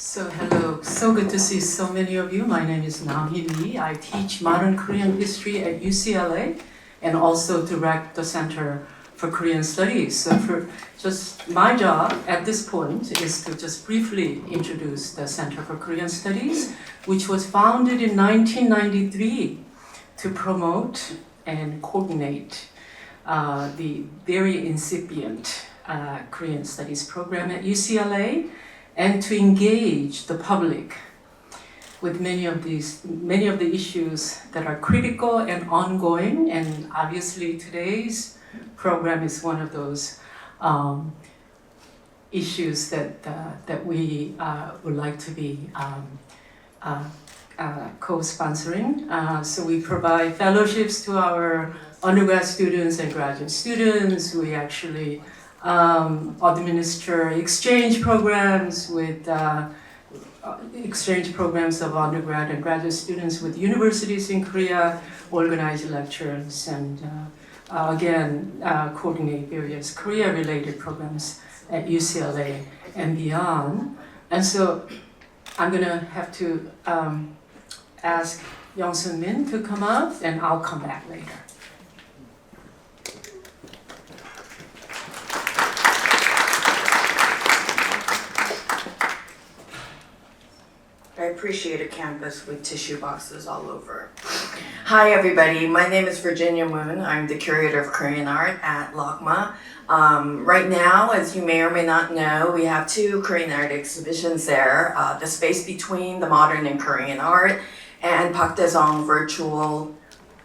So hello, so good to see so many of you. My name is Nahmee Lee. I teach modern Korean history at UCLA and also direct the Center for Korean Studies. So for just my job at this point is to just briefly introduce the Center for Korean Studies, which was founded in 1993 to promote and coordinate the very incipient Korean Studies program at UCLA, and to engage the public with many of the issues that are critical and ongoing. And obviously today's program is one of those issues that we would like to be co-sponsoring. So we provide fellowships to our undergrad students and graduate students. We actually administer exchange programs with exchange programs of undergrad and graduate students with universities in Korea, organize lectures, and again coordinate various Korea-related programs at UCLA and beyond. And so I'm gonna have to ask Young-sun Min to come up, and I'll come back later. I appreciate a campus with tissue boxes all over. Hi everybody, my name is Virginia Moon. I'm the curator of Korean art at LACMA. Right now, as you may or may not know, we have two Korean art exhibitions there. The Space Between the Modern and Korean Art and Pak Dae-sung Virtual,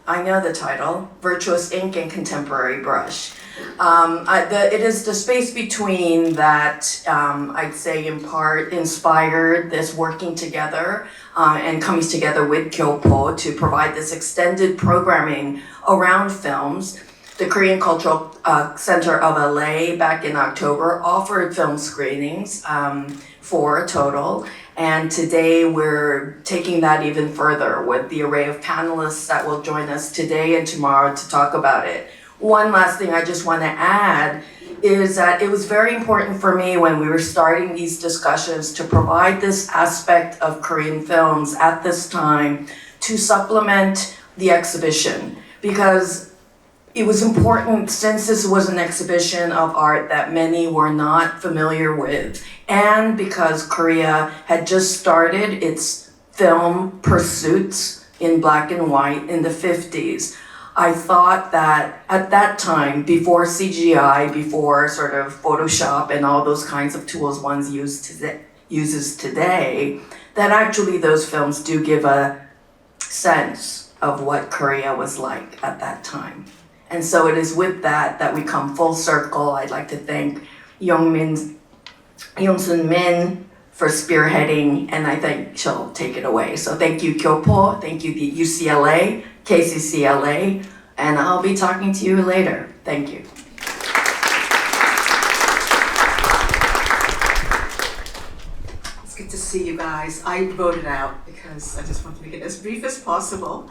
I know the title, Virtuous Ink and Contemporary Brush. It is the space between that I'd say in part inspired this working together and coming together with GYOPO to provide this extended programming around films. The Korean Cultural Center of LA back in October offered film screenings for a total. And today we're taking that even further with the array of panelists that will join us today and tomorrow to talk about it. One last thing I just want to add is that it was very important for me when we were starting these discussions to provide this aspect of Korean films at this time to supplement the exhibition, because it was important, since this was an exhibition of art that many were not familiar with, and because Korea had just started its film pursuits in black and white in the 50s. I thought that at that time, before CGI, before sort of Photoshop and all those kinds of tools one uses today, that actually those films do give a sense of what Korea was like at that time. And so it is with that that we come full circle. I'd like to thank Young-sun Min for spearheading, and I think she'll take it away. So thank you, GYOPO, thank you, the UCLA, KCCLA, and I'll be talking to you later. Thank you. It's good to see you guys. I wrote it out because I just want to make it as brief as possible.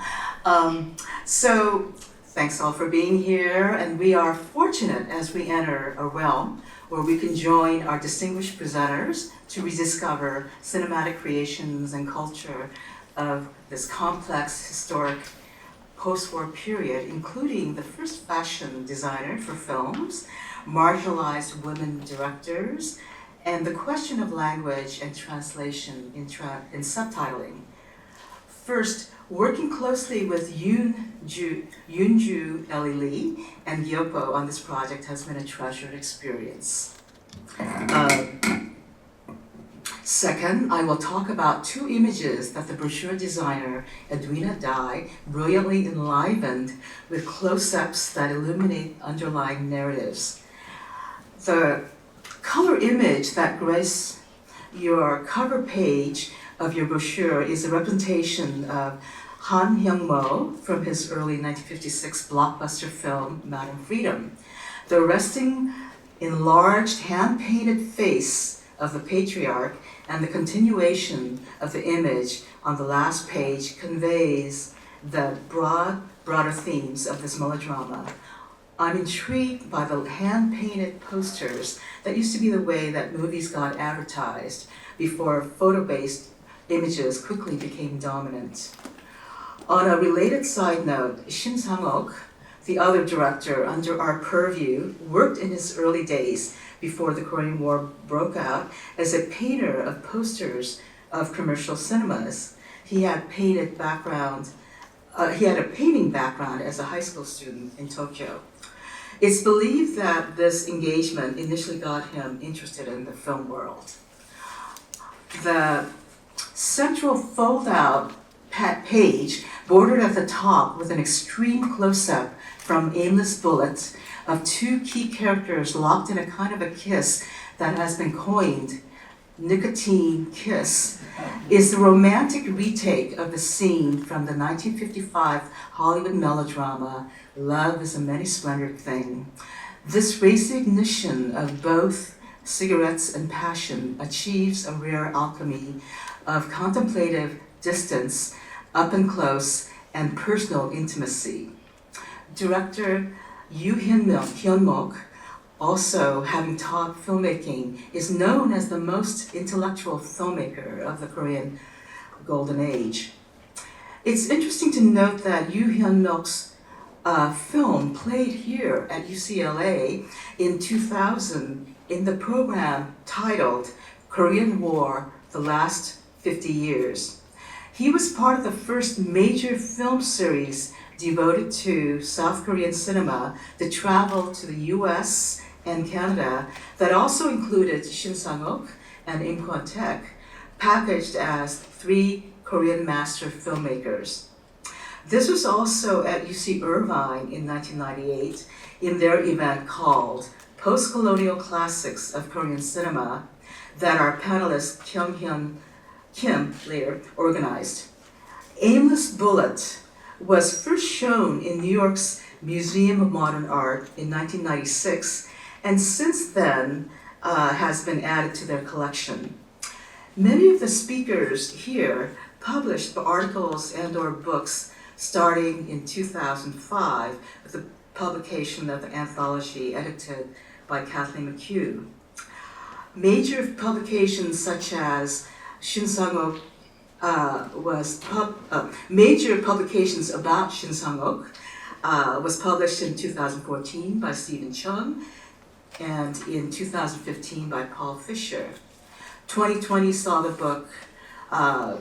So thanks all for being here, and we are fortunate as we enter a realm where we can join our distinguished presenters to rediscover cinematic creations and culture of this complex historic post-war period, including the first fashion designer for films, marginalized women directors, and the question of language and translation in subtitling. First, working closely with Yoonju Lee and GYOPO on this project has been a treasured experience. Second, I will talk about two images that the brochure designer Edwina Dai brilliantly enlivened with close-ups that illuminate underlying narratives. The color image that graced your cover page of your brochure is a representation of Han Hyung-mo from his early 1956 blockbuster film Madam Freedom. The resting, enlarged, hand-painted face of the patriarch and the continuation of the image on the last page conveys the broader themes of this melodrama. I'm intrigued by the hand-painted posters that used to be the way that movies got advertised before photo-based images quickly became dominant. On a related side note, Shin Sang-ok, the other director under our purview, worked in his early days before the Korean War broke out as a painter of posters of commercial cinemas. He had a painting background as a high school student in Tokyo. It's believed that this engagement initially got him interested in the film world. The central fold-out page, bordered at the top with an extreme close-up from Aimless Bullet of two key characters locked in a kind of a kiss that has been coined nicotine kiss, is the romantic retake of the scene from the 1955 Hollywood melodrama Love is a Many-Splendored Thing. This recognition of both cigarettes and passion achieves a rare alchemy of contemplative distance, up and close, and personal intimacy. Director Hyun-mok, also having taught filmmaking, is known as the most intellectual filmmaker of the Korean Golden Age. It's interesting to note that Hyun-mok's film played here at UCLA in 2000 in the program titled Korean War, The Last 50 Years. He was part of the first major film series devoted to South Korean cinema that traveled to the US and Canada that also included Shin Sang-ok and Im Kwon-taek, packaged as three Korean master filmmakers. This was also at UC Irvine in 1998 in their event called Post-Colonial Classics of Korean Cinema that our panelist Kyung Hyun Kim later organized. Aimless Bullet was first shown in New York's Museum of Modern Art in 1996 and since then has been added to their collection. Many of the speakers here published articles and/or books starting in 2005 with the publication of the anthology edited by Kathleen McHugh. Major publications such as Shin Sang-ok major publications about Shin Sang-ok was published in 2014 by Stephen Chung and in 2015 by Paul Fischer. 2020 saw the book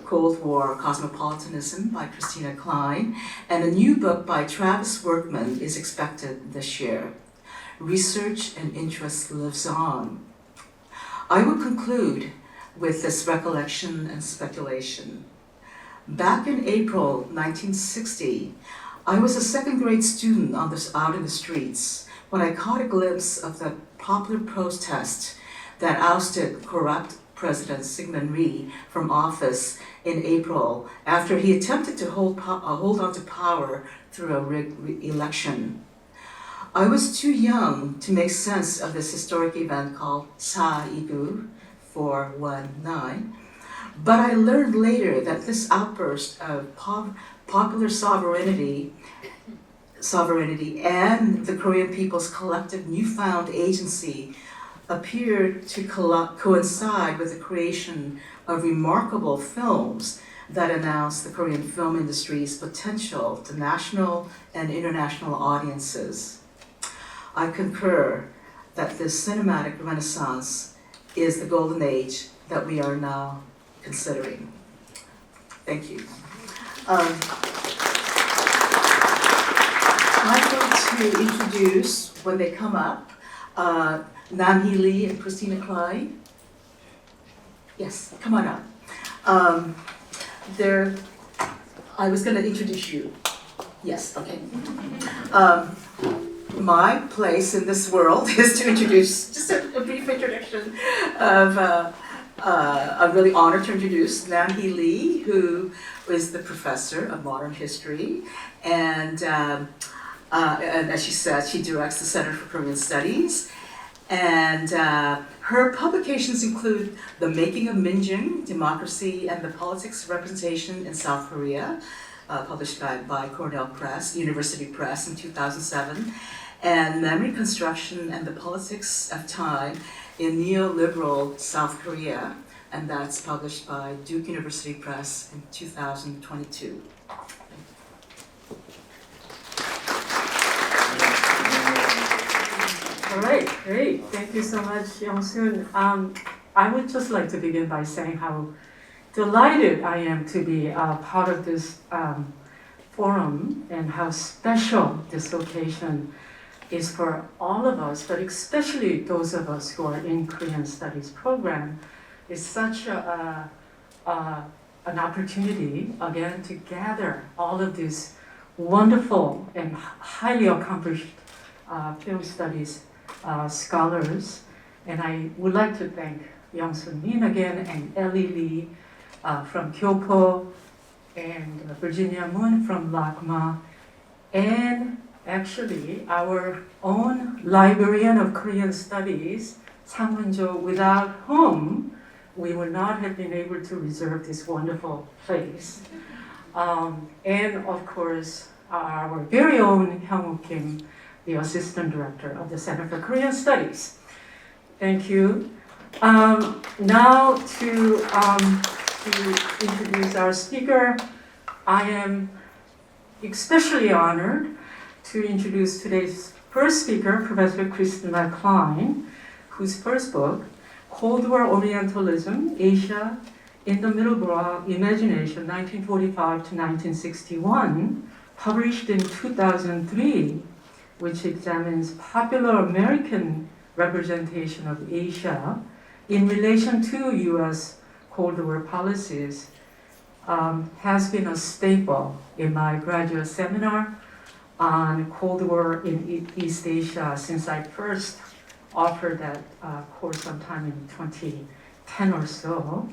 Cold War Cosmopolitanism by Christina Klein, and a new book by Travis Workman is expected this year. Research and interest lives on. I will conclude with this recollection and speculation. Back in April 1960, I was a second grade student out in the streets when I caught a glimpse of the popular protest that ousted corrupt President Syngman Rhee from office in April after he attempted to hold on to power through a rigged election. I was too young to make sense of this historic event called Sa-igu 419, but I learned later that this outburst of popular sovereignty and the Korean people's collective newfound agency appeared to coincide with the creation of remarkable films that announced the Korean film industry's potential to national and international audiences. I concur that this cinematic renaissance is the golden age that we are now considering. Thank you. I'm going to introduce, when they come up, Nahmee Lee and Christina Klein. Yes, come on up. I was going to introduce you. Yes, okay. My place in this world is to introduce, just a brief introduction of, I'm really honored to introduce Nahmee Lee, who is the professor of modern history, and as she said, she directs the Center for Korean Studies, and her publications include The Making of Minjung, Democracy and the Politics of Representation in South Korea, published by Cornell Press, University Press in 2007, and Memory Construction and the Politics of Time in Neoliberal South Korea, and that's published by Duke University Press in 2022. All right, great. Thank you so much, Young-soon. I would just like to begin by saying how delighted I am to be part of this forum and how special this occasion is for all of us, but especially those of us who are in Korean Studies program. It's such an opportunity, again, to gather all of these wonderful and highly accomplished film studies scholars. And I would like to thank Young-soon Min again, and Irhe Lee from GYOPO, and Virginia Moon from LACMA, and actually our own librarian of Korean Studies, Sang Won-jo, without whom we would not have been able to reserve this wonderful place. And of course, our very own Kyung Hyun Kim, the Assistant Director of the Center for Korean Studies. Thank you. Now to introduce our speaker, I am especially honored to introduce today's first speaker, Professor Christina Klein, whose first book, Cold War Orientalism, Asia in the Middle Bloc, Imagination, 1945 to 1961, published in 2003, which examines popular American representation of Asia in relation to U.S. Cold War policies, has been a staple in my graduate seminar on Cold War in East Asia since I first offered that course sometime in 2010 or so.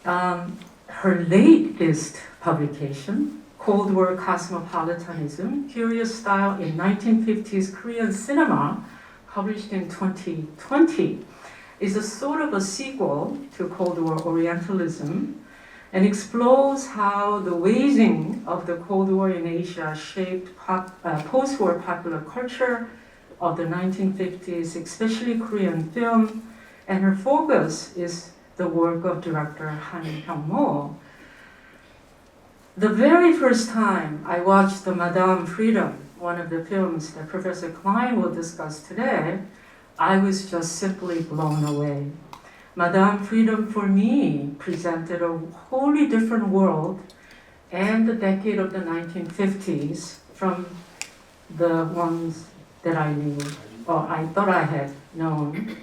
Her latest publication, Cold War Cosmopolitanism, Curious Style in 1950s Korean Cinema, published in 2020, is a sort of a sequel to Cold War Orientalism and explores how the waging of the Cold War in Asia shaped post-war popular culture of the 1950s, especially Korean film, and her focus is the work of director Han Hyung-mo. The very first time I watched the Madame Freedom, one of the films that Professor Klein will discuss today, I was just simply blown away. Madame Freedom, for me, presented a wholly different world and the decade of the 1950s from the ones that I knew, or I thought I had known.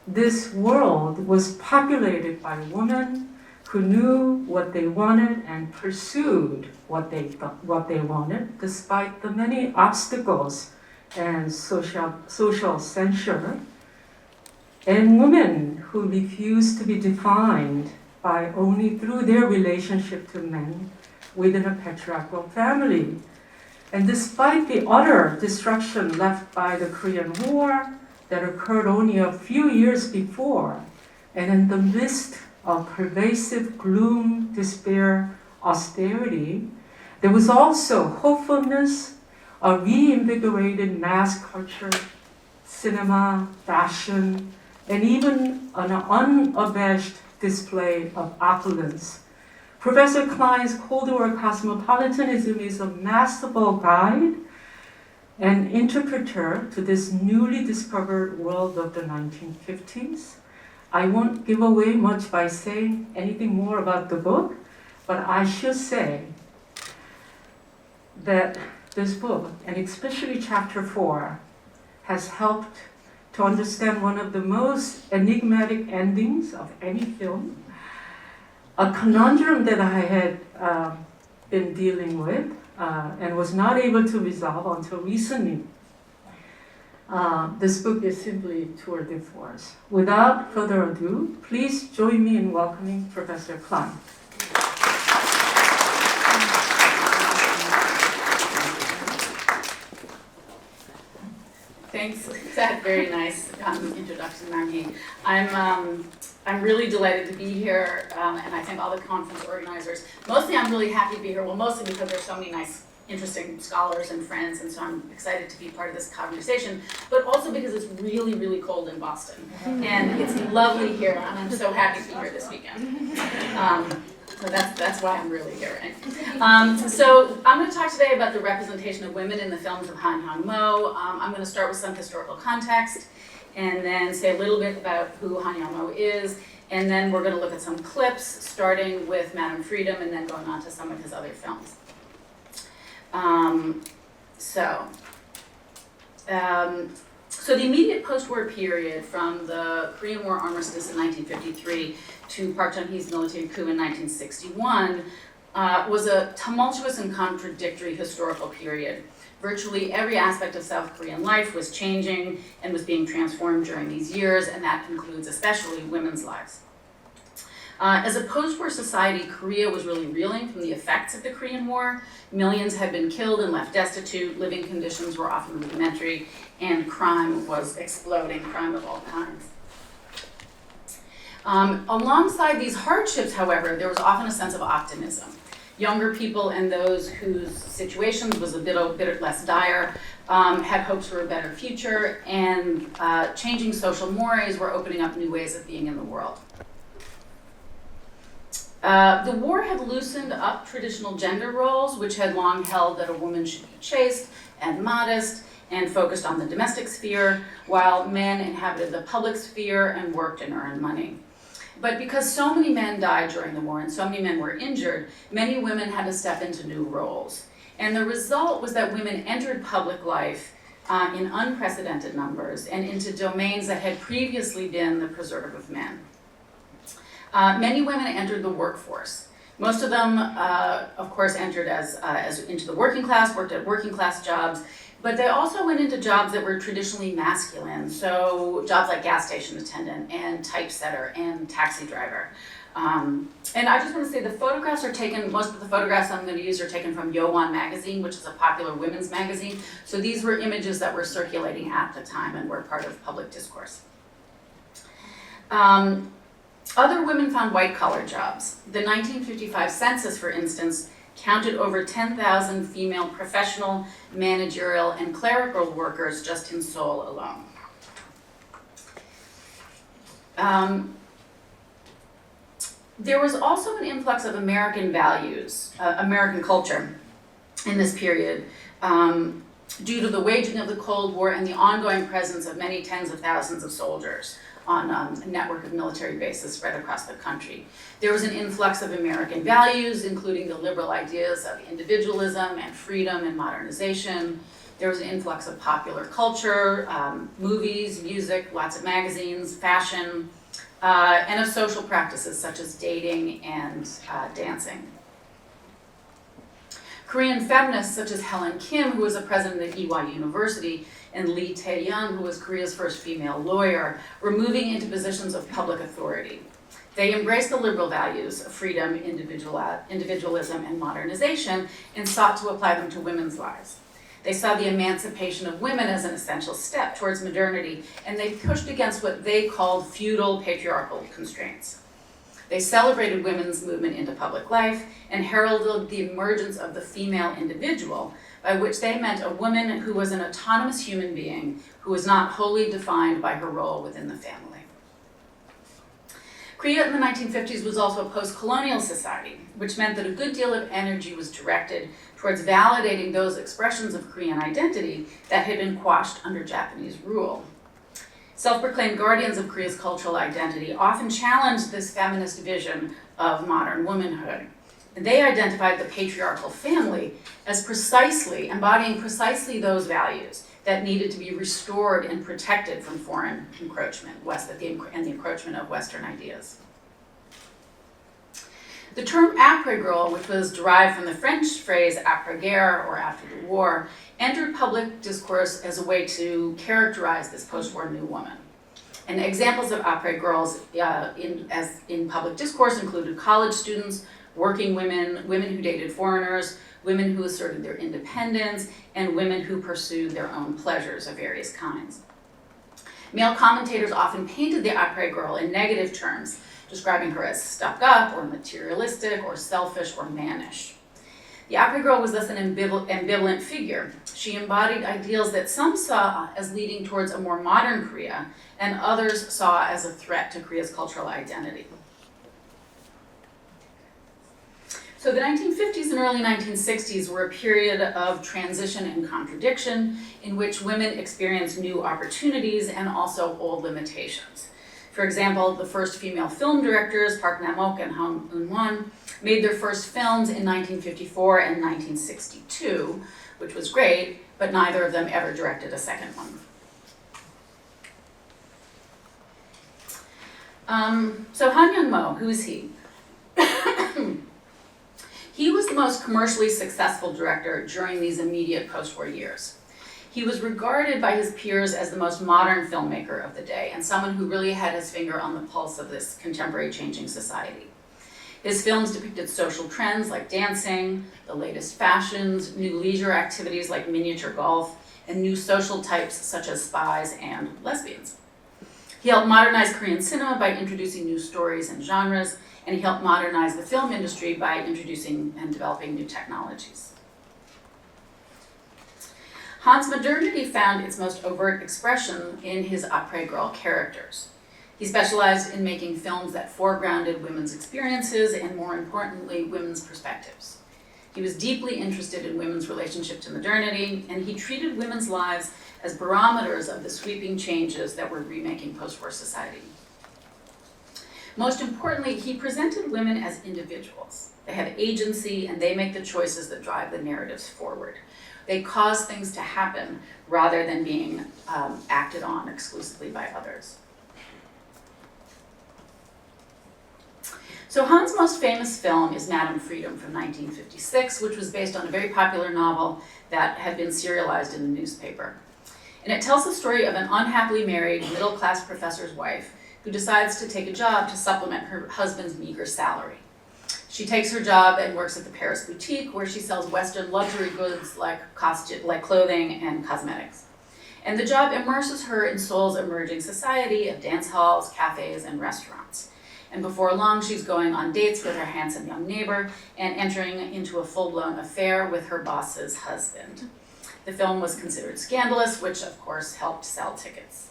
This world was populated by women who knew what they wanted and pursued what they wanted, despite the many obstacles and social censure, and women who refused to be defined by only through their relationship to men within a patriarchal family. And despite the utter destruction left by the Korean War that occurred only a few years before, and in the midst of pervasive gloom, despair, austerity, there was also hopefulness, a reinvigorated mass culture, cinema, fashion, and even an unabashed display of opulence. Professor Klein's Cold War Cosmopolitanism is a masterful guide and interpreter to this newly discovered world of the 1950s. I won't give away much by saying anything more about the book, but I should say that this book, and especially chapter 4, has helped to understand one of the most enigmatic endings of any film, a conundrum that I had been dealing with and was not able to resolve until recently. This book is simply tour de force. Without further ado, please join me in welcoming Professor Klein. Thanks for that very nice introduction, Nahmee. I'm really delighted to be here, and I thank all the conference organizers. Mostly I'm really happy to be here, well, mostly because there's so many nice interesting scholars and friends, and so I'm excited to be part of this conversation, but also because it's really, really cold in Boston. And it's lovely here, and I'm so happy to be here this weekend. So that's why I'm really here. So I'm going to talk today about the representation of women in the films of Han Hyun-mo. I'm going to start with some historical context, and then say a little bit about who Han Hyun-mo is, and then we're going to look at some clips, starting with Madame Freedom, and then going on to some of his other films. So the immediate post-war period, from the Korean War armistice in 1953 to Park Chung-hee's military coup in 1961, was a tumultuous and contradictory historical period. Virtually every aspect of South Korean life was changing and was being transformed during these years, and that includes especially women's lives. As a post-war society, Korea was really reeling from the effects of the Korean War. Millions had been killed and left destitute, living conditions were often rudimentary, and crime was exploding, crime of all kinds. Alongside these hardships, however, there was often a sense of optimism. Younger people and those whose situations was a bit less dire had hopes for a better future, and changing social mores were opening up new ways of being in the world. The war had loosened up traditional gender roles, which had long held that a woman should be chaste and modest and focused on the domestic sphere, while men inhabited the public sphere and worked and earned money. But because so many men died during the war and so many men were injured, many women had to step into new roles. And the result was that women entered public life in unprecedented numbers and into domains that had previously been the preserve of men. Many women entered the workforce. Most of them, of course, entered as into the working class, worked at working class jobs, but they also went into jobs that were traditionally masculine, so jobs like gas station attendant and typesetter and taxi driver. And I just want to say the photographs are taken, most of the photographs I'm going to use are taken from Yeowon magazine, which is a popular women's magazine. So these were images that were circulating at the time and were part of public discourse. Other women found white-collar jobs. The 1955 census, for instance, counted over 10,000 female professional, managerial, and clerical workers just in Seoul alone. There was also an influx of American values, American culture in this period, due to the waging of the Cold War and the ongoing presence of many tens of thousands of soldiers on a network of military bases spread across the country. There was an influx of American values, including the liberal ideas of individualism and freedom and modernization. There was an influx of popular culture, movies, music, lots of magazines, fashion, and of social practices such as dating and dancing. Korean feminists such as Helen Kim, who was a president at EY University, and Lee Tae-young, who was Korea's first female lawyer, were moving into positions of public authority. They embraced the liberal values of freedom, individualism, and modernization, and sought to apply them to women's lives. They saw the emancipation of women as an essential step towards modernity, and they pushed against what they called feudal patriarchal constraints. They celebrated women's movement into public life and heralded the emergence of the female individual, by which they meant a woman who was an autonomous human being who was not wholly defined by her role within the family. Korea in the 1950s was also a post-colonial society, which meant that a good deal of energy was directed towards validating those expressions of Korean identity that had been quashed under Japanese rule. Self-proclaimed guardians of Korea's cultural identity often challenged this feminist vision of modern womanhood. And they identified the patriarchal family as embodying precisely those values that needed to be restored and protected from foreign encroachment, and the encroachment of Western ideas. The term après-guerre, which was derived from the French phrase après-guerre, or after the war, entered public discourse as a way to characterize this post-war new woman. And examples of après-guerres in public discourse included college students, working women, women who dated foreigners, women who asserted their independence, and women who pursued their own pleasures of various kinds. Male commentators often painted the après-guerre in negative terms, describing her as stuck up or materialistic or selfish or mannish. The opera girl was thus an ambivalent figure. She embodied ideals that some saw as leading towards a more modern Korea, and others saw as a threat to Korea's cultural identity. So the 1950s and early 1960s were a period of transition and contradiction in which women experienced new opportunities and also old limitations. For example, the first female film directors, Park Nam-ok and Hong Eun-won, made their first films in 1954 and 1962, which was great, but neither of them ever directed a second one. So Han Young-mo, who is he? He was the most commercially successful director during these immediate post-war years. He was regarded by his peers as the most modern filmmaker of the day and someone who really had his finger on the pulse of this contemporary changing society. His films depicted social trends like dancing, the latest fashions, new leisure activities like miniature golf, and new social types such as spies and lesbians. He helped modernize Korean cinema by introducing new stories and genres, and he helped modernize the film industry by introducing and developing new technologies. Han's modernity found its most overt expression in his après girl characters. He specialized in making films that foregrounded women's experiences and, more importantly, women's perspectives. He was deeply interested in women's relationship to modernity, and he treated women's lives as barometers of the sweeping changes that were remaking post-war society. Most importantly, he presented women as individuals. They have agency and they make the choices that drive the narratives forward. They cause things to happen rather than being acted on exclusively by others. So Han's most famous film is Madame Freedom from 1956, which was based on a very popular novel that had been serialized in the newspaper. And it tells the story of an unhappily married middle-class professor's wife who decides to take a job to supplement her husband's meager salary. She takes her job and works at the Paris boutique where she sells Western luxury goods like clothing and cosmetics. And the job immerses her in Seoul's emerging society of dance halls, cafes, and restaurants. And before long, she's going on dates with her handsome young neighbor and entering into a full-blown affair with her boss's husband. The film was considered scandalous, which of course helped sell tickets.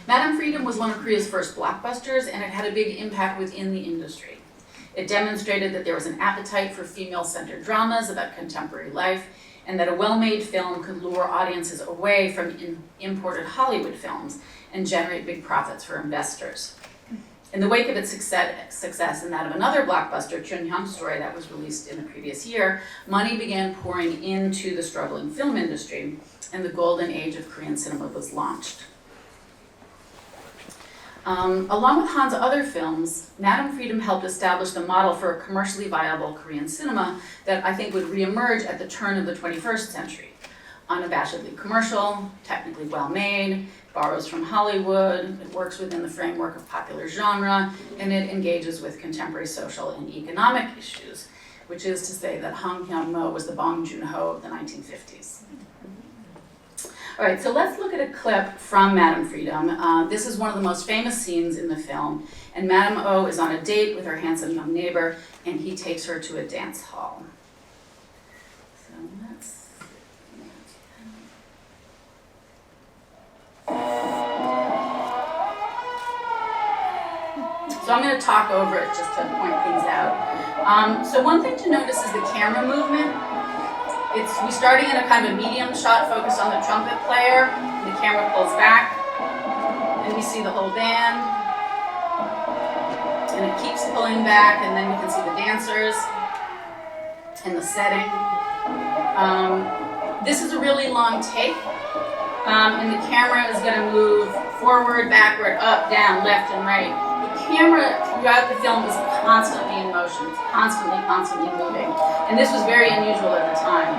Madame Freedom was one of Korea's first blockbusters, and it had a big impact within the industry. It demonstrated that there was an appetite for female-centered dramas about contemporary life, and that a well-made film could lure audiences away from imported Hollywood films and generate big profits for investors. In the wake of its success and that of another blockbuster, Chung Hyun's Story, that was released in the previous year, money began pouring into the struggling film industry, and the golden age of Korean cinema was launched. Along with Han's other films, Madame Freedom helped establish the model for a commercially viable Korean cinema that I think would reemerge at the turn of the 21st century. Unabashedly commercial, technically well-made, borrows from Hollywood, it works within the framework of popular genre, and it engages with contemporary social and economic issues, which is to say that Han Hyun-mo was the Bong Joon-ho of the 1950s. All right, so let's look at a clip from Madame Freedom. This is one of the most famous scenes in the film, and Madame O is on a date with her handsome young neighbor, and he takes her to a dance hall. So let's So I'm going to talk over it just to point things out. So one thing to notice is the camera movement. We're starting in a kind of a medium shot focused on the trumpet player, and the camera pulls back, and we see the whole band, and it keeps pulling back, and then we can see the dancers and the setting. This is a really long take, and the camera is going to move forward, backward, up, down, left, and right. The camera throughout the film is constantly in motion. It's constantly moving. And this was very unusual at the time.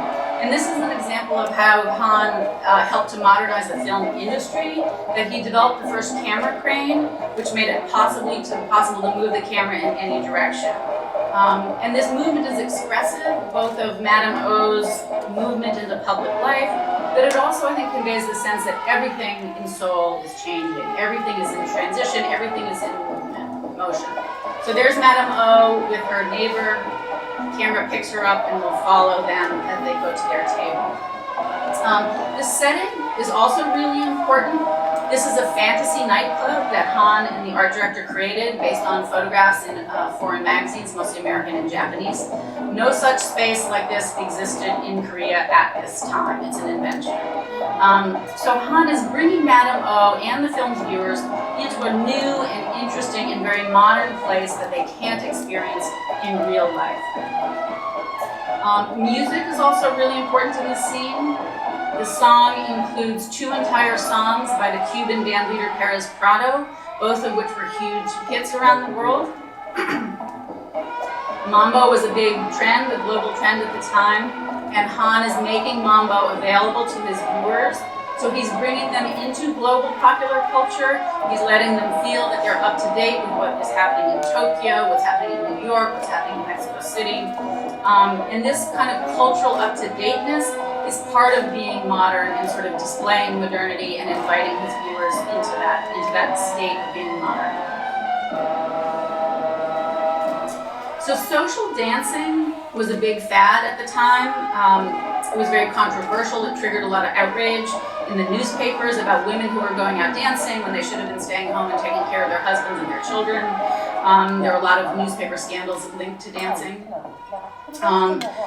And this is an example of how Han helped to modernize the film industry, that he developed the first camera crane, which made it possible to move the camera in any direction. And this movement is expressive, both of Madame O's movement into public life, but it also, I think, conveys the sense that everything in Seoul is changing. Everything is in transition, everything is in movement, motion. So there's Madame O with her neighbor, Camera picks her up and will follow them as they go to their table. The setting is also really important. This is a fantasy nightclub that Han and the art director created based on photographs in foreign magazines, mostly American and Japanese. No such space like this existed in Korea at this time. It's an invention. So Han is bringing Madame O and the film's viewers into a new and interesting and very modern place that they can't experience in real life. Music is also really important in this scene. The song includes 2 entire songs by the Cuban band leader Perez Prado, both of which were huge hits around the world. Mambo was a big trend, a global trend at the time, and Han is making Mambo available to his viewers. So he's bringing them into global popular culture. He's letting them feel that they're up to date with what is happening in Tokyo, what's happening in New York, what's happening in Mexico City. And this kind of cultural up-to-dateness is part of being modern and sort of displaying modernity and inviting his viewers into that state of being modern. So social dancing was a big fad at the time. It was very controversial. It triggered a lot of outrage in the newspapers about women who were going out dancing when they should have been staying home and taking care of their husbands and their children. There were a lot of newspaper scandals linked to dancing.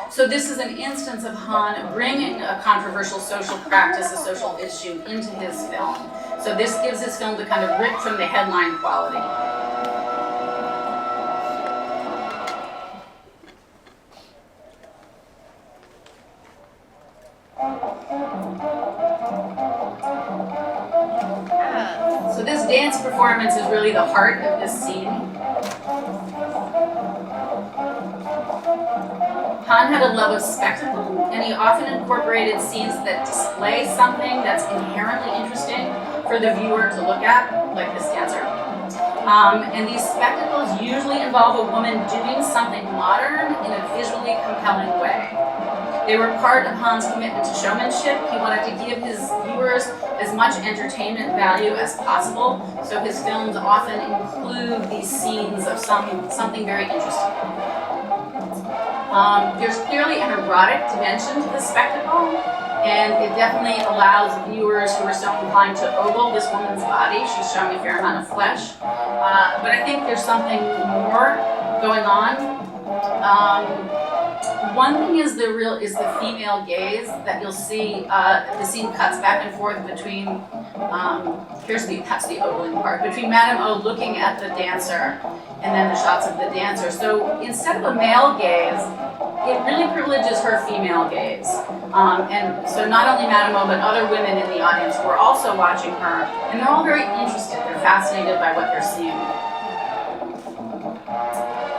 So this is an instance of Han bringing a controversial social practice, a social issue into his film. So this gives his film the kind of rip from the headline quality. So this dance performance is really the heart of this scene. Han had a love of spectacle, and he often incorporated scenes that display something that's inherently interesting for the viewer to look at, like this dancer. And these spectacles usually involve a woman doing something modern in a visually compelling way. They were part of Han's commitment to showmanship. He wanted to give his viewers as much entertainment value as possible, so his films often include these scenes of something very interesting. There's clearly an erotic dimension to the spectacle, and it definitely allows viewers who are so inclined to ogle this woman's body. She's showing a fair amount of flesh. But I think there's something more going on. One thing is the female gaze that you'll see. The scene cuts back and forth between, that's the ogling part, between Madame O looking at the dancer and then the shots of the dancer. So instead of a male gaze, it really privileges her female gaze. And so not only Madame O, but other women in the audience were also watching her, and they're all very interested. They're fascinated by what they're seeing.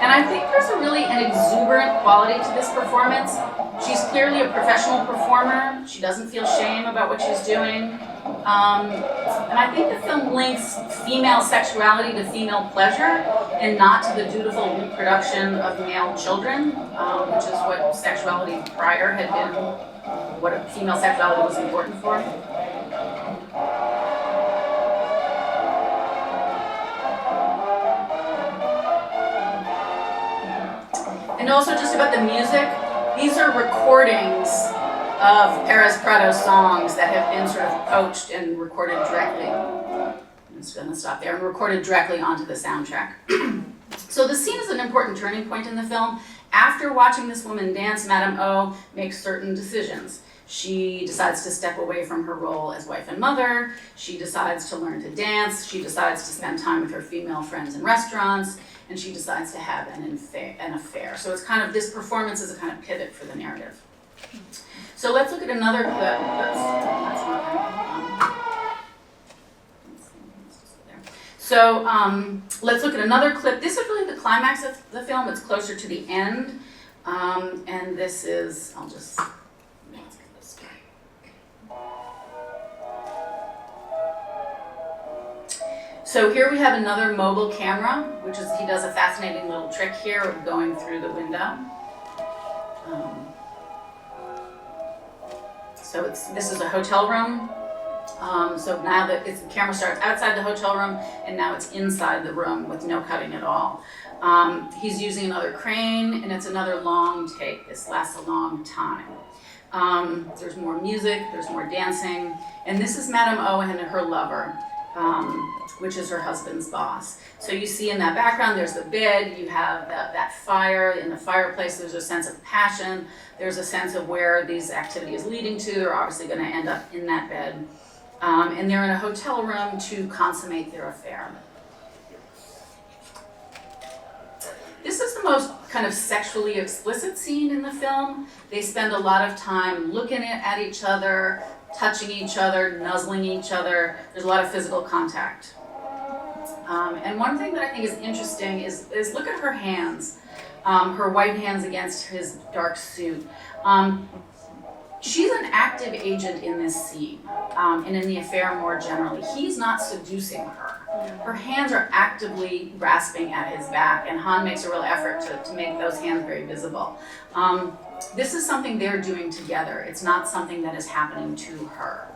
And I think there's an exuberant quality to this performance. She's clearly a professional performer. She doesn't feel shame about what she's doing. And I think the film links female sexuality to female pleasure and not to the dutiful reproduction of male children, which is what sexuality prior had been, what female sexuality was important for. And also just about the music, these are recordings of Perez Prado's songs that have been sort of poached and recorded directly. I'm just gonna stop there, and recorded directly onto the soundtrack. So the scene is an important turning point in the film. After watching this woman dance, Madame O makes certain decisions. She decides to step away from her role as wife and mother. She decides to learn to dance. She decides to spend time with her female friends in restaurants. And she decides to have an affair. So it's kind of, this performance is a kind of pivot for the narrative. So let's look at another clip. So let's look at another clip. This is really the climax of the film. It's closer to the end. And this is, let's get this guy. So here we have another mobile camera, which is, he does a fascinating little trick here of going through the window. So this is a hotel room. So now that the camera starts outside the hotel room, and now it's inside the room with no cutting at all. He's using another crane, and it's another long take. This lasts a long time. There's more music, there's more dancing, and this is Madame Owen and her lover, which is her husband's boss. So you see in that background, there's the bed, you have that fire in the fireplace, there's a sense of passion, there's a sense of where these activity is leading to. They're obviously going to end up in that bed. And they're in a hotel room to consummate their affair. This is the most kind of sexually explicit scene in the film. They spend a lot of time looking at each other, touching each other, nuzzling each other. There's a lot of physical contact. And one thing that I think is interesting is look at her hands, her white hands against his dark suit. She's an active agent in this scene, and in the affair more generally. He's not seducing her. Her hands are actively grasping at his back, and Han makes a real effort to make those hands very visible. This is something they're doing together. It's not something that is happening to her.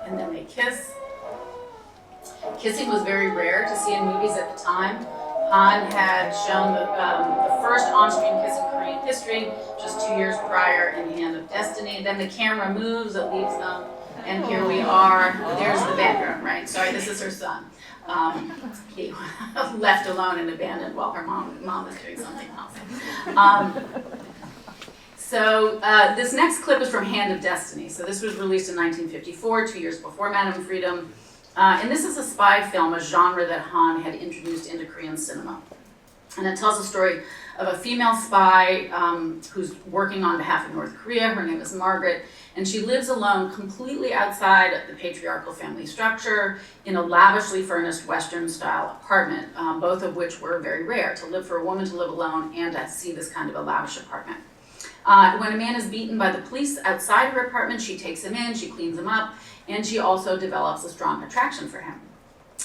And then they kiss. Kissing was very rare to see in movies at the time. Han had shown the first on-screen kiss in Korean history just 2 years prior in Hand of Destiny. Then the camera moves, it leaves them, and here we are. There's the bedroom, right? Sorry, this is her son. He left alone and abandoned while her mom was doing something else. So this next clip is from Hand of Destiny. So this was released in 1954, 2 years before Madame Freedom. And this is a spy film, a genre that Han had introduced into Korean cinema. And it tells the story of a female spy who's working on behalf of North Korea. Her name is Margaret, and she lives alone completely outside the patriarchal family structure in a lavishly furnished Western-style apartment, both of which were very rare, for a woman to live alone and to see this kind of a lavish apartment. When a man is beaten by the police outside her apartment, she takes him in, she cleans him up, and she also develops a strong attraction for him.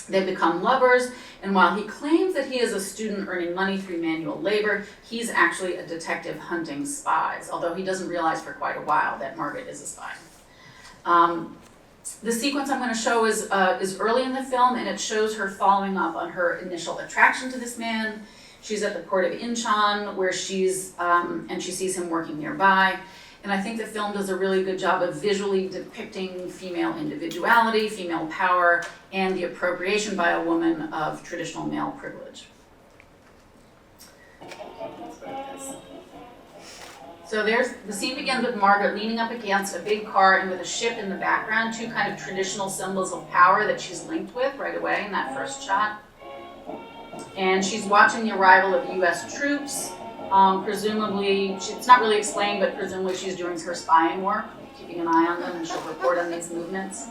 They become lovers, and while he claims that he is a student earning money through manual labor, he's actually a detective hunting spies, although he doesn't realize for quite a while that Margaret is a spy. The sequence I'm going to show is early in the film, and it shows her following up on her initial attraction to this man. She's at the port of Incheon, where and she sees him working nearby. And I think the film does a really good job of visually depicting female individuality, female power, and the appropriation by a woman of traditional male privilege. So the scene begins with Margaret leaning up against a big car and with a ship in the background, two kind of traditional symbols of power that she's linked with right away in that first shot. And she's watching the arrival of US troops. Presumably, it's not really explained, but presumably she's doing her spying work, keeping an eye on them, and she'll report on these movements.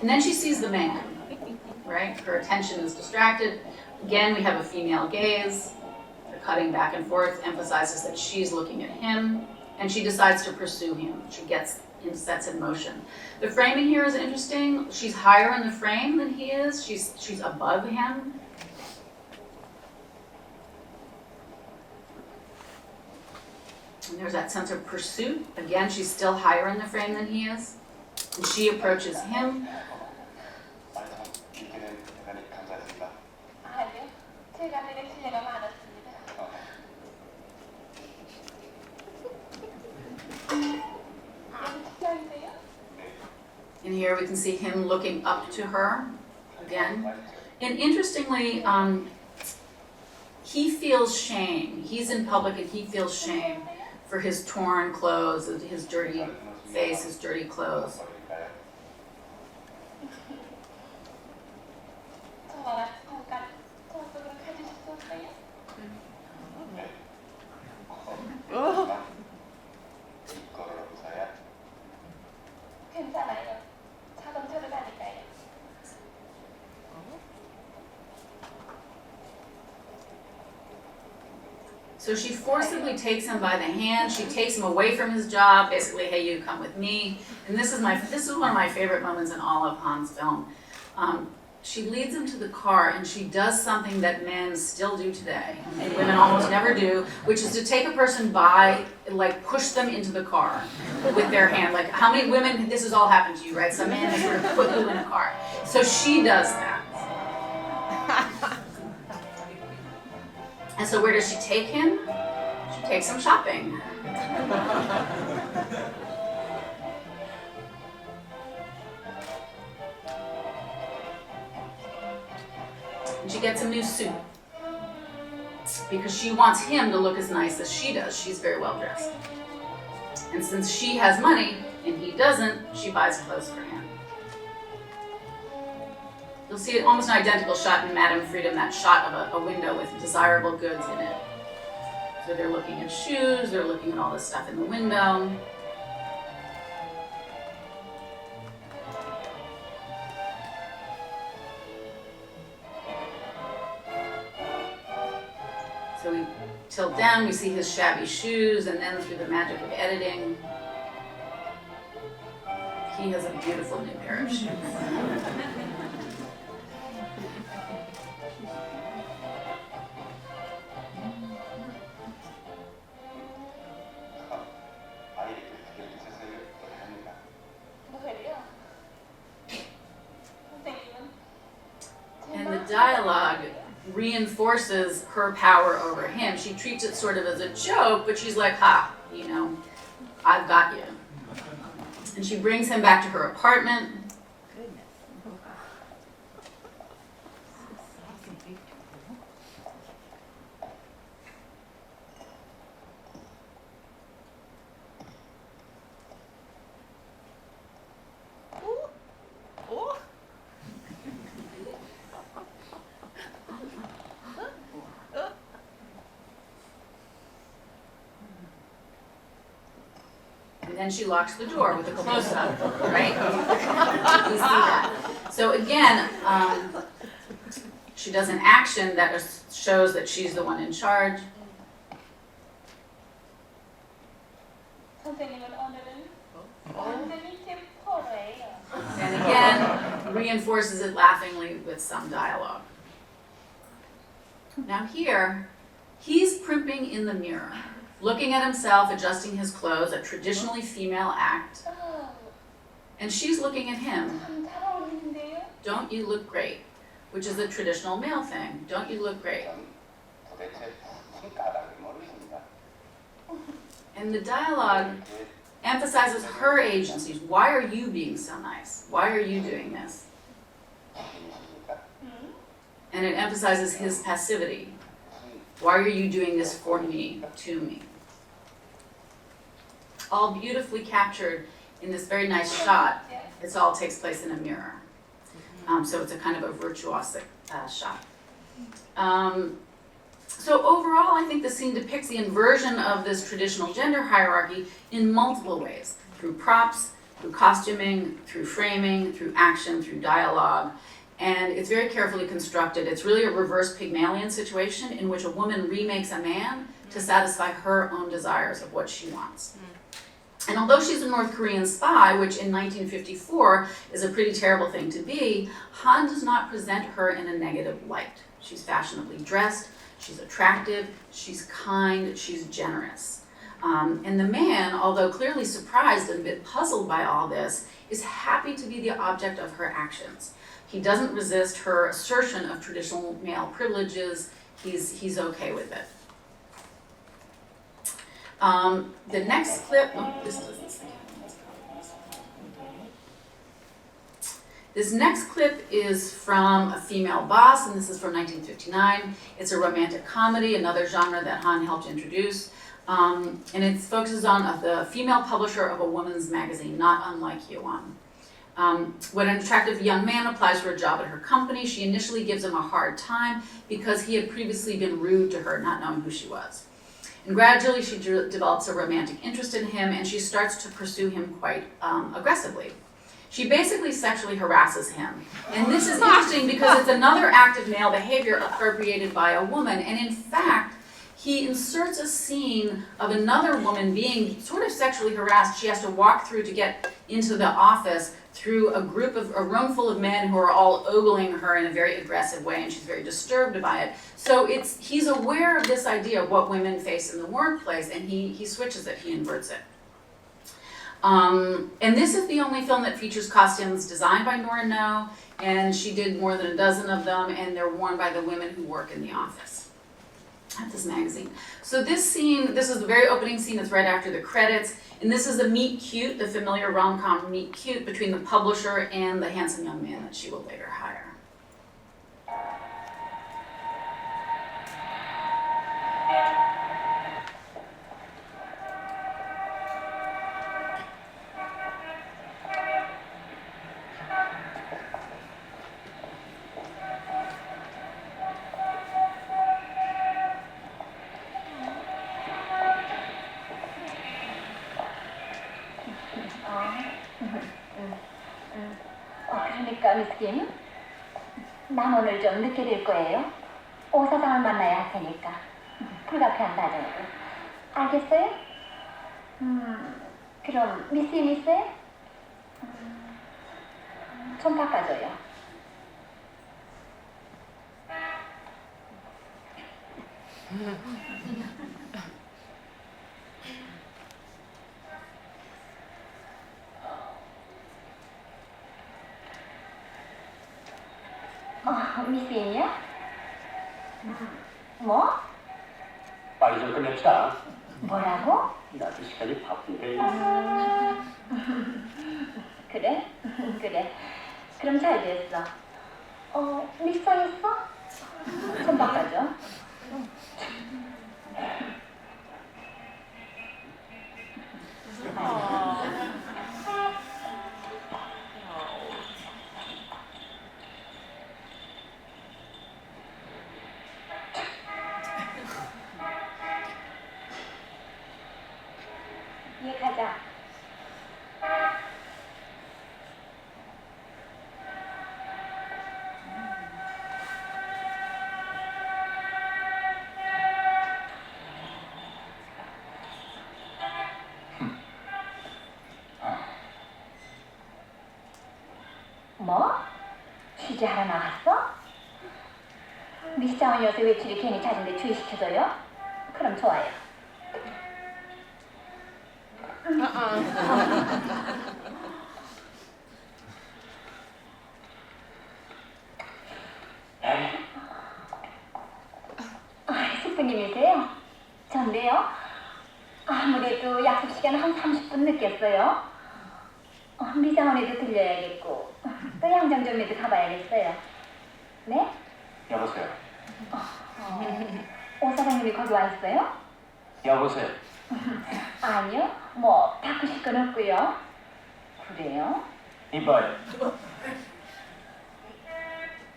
And then she sees the man, right? Her attention is distracted. Again, we have a female gaze. The cutting back and forth emphasizes that she's looking at him, and she decides to pursue him. She sets in motion. The framing here is interesting. She's higher in the frame than he is. She's above him. And there's that sense of pursuit. Again, she's still higher in the frame than he is. And she approaches him. And here we can see him looking up to her again. And interestingly, he feels shame. He's in public and he feels shame for his torn clothes, his dirty face, his dirty clothes. So she forcibly takes him by the hand. She takes him away from his job. Basically, hey, you come with me. And this is one of my favorite moments in all of Han's film. She leads him to the car, and she does something that men still do today, and women almost never do, which is to take a person by, like push them into the car with their hand. Like how many women, this has all happened to you, right? Some man has sort of put you in a car. So she does that. And so where does she take him? She takes him shopping. And she gets a new suit because she wants him to look as nice as she does. She's very well dressed. And since she has money and he doesn't, she buys clothes for him. You'll see almost an identical shot in Madame Freedom, that shot of a window with desirable goods in it. So they're looking at shoes, they're looking at all this stuff in the window. So we tilt down, we see his shabby shoes, and then through the magic of editing, he has a beautiful new pair of shoes. And the dialogue reinforces her power over him. She treats it sort of as a joke, but she's like, ha, you know, I've got you. And she brings him back to her apartment. And then she locks the door with a close-up, right? You see that. So again, she does an action that shows that she's the one in charge. And again, reinforces it laughingly with some dialogue. Now here, he's primping in the mirror, looking at himself, adjusting his clothes, a traditionally female act. And she's looking at him. Don't you look great? Which is a traditional male thing. Don't you look great? And the dialogue emphasizes her agencies. Why are you being so nice? Why are you doing this? And it emphasizes his passivity. Why are you doing this for me, to me? All beautifully captured in this very nice shot. It all takes place in a mirror. So it's a kind of a virtuosic shot. So overall, I think the scene depicts the inversion of this traditional gender hierarchy in multiple ways. Through props, through costuming, through framing, through action, through dialogue. And it's very carefully constructed. It's really a reverse Pygmalion situation in which a woman remakes a man to satisfy her own desires of what she wants. And although she's a North Korean spy, which in 1954 is a pretty terrible thing to be, Han does not present her in a negative light. She's fashionably dressed, she's attractive, she's kind, she's generous. And the man, although clearly surprised and a bit puzzled by all this, is happy to be the object of her actions. He doesn't resist her assertion of traditional male privileges. He's okay with it. The next clip, this next clip is from A Female Boss, and this is from 1959. It's a romantic comedy, another genre that Han helped introduce. And it focuses on the female publisher of a woman's magazine, not unlike Hyeon. When an attractive young man applies for a job at her company, she initially gives him a hard time because he had previously been rude to her, not knowing who she was. And gradually she develops a romantic interest in him, and she starts to pursue him quite aggressively. She basically sexually harasses him. And this is interesting because it's another act of male behavior appropriated by a woman, and in fact, he inserts a scene of another woman being sort of sexually harassed. She has to walk through to get into the office through a room full of men who are all ogling her in a very aggressive way, and she's very disturbed by it. So he's aware of this idea of what women face in the workplace, and he switches it, he inverts it. And this is the only film that features costumes designed by Nora No, and she did more than a dozen of them, and they're worn by the women who work in the office at this magazine. So this scene, this is the very opening scene, it's right after the credits, and this is the meet cute, the familiar rom-com meet cute between the publisher and the handsome young man that she will later hire. 그러니까 미스 김, 난 오늘 좀 늦게 될 거예요. 오 사장을 만나야 할 테니까 불가피한 다정으로. 알겠어요? 그럼 미스 있어요? 좀 바꿔줘요. 미스인이요? 뭐? 빨리 좀 끝냅시다. 뭐라고? 나도 시간이 바쁜데. 그래? 그래. 그럼 잘 됐어. 미스터 있어? 좀 바꿔줘. 예, 가자. 뭐? 취재하러 나갔어? 미스자원 여세 외출이 괜히 잦은데 주의시켜줘요? 그럼 좋아요. 숙부님이세요? 전데요? 아무래도 약속 시간 한 30분 늦겠어요. 미장원에도 들려야겠고 또 양정점에도 가봐야겠어요. 네? 여보세요. 오 사장님이 거기 와 있어요? 여보세요. 아니요, 뭐 바꾸실 건 없고요. 그래요? 이봐요.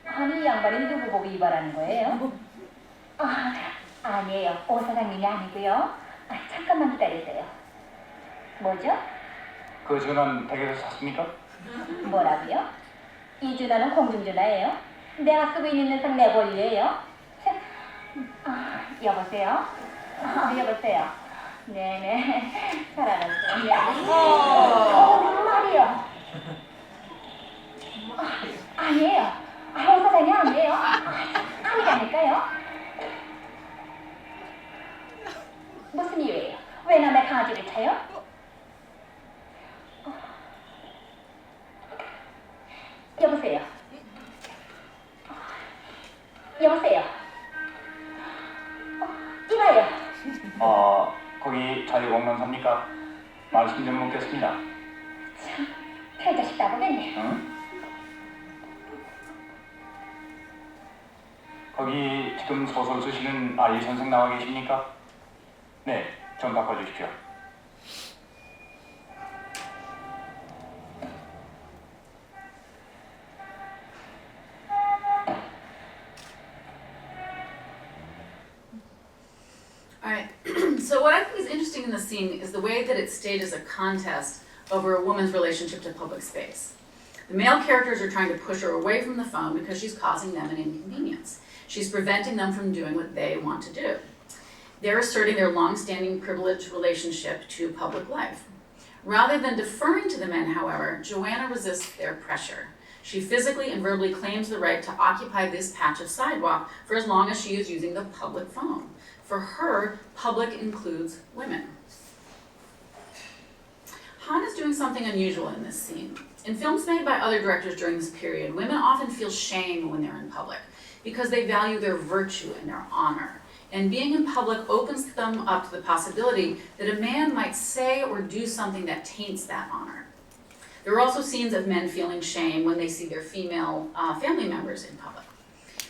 아니, 이 양반이 누구 보고 이발하는 거예요? 아니에요. 오 사장님이 아니고요. 잠깐만 기다리세요. 뭐죠? 그 전화는 댁에서 샀습니까? 뭐라고요? 이 전화는 공중전화예요. 내가 쓰고 있는 녀석 내 권리예요. 여보세요? 여보세요? 네네. 잘 알았어요. 네. 말이요. 아니에요. 오 사장님 아니에요. 아니라니까요. 무슨 이유예요? 왜 남의 강아지를 차요? 여보세요. 여보세요. 이봐요. 거기 자유공론사입니까? 말씀 좀 묻겠습니다. 참, 별자식 따보겠네. 응? 거기 지금 소설 쓰시는 알리 선생 나와 계십니까? 네, 좀 바꿔주십시오. Alright, so what I think is interesting in this scene is the way that it stages a contest over a woman's relationship to public space. The male characters are trying to push her away from the phone because she's causing them an inconvenience. She's preventing them from doing what they want to do. They're asserting their long-standing privileged relationship to public life. Rather than deferring to the men, however, Joanna resists their pressure. She physically and verbally claims the right to occupy this patch of sidewalk for as long as she is using the public phone. For her, public includes women. Han is doing something unusual in this scene. In films made by other directors during this period, women often feel shame when they're in public because they value their virtue and their honor. And being in public opens them up to the possibility that a man might say or do something that taints that honor. There are also scenes of men feeling shame when they see their female family members in public.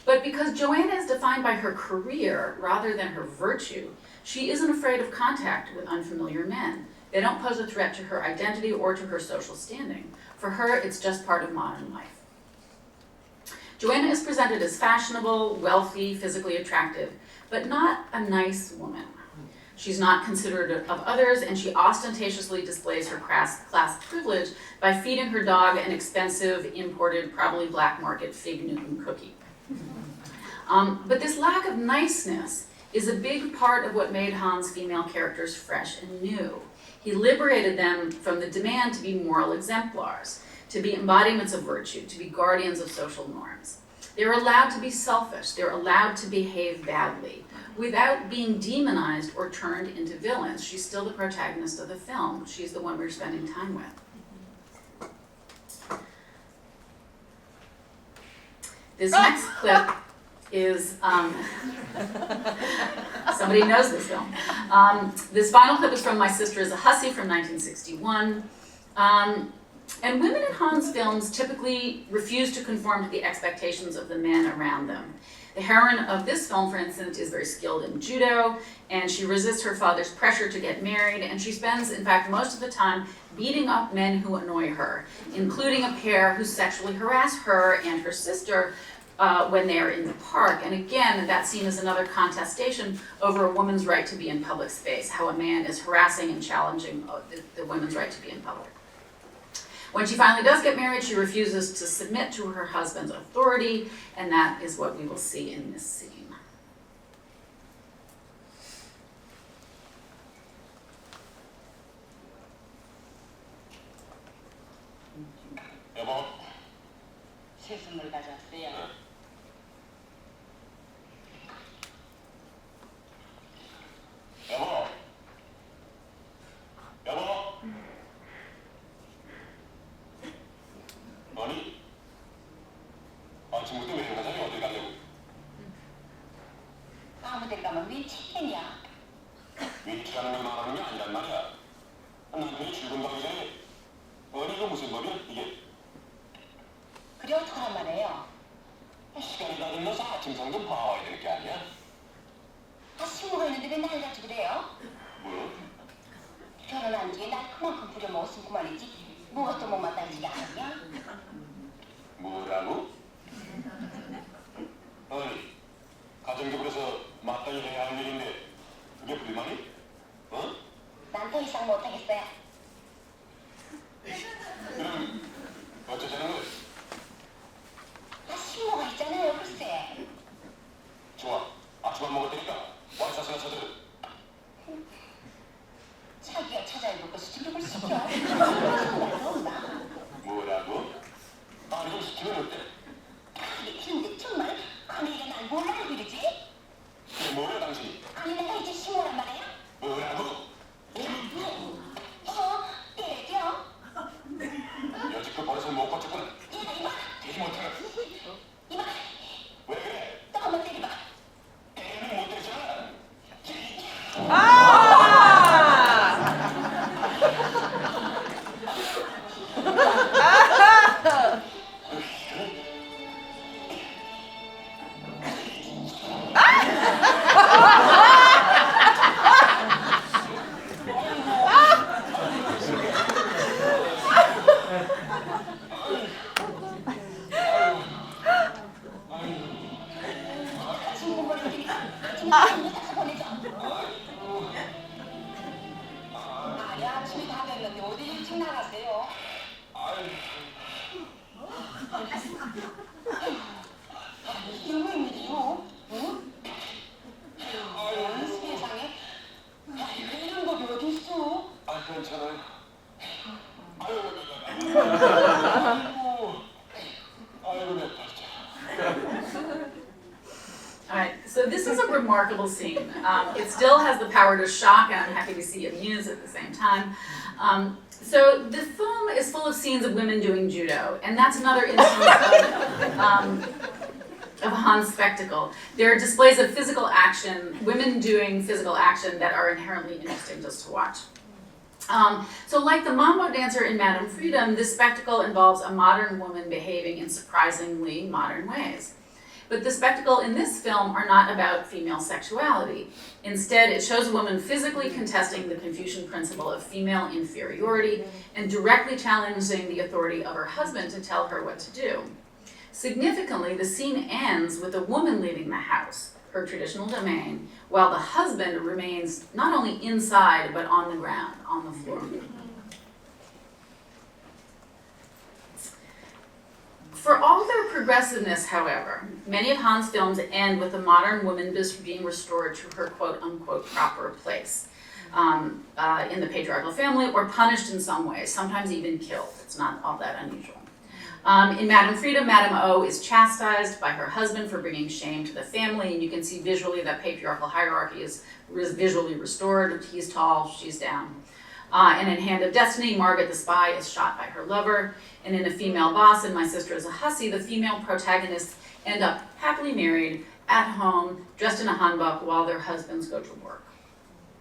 But because Joanna is defined by her career rather than her virtue, she isn't afraid of contact with unfamiliar men. They don't pose a threat to her identity or to her social standing. For her, it's just part of modern life. Joanna is presented as fashionable, wealthy, physically attractive, but not a nice woman. She's not considerate of others, and she ostentatiously displays her class privilege by feeding her dog an expensive, imported, probably black market Fig Newton cookie. But this lack of niceness is a big part of what made Han's female characters fresh and new. He liberated them from the demand to be moral exemplars, to be embodiments of virtue, to be guardians of social norms. They're allowed to be selfish, they're allowed to behave badly, without being demonized or turned into villains. She's still the protagonist of the film. She's the one we're spending time with. This next clip is, somebody knows this film. This final clip is from My Sister is a Hussy from 1961. And women in Han's films typically refuse to conform to the expectations of the men around them. The heroine of this film, for instance, is very skilled in judo, and she resists her father's pressure to get married, and she spends, in fact, most of the time beating up men who annoy her, including a pair who sexually harass her and her sister when they are in the park. And again, that scene is another contestation over a woman's right to be in public space, how a man is harassing and challenging the woman's right to be in public. When she finally does get married, she refuses to submit to her husband's authority, and that is what we will see in this scene. 여보, 새 선물 가져왔어요. 여보, 여보. 아니, 아침부터 왜 가자니 어디 가려고? 아무 데 가면 왜 치킨이야? 위치라는 걸 말하는 게 아니란 말이야. 남편이 출근 가기 전에 아니 이거 무슨 법이야 이게? 그래 어떡하란 말이에요? 시간이 다 끝나서 아침상 좀 봐와야 될 게 아니야? 친구가 있는데 왜 날 가지고 그래요? 뭐야? 결혼한 뒤에 날 그만큼 부려먹었으면 그만이지. 무엇도 못 마땅지게 않았냐? 뭐라고? 아니, 가정교부에서 마땅히 해야 할 일인데 그게 불만이? 어? 난 더 이상 못하겠어요. 그럼 어쩌자는 거야? 친구가 있잖아요, 글쎄. 좋아, 아침밥 먹을 테니까 와이사스나 찾아줘. 자기가 찾아입을 것이 지금을 시켜. 뭐라고? 아니 좀 시키면 어때? 아니 근데 정말 아내가 날 몰라고 그러지? 이게 뭐야 당신이? 아니 내가 이제 신고란 말이야? 뭐라고? 때려. 여지껏 버릇을 못 고쳤구나. 이봐. 되지 못하나? 이봐. 왜 그래? 또 한번 때려봐. 때리면 못 되잖아. 아침에 다 됐는데 어디 일찍 나가세요? 이게 웬일이요? 응? 세상에 All right, so this is a remarkable scene. It still has the power to shock, and I'm happy to see amuse at the same time. So the film is full of scenes of women doing judo, and that's another instance of Han's spectacle. There are displays of physical action, women doing physical action that are inherently interesting just to watch. So like the mambo dancer in Madame Freedom, this spectacle involves a modern woman behaving in surprisingly modern ways. But the spectacle in this film are not about female sexuality. Instead, it shows a woman physically contesting the Confucian principle of female inferiority and directly challenging the authority of her husband to tell her what to do. Significantly, the scene ends with a woman leaving the house, her traditional domain, while the husband remains not only inside, but on the ground, on the floor. For all their progressiveness, however, many of Han's films end with a modern woman being restored to her quote-unquote proper place in the patriarchal family, or punished in some way, sometimes even killed. It's not all that unusual. In Madame Freedom, Madame O is chastised by her husband for bringing shame to the family, and you can see visually that patriarchal hierarchy is visually restored. He's tall, she's down. And in Hand of Destiny, Margaret the spy is shot by her lover. And in A Female Boss and My Sister is a Hussy, the female protagonists end up happily married, at home, dressed in a hanbok while their husbands go to work.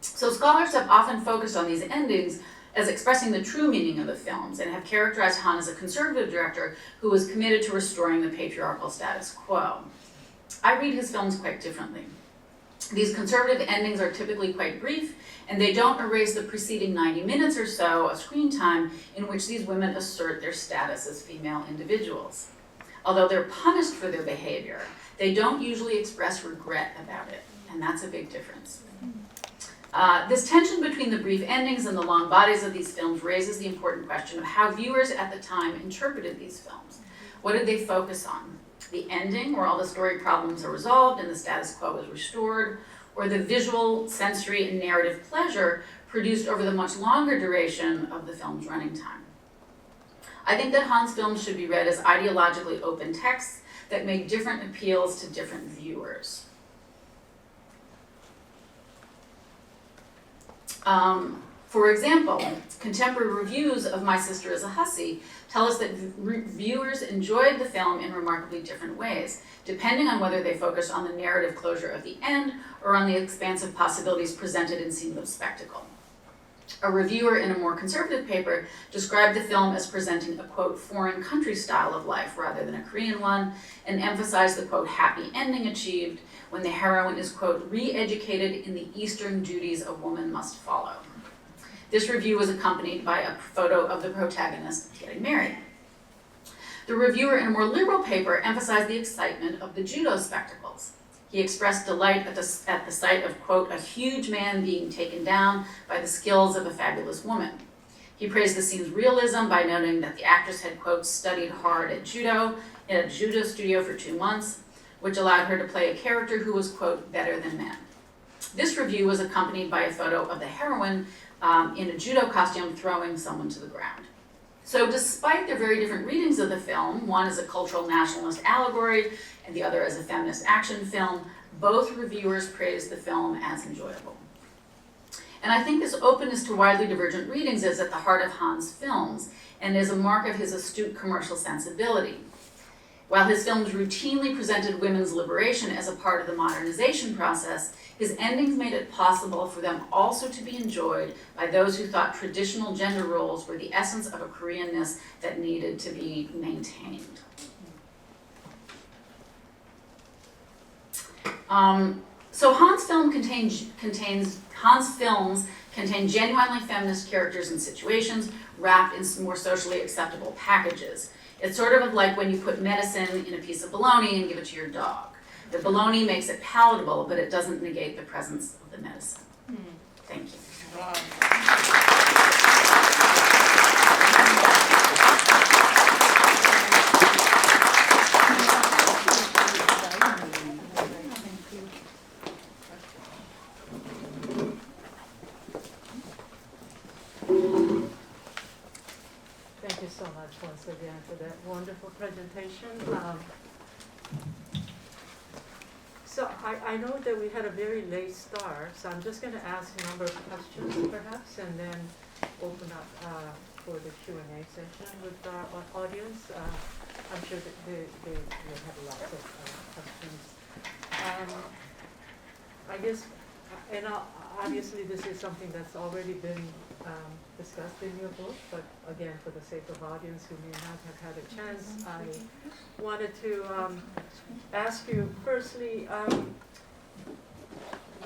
So scholars have often focused on these endings as expressing the true meaning of the films and have characterized Han as a conservative director who was committed to restoring the patriarchal status quo. I read his films quite differently. These conservative endings are typically quite brief, and they don't erase the preceding 90 minutes or so of screen time in which these women assert their status as female individuals. Although they're punished for their behavior, they don't usually express regret about it, and that's a big difference. This tension between the brief endings and the long bodies of these films raises the important question of how viewers at the time interpreted these films. What did they focus on? The ending, where all the story problems are resolved and the status quo is restored, or the visual, sensory, and narrative pleasure produced over the much longer duration of the film's running time? I think that Han's films should be read as ideologically open texts that make different appeals to different viewers. For example, contemporary reviews of My Sister is a Hussy tell us that viewers enjoyed the film in remarkably different ways, depending on whether they focused on the narrative closure of the end or on the expansive possibilities presented in scenes of spectacle. A reviewer in a more conservative paper described the film as presenting a, quote, foreign country style of life rather than a Korean one, and emphasized the, quote, happy ending achieved when the heroine is, quote, re-educated in the Eastern duties a woman must follow. This review was accompanied by a photo of the protagonist getting married. The reviewer in a more liberal paper emphasized the excitement of the judo spectacles. He expressed delight at the sight of, quote, a huge man being taken down by the skills of a fabulous woman. He praised the scene's realism by noting that the actress had, quote, studied hard at judo in a judo studio for 2 months, which allowed her to play a character who was, quote, better than men. This review was accompanied by a photo of the heroine in a judo costume throwing someone to the ground. So despite their very different readings of the film, one as a cultural nationalist allegory and the other as a feminist action film, both reviewers praised the film as enjoyable. And I think this openness to widely divergent readings is at the heart of Han's films and is a mark of his astute commercial sensibility. While his films routinely presented women's liberation as a part of the modernization process, his endings made it possible for them also to be enjoyed by those who thought traditional gender roles were the essence of a Koreanness that needed to be maintained. So Han's films contain genuinely feminist characters and situations wrapped in some more socially acceptable packages. It's sort of like when you put medicine in a piece of bologna and give it to your dog. The bologna makes it palatable, but it doesn't negate the presence of the medicine. Thank you. Wow. Thank you so much once again for that wonderful presentation. So I know that we had a very late start, so I'm just going to ask a number of questions perhaps, and then open up for the Q&A session with our audience. I'm sure that they will have lots of questions. I guess, and obviously this is something that's already been discussed in your book, but again, for the sake of audience who may not have had a chance, I wanted to ask you firstly,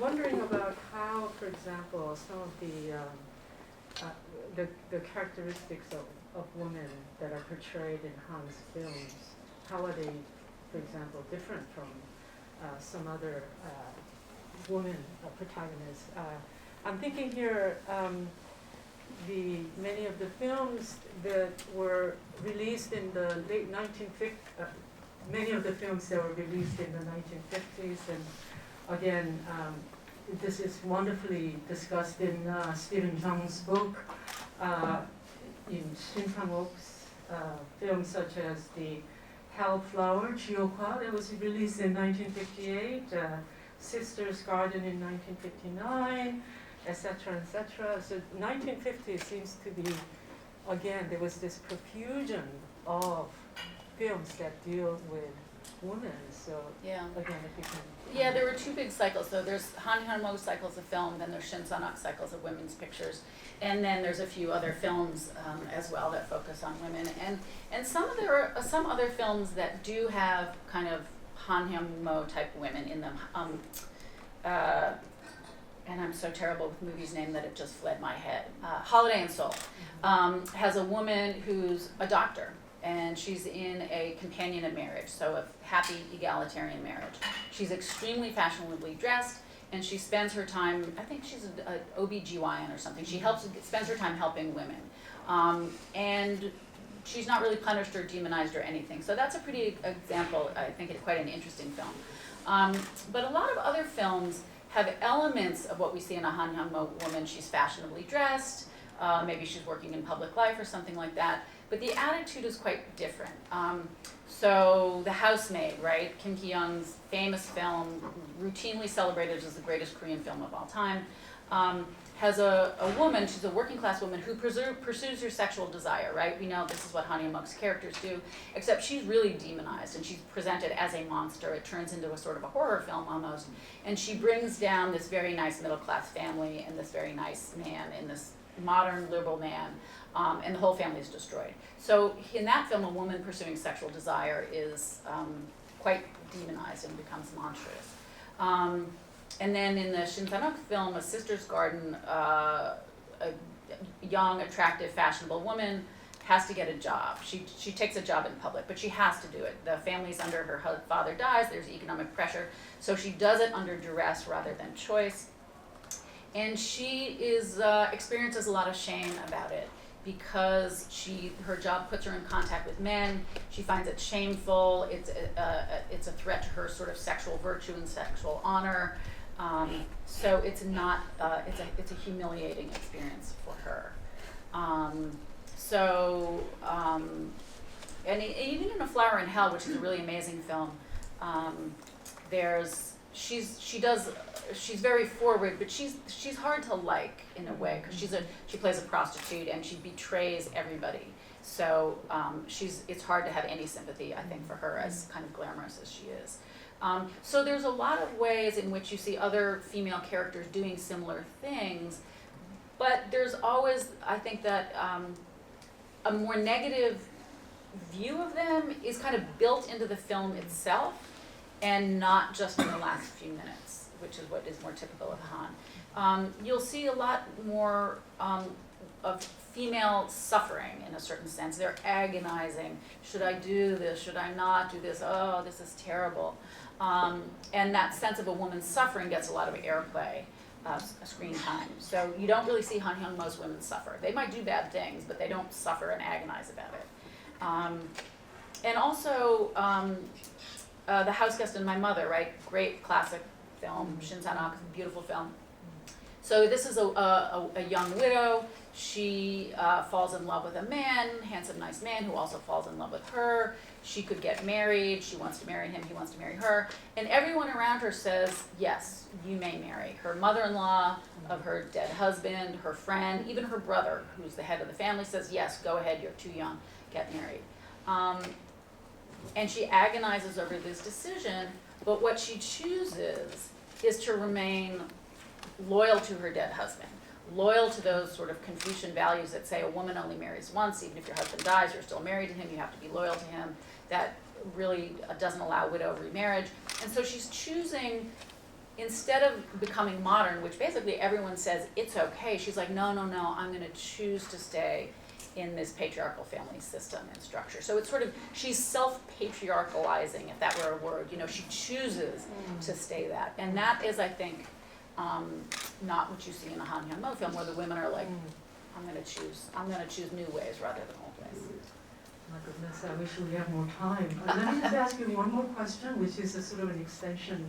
wondering about how, for example, some of the characteristics of women that are portrayed in Han's films, how are they, for example, different from some other women protagonists? I'm thinking here, many of the films that were released in the late 1950s, many of the films that were released in the 1950s, and again, this is wonderfully discussed in Stephen Chung's book, in Shin Sang-ok's films such as the Hellflower, GYOPO, that was released in 1958, Sister's Garden in 1959, etc., etc. So 1950 seems to be, again, there was this profusion of films that deal with women. So Yeah. again, if you can. Yeah, there were two big cycles. So there's Han Hyun-mo's cycles of film, then there's Shin Sang-ok's cycles of women's pictures, and then there's a few other films as well that focus on women. And there are some other films that do have kind of Han Hyun-mo type women in them. And I'm so terrible with movies' name that it just fled my head. Holiday in Seoul has a woman who's a doctor, and she's in a companion marriage, so a happy egalitarian marriage. She's extremely fashionably dressed, and she spends her time, I think she's an OB/GYN or something. She spends her time helping women. And she's not really punished or demonized or anything. So that's a pretty example, I think it's quite an interesting film. But a lot of other films have elements of what we see in a Han Hyun-mo woman. She's fashionably dressed, maybe she's working in public life or something like that, but the attitude is quite different. So The Housemaid, right? Kim Ki-young's famous film, routinely celebrated as the greatest Korean film of all time, has a woman, she's a working class woman who pursues her sexual desire, right? We know this is what Han Hyun-mo's characters do, except she's really demonized and she's presented as a monster. It turns into a sort of a horror film almost. And she brings down this very nice middle class family and this very nice man and this modern liberal man, and the whole family is destroyed. So in that film, a woman pursuing sexual desire is quite demonized and becomes monstrous. And then in the Shin Sang-ok film, A Sister's Garden, a young, attractive, fashionable woman has to get a job. She takes a job in public, but she has to do it. The family's under her father dies, there's economic pressure, so she does it under duress rather than choice. And she experiences a lot of shame about it because her job puts her in contact with men. She finds it shameful. It's a threat to her sort of sexual virtue and sexual honor. So it's not. It's a humiliating experience for her. And even in A Flower in Hell, which is a really amazing film, she's very forward, but she's hard to like in a way because she plays a prostitute and she betrays everybody. So it's hard to have any sympathy, I think, for her, as kind of glamorous as she is. So there's a lot of ways in which you see other female characters doing similar things, but there's always, I think, that a more negative view of them is kind of built into the film itself and not just in the last few minutes, which is what is more typical of Han. You'll see a lot more of female suffering in a certain sense. They're agonizing. Should I do this? Should I not do this? Oh, this is terrible. And that sense of a woman's suffering gets a lot of airplay, screen time. So you don't really see Han Hyun-mo's women suffer. They might do bad things, but they don't suffer and agonize about it. And also, The House Guest and My Mother, right? Great classic film, Shin Sang-ok, beautiful film. So this is a young widow. She falls in love with a man, handsome, nice man, who also falls in love with her. she could get married, she wants to marry him, he wants to marry her, and everyone around her says, yes, you may marry. Her mother-in-law of her dead husband, her friend, even her brother, who's the head of the family, says, yes, go ahead, you're too young, get married. And she agonizes over this decision, but what she chooses is to remain loyal to her dead husband, loyal to those sort of Confucian values that say a woman only marries once, even if your husband dies, you're still married to him, you have to be loyal to him. That really doesn't allow widow remarriage. And so she's choosing, instead of becoming modern, which basically everyone says it's okay, she's like, no, no, no, I'm gonna choose to stay in this patriarchal family system and structure. So it's sort of, she's self-patriarchalizing, if that were a word, you know, she chooses to stay that. And that is, I think, not what you see in a Han Hyun-mo film, where the women are like, I'm gonna choose new ways rather than old ways. My goodness, I wish we had more time. Let me just ask you one more question, which is a sort of an extension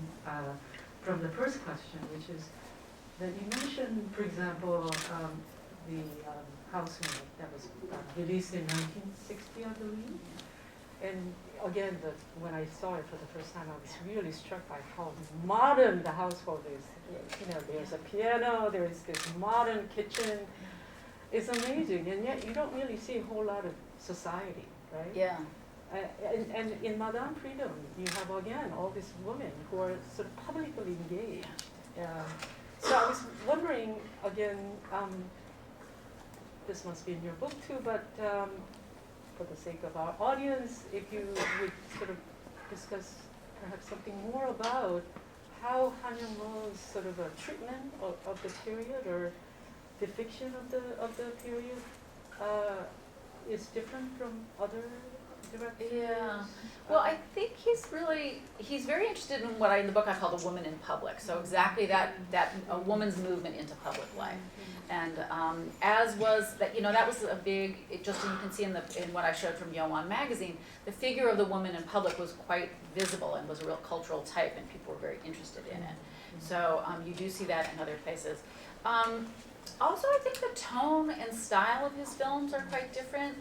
from the first question, which is that you mentioned, for example, the Housemaid that was released in 1960, I believe. And again, when I saw it for the first time, I was really struck by how modern the household is. You know, there's a piano, there's this modern kitchen. It's amazing, and yet you don't really see a whole lot of society, right? Yeah. And in Madame Freedom, you have again all these women who are sort of publicly engaged. So I was wondering again, this must be in your book too, but for the sake of our audience, if you would sort of discuss perhaps something more about how Han Hyun-mo's sort of a treatment of the period or depiction of the period is different from other directors? Yeah. Well, I think he's very interested in what in the book I call the woman in public. So exactly that a woman's movement into public life. And as was that, you know, that was a big, just you can see in what I showed from Yeowon magazine, the figure of the woman in public was quite visible and was a real cultural type, and people were very interested in it. So you do see that in other places. Also, I think the tone and style of his films are quite different.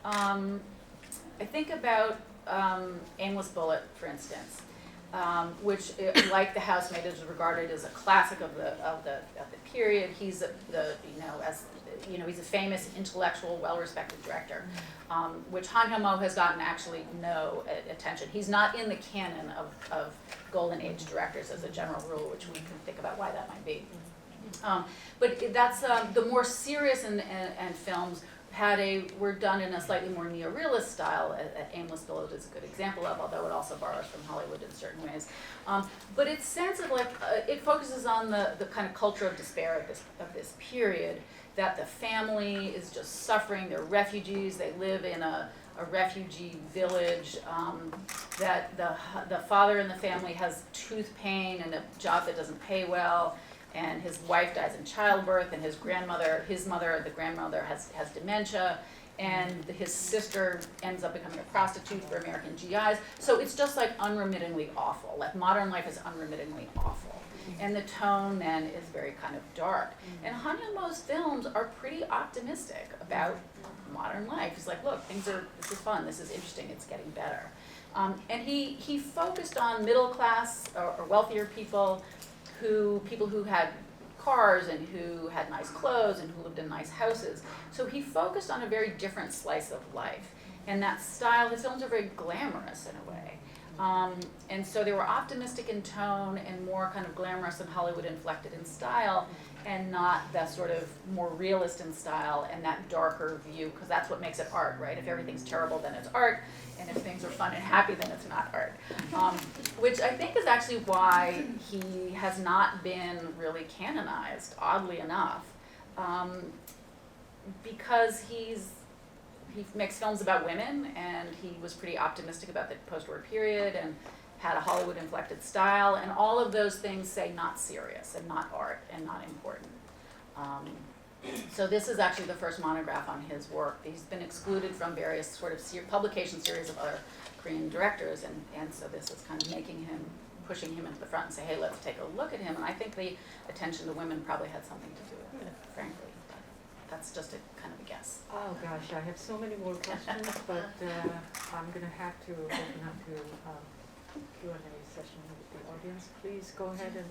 I think about Aimless Bullet, for instance, which, like The Housemaid, is regarded as a classic of the period. He's he's a famous, intellectual, well-respected director, which Han Hyun-mo has gotten actually no attention. He's not in the canon of Golden Age directors as a general rule, which we can think about why that might be. But that's the more serious and films were done in a slightly more neorealist style. Aimless Bullet is a good example of, although it also borrows from Hollywood in certain ways. But its sense of it focuses on the kind of culture of despair of this period, that the family is just suffering, they're refugees, they live in a refugee village, that the father in the family has tooth pain and a job that doesn't pay well, and his wife dies in childbirth, and his grandmother, the grandmother, has dementia, and his sister ends up becoming a prostitute for American GIs. So it's just like unremittingly awful. Like modern life is unremittingly awful. And the tone then is very kind of dark. And Han Hyun-mo's films are pretty optimistic about modern life. He's like, look, this is fun, this is interesting, it's getting better. And he focused on middle class or wealthier people who had cars and who had nice clothes and who lived in nice houses. So he focused on a very different slice of life. And that style, his films are very glamorous in a way. And so they were optimistic in tone and more kind of glamorous and Hollywood inflected in style, and not the sort of more realist in style and that darker view, because that's what makes it art, right? If everything's terrible, then it's art, and if things are fun and happy, then it's not art. Which I think is actually why he has not been really canonized, oddly enough, because he makes films about women, and he was pretty optimistic about the post-war period and had a Hollywood-inflected style, and all of those things say not serious and not art and not important. So this is actually the first monograph on his work. He's been excluded from various sort of publication series of other Korean directors, and so this is kind of pushing him into the front and say, hey, let's take a look at him. And I think the attention to women probably had something to do with it, frankly. that's just a kind of a guess. Oh gosh, I have so many more questions, but I'm gonna have to open up to Q&A session with the audience. Please go ahead and,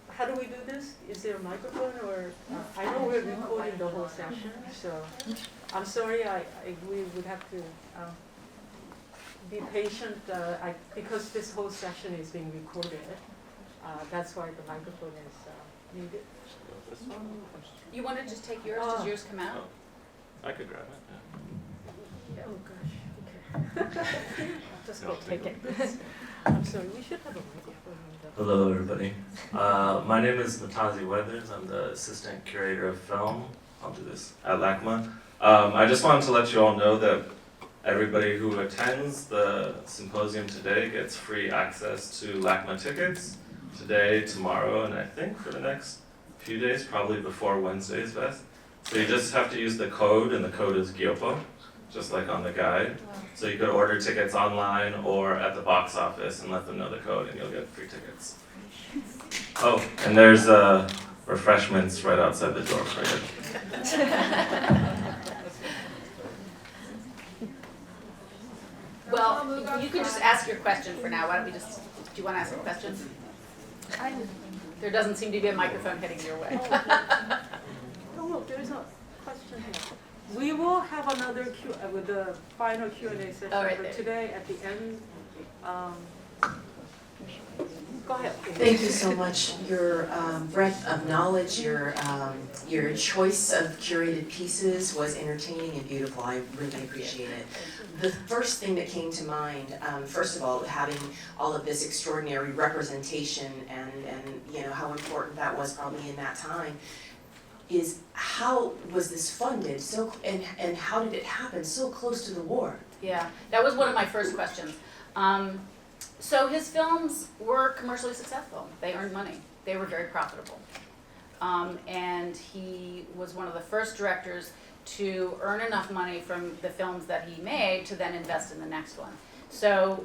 how do we do this? Is there a microphone or, I know we're recording the whole session, so I'm sorry, we would have to be patient, because this whole session is being recorded. That's why the microphone is needed. You want to just take yours? Does yours come out? I could grab it, yeah. Oh gosh, okay. I'll just go take it. I'm sorry, we should have a microphone. Hello, everybody. My name is Matazi Weathers. I'm the assistant curator of film. I'll do this at LACMA. I just wanted to let you all know that everybody who attends the symposium today gets free access to LACMA tickets today, tomorrow, and I think for the next few days, probably before Wednesday's best. So you just have to use the code, and the code is GYOPO, just like on the guide. So you could order tickets online or at the box office and let them know the code, and you'll get free tickets. Oh, and there's refreshments right outside the door for you. Well, you can just ask your question for now. Why don't we just, do you want to ask a question? There doesn't seem to be a microphone heading your way. Oh, look, there's a question here. We will have another with the final Q&A session, but today at the end, go ahead. Thank you so much. Your breadth of knowledge, your choice of curated pieces was entertaining and beautiful. I really appreciate it. The first thing that came to mind, first of all, having all of this extraordinary representation and you know how important that was probably in that time, is how was this funded and how did it happen so close to the war? Yeah, that was one of my first questions. So his films were commercially successful. They earned money. They were very profitable. And he was one of the first directors to earn enough money from the films that he made to then invest in the next one. So,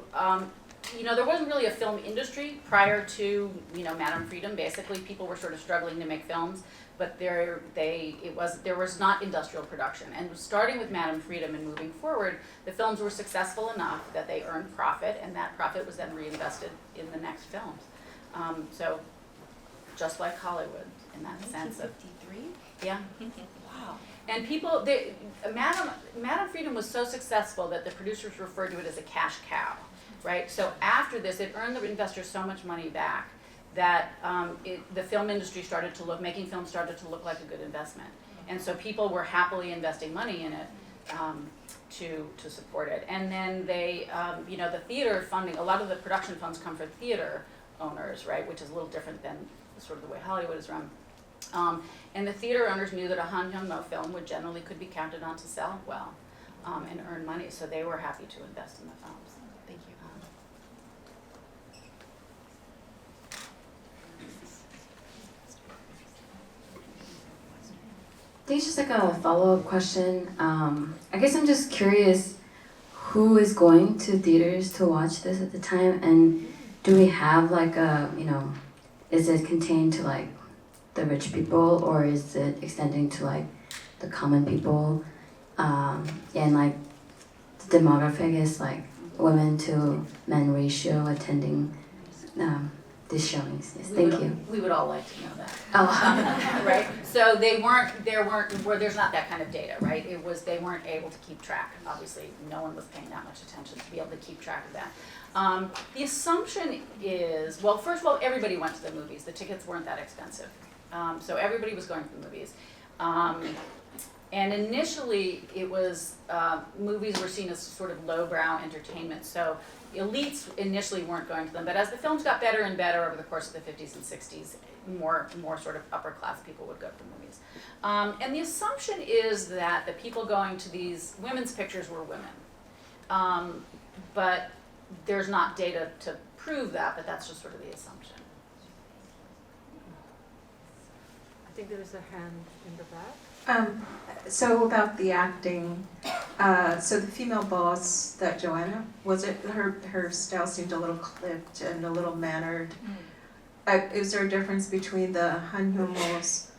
you know, there wasn't really a film industry prior to, you know, Madame Freedom. Basically, people were sort of struggling to make films, but there was not industrial production. And starting with Madame Freedom and moving forward, the films were successful enough that they earned profit, and that profit was then reinvested in the next films. So, just like Hollywood in that sense of 1953? yeah. Wow. And people, Madame Freedom was so successful that the producers referred to it as a cash cow, right? So after this, it earned the investors so much money back that the film industry started to making films started to look like a good investment. And so people were happily investing money in it to support it. And then they, you know, the theater funding, a lot of the production funds come from theater owners, right? Which is a little different than sort of the way Hollywood is run. And the theater owners knew that a Han Hyun-mo film could be counted on to sell well and earn money, so they were happy to invest in the films. Thank you. I think it's just like a follow-up question. I guess I'm just curious, who is going to theaters to watch this at the time, and do we have like a, you know, is it contained to like the rich people, or is it extending to like the common people? And like the demographic is like women to men ratio attending these showings. Yes, thank you. We would all like to know that. Oh. Right? So there's not that kind of data, right? They weren't able to keep track. Obviously, no one was paying that much attention to be able to keep track of that. The assumption is, well, first of all, everybody went to the movies. The tickets weren't that expensive. So everybody was going to the movies. And initially, it was, movies were seen as sort of lowbrow entertainment. So elites initially weren't going to them. But as the films got better and better over the course of the 50s and 60s, more sort of upper class people would go to the movies. And the assumption is that the people going to these women's pictures were women. But there's not data to prove that, but that's just sort of the assumption. I think there's a hand in the back. So about the acting, so the female boss, that Joanna, was it, her style seemed a little clipped and a little mannered. Is there a difference between the Han Hyun-mo's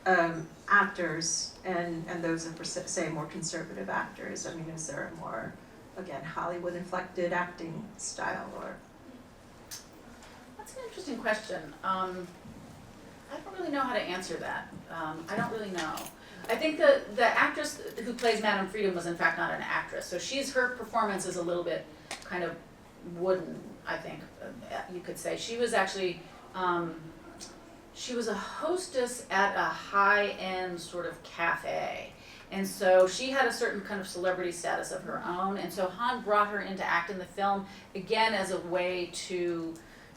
actors and those of, say, more conservative actors? I mean, is there a more, again, Hollywood-inflected acting style, or? That's an interesting question. I don't really know how to answer that. I don't really know. I think the actress who plays Madame Freedom was in fact not an actress, so her performance is a little bit kind of wooden, I think, you could say. She was actually, she was a hostess at a high-end sort of cafe. And so she had a certain kind of celebrity status of her own, and so Han brought her in to act in the film, again, as a way to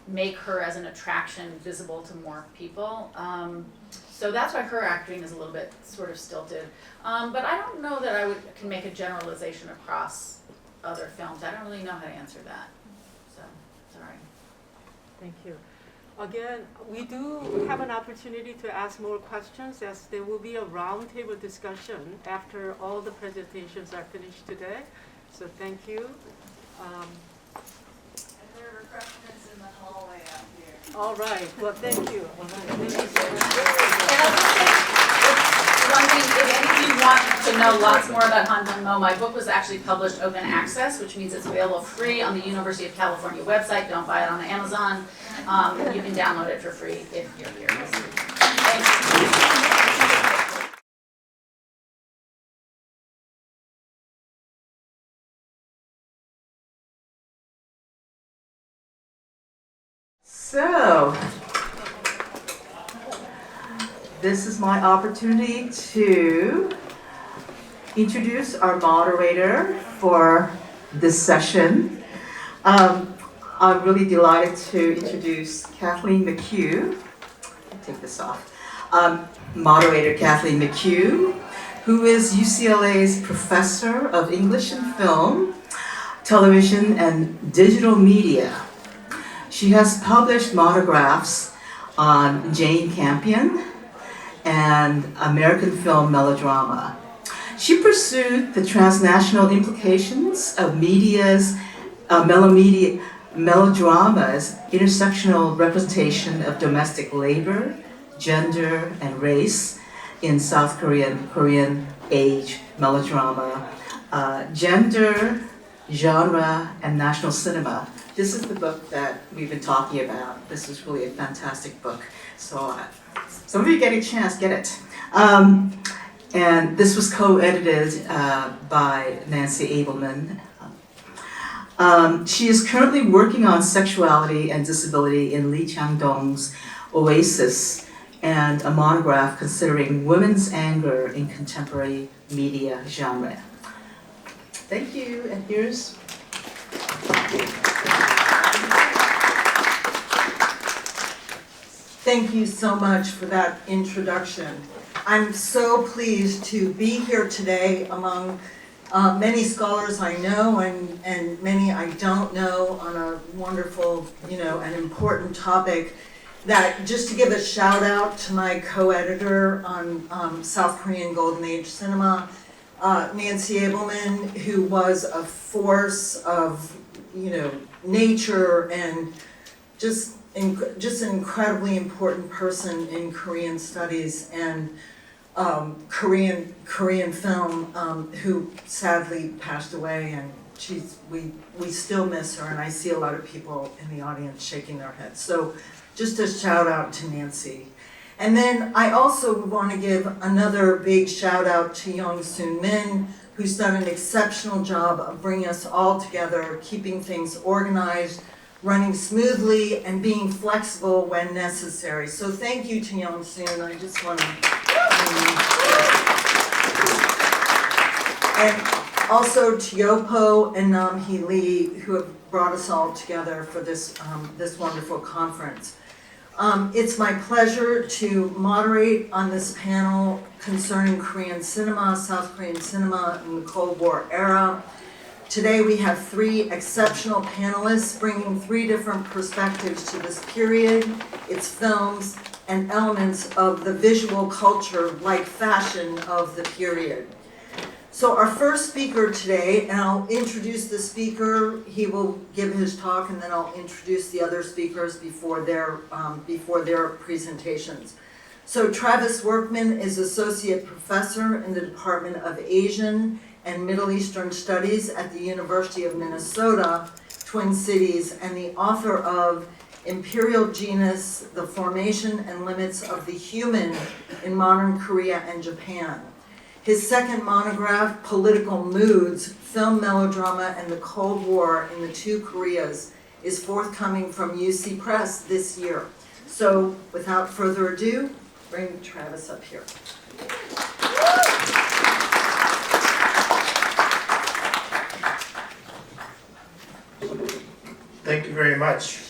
make her as an attraction visible to more people. So that's why her acting is a little bit sort of stilted. But I don't know that I can make a generalization across other films. I don't really know how to answer that. So, sorry. Thank you. Again, we do have an opportunity to ask more questions, as there will be a roundtable discussion after all the presentations are finished today. So thank you. There are refreshments in the hallway out here. All right. Well, thank you. All right. Thank you so much. And I'll just say one thing, if any of you want to know lots more about Han Dong-mo, my book was actually published open access, which means it's available free on the University of California website. Don't buy it on Amazon. You can download it for free if you're here. Thanks. So, this is my opportunity to introduce our moderator for this session. I'm really delighted to introduce Kathleen McHugh. I'll take this off. Moderator Kathleen McHugh, who is UCLA's professor of English and film, television, and digital media. She has published monographs on Jane Campion and American film melodrama. She pursued the transnational implications of melodrama's intersectional representation of domestic labor, gender, and race in South Korean age melodrama, gender, genre, and national cinema. This is the book that we've been talking about. This was really a fantastic book. So some of you get a chance, get it. And this was co-edited by Nancy Abelman. She is currently working on sexuality and disability in Lee Chang-dong's Oasis, and a monograph considering women's anger in contemporary media genre. Thank you, and here's... Thank you so much for that introduction. I'm so pleased to be here today among many scholars I know and many I don't know on a wonderful, and important topic. That just to give a shout out to my co-editor on South Korean Golden Age cinema, Nancy Abelman, who was a force of, nature and just an incredibly important person in Korean studies and Korean film, who sadly passed away, and we still miss her, and I see a lot of people in the audience shaking their heads. So just a shout out to Nancy. And then I also want to give another big shout out to Young Soon Min, who's done an exceptional job of bringing us all together, keeping things organized, running smoothly, and being flexible when necessary. So thank you to Young Soon. I just want to... And also to GYOPO and Nahmee Lee, who have brought us all together for this wonderful conference. It's my pleasure to moderate on this panel concerning Korean cinema, South Korean cinema in the Cold War era. Today we have three exceptional panelists bringing three different perspectives to this period, its films, and elements of the visual culture like fashion of the period. So our first speaker today, and I'll introduce the speaker, he will give his talk, and then I'll introduce the other speakers before their presentations. So Travis Workman is Associate Professor in the Department of Asian and Middle Eastern Studies at the University of Minnesota, Twin Cities, and the author of Imperial Genus, The Formation and Limits of the Human in Modern Korea and Japan. His second monograph, Political Moods, Film Melodrama and the Cold War in the Two Koreas, is forthcoming from UC Press this year. So without further ado, bring Travis up here. Thank you very much.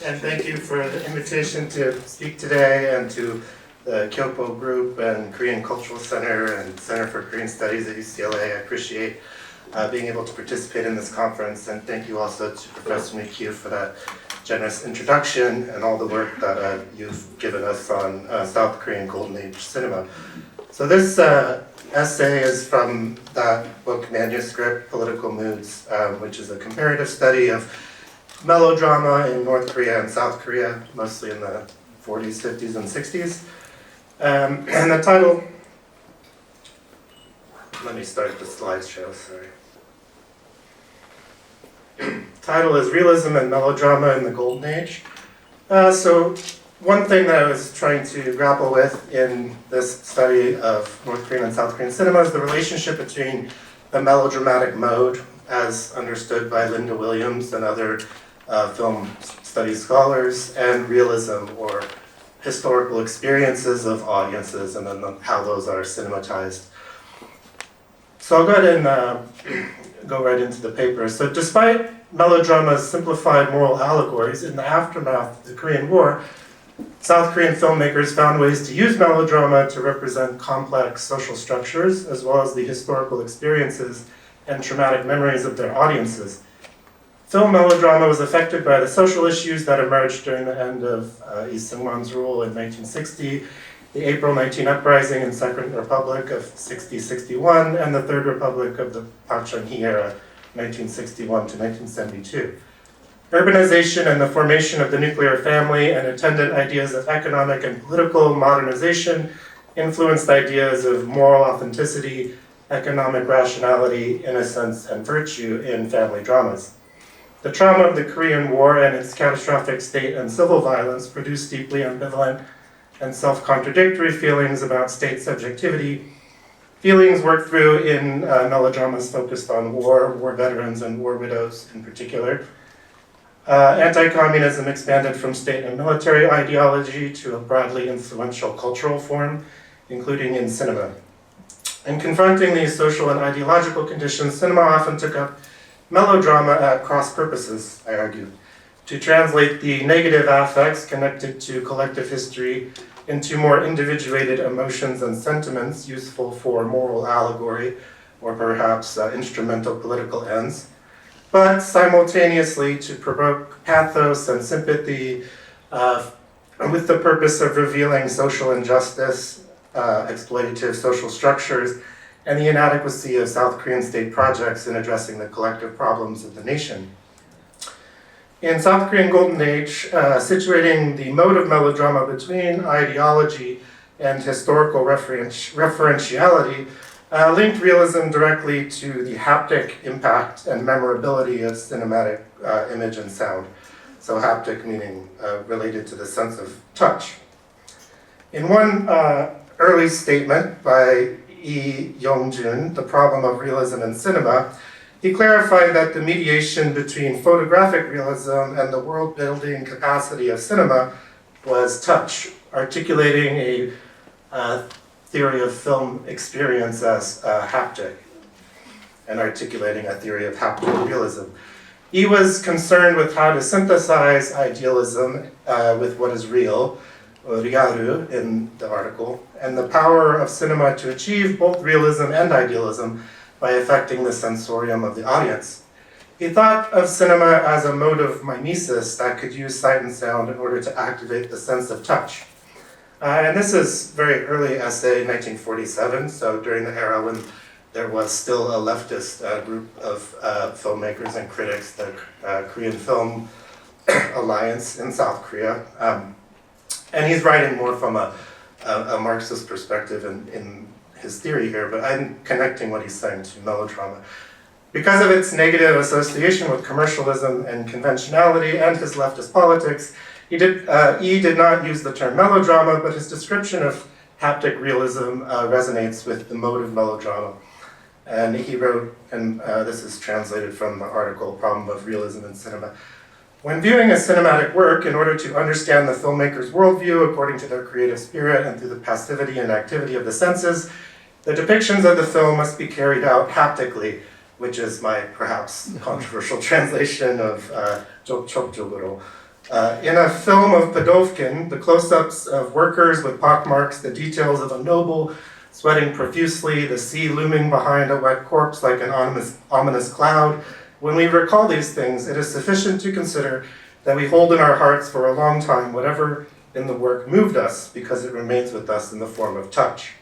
And thank you for the invitation to speak today, and to the GYOPO group and Korean Cultural Center and Center for Korean Studies at UCLA. I appreciate being able to participate in this conference, and thank you also to Professor McHugh for that generous introduction and all the work that you've given us on South Korean Golden Age cinema. So this essay is from that book manuscript, Political Moods, which is a comparative study of melodrama in North Korea and South Korea, mostly in the 40s, 50s, and 60s. And the title, let me start the slideshow, sorry. Title is Realism and Melodrama in the Golden Age. So one thing that I was trying to grapple with in this study of North Korean and South Korean cinema is the relationship between the melodramatic mode, as understood by Linda Williams and other film studies scholars, and realism, or historical experiences of audiences, and then how those are cinematized. So I'll go ahead and go right into the paper. So despite melodrama's simplified moral allegories, in the aftermath of the Korean War, South Korean filmmakers found ways to use melodrama to represent complex social structures, as well as the historical experiences and traumatic memories of their audiences. Film melodrama was affected by the social issues that emerged during the end of Lee Seung-man's rule in 1960, the April 19 uprising in Second Republic of 60-61, and the Third Republic of the Park Chung-hee era, 1961 to 1972. Urbanization and the formation of the nuclear family and attendant ideas of economic and political modernization influenced ideas of moral authenticity, economic rationality, innocence, and virtue in family dramas. The trauma of the Korean War and its catastrophic state and civil violence produced deeply ambivalent and self-contradictory feelings about state subjectivity, feelings worked through in melodramas focused on war veterans, and war widows in particular. Anti-communism expanded from state and military ideology to a broadly influential cultural form, including in cinema. In confronting these social and ideological conditions, cinema often took up melodrama at cross purposes, I argue, to translate the negative affects connected to collective history into more individuated emotions and sentiments useful for moral allegory or perhaps instrumental political ends, but simultaneously to provoke pathos and sympathy with the purpose of revealing social injustice, exploitative social structures, and the inadequacy of South Korean state projects in addressing the collective problems of the nation. In South Korean Golden Age, situating the mode of melodrama between ideology and historical referentiality linked realism directly to the haptic impact and memorability of cinematic image and sound. So haptic meaning related to the sense of touch. In one early statement by Lee Yong-jun, The Problem of Realism in Cinema, he clarified that the mediation between photographic realism and the world-building capacity of cinema was touch, articulating a theory of film experience as haptic, and articulating a theory of haptic realism. He was concerned with how to synthesize idealism with what is real, Ryaru in the article, and the power of cinema to achieve both realism and idealism by affecting the sensorium of the audience. He thought of cinema as a mode of mimesis that could use sight and sound in order to activate the sense of touch. And this is very early essay, 1947, so during the era when there was still a leftist group of filmmakers and critics, the Korean Film Alliance in South Korea. And he's writing more from a a Marxist perspective in his theory here, but I'm connecting what he's saying to melodrama. Because of its negative association with commercialism and conventionality and his leftist politics, E did not use the term melodrama, but his description of haptic realism resonates with the mode of melodrama. And he wrote, and this is translated from the article, Problem of Realism in Cinema. When viewing a cinematic work, in order to understand the filmmaker's worldview according to their creative spirit and through the passivity and activity of the senses, the depictions of the film must be carried out haptically, which is my perhaps controversial translation of 적극적으로. In a film of Podovkin, the close-ups of workers with pockmarks, the details of a noble sweating profusely, the sea looming behind a wet corpse like an ominous cloud. When we recall these things, it is sufficient to consider that we hold in our hearts for a long time whatever in the work moved us, because it remains with us in the form of touch.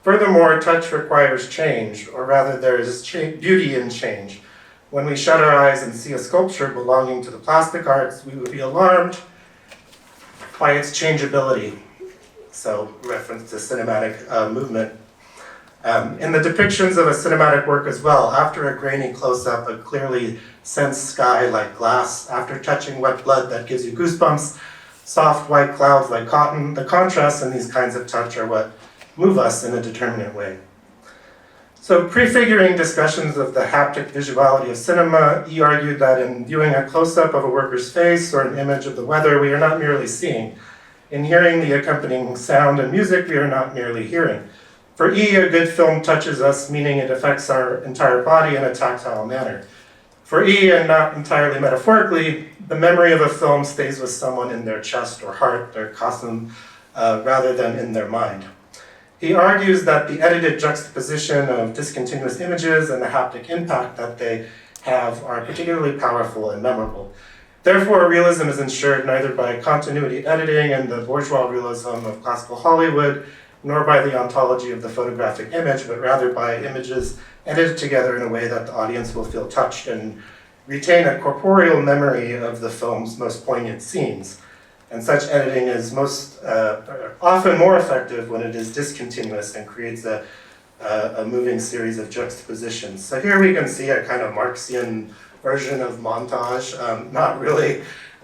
Furthermore, touch requires change, or rather there is beauty in change. When we shut our eyes and see a sculpture belonging to the plastic arts, we would be alarmed by its changeability. So, reference to cinematic movement. In the depictions of a cinematic work as well, after a grainy close-up, a clearly sensed sky like glass, after touching wet blood that gives you goosebumps, soft white clouds like cotton, the contrasts in these kinds of touch are what move us in a determinate way. So, prefiguring discussions of the haptic visuality of cinema, he argued that in viewing a close-up of a worker's face or an image of the weather, we are not merely seeing. In hearing the accompanying sound and music, we are not merely hearing. For E, a good film touches us, meaning it affects our entire body in a tactile manner. For E, and not entirely metaphorically, the memory of a film stays with someone in their chest or heart, their kasım, rather than in their mind. He argues that the edited juxtaposition of discontinuous images and the haptic impact that they have are particularly powerful and memorable. Therefore, realism is ensured neither by continuity editing and the bourgeois realism of classical Hollywood, nor by the ontology of the photographic image, but rather by images edited together in a way that the audience will feel touched and retain a corporeal memory of the film's most poignant scenes. And such editing is often more effective when it is discontinuous and creates a moving series of juxtapositions. So here we can see a kind of Marxian version of montage, not really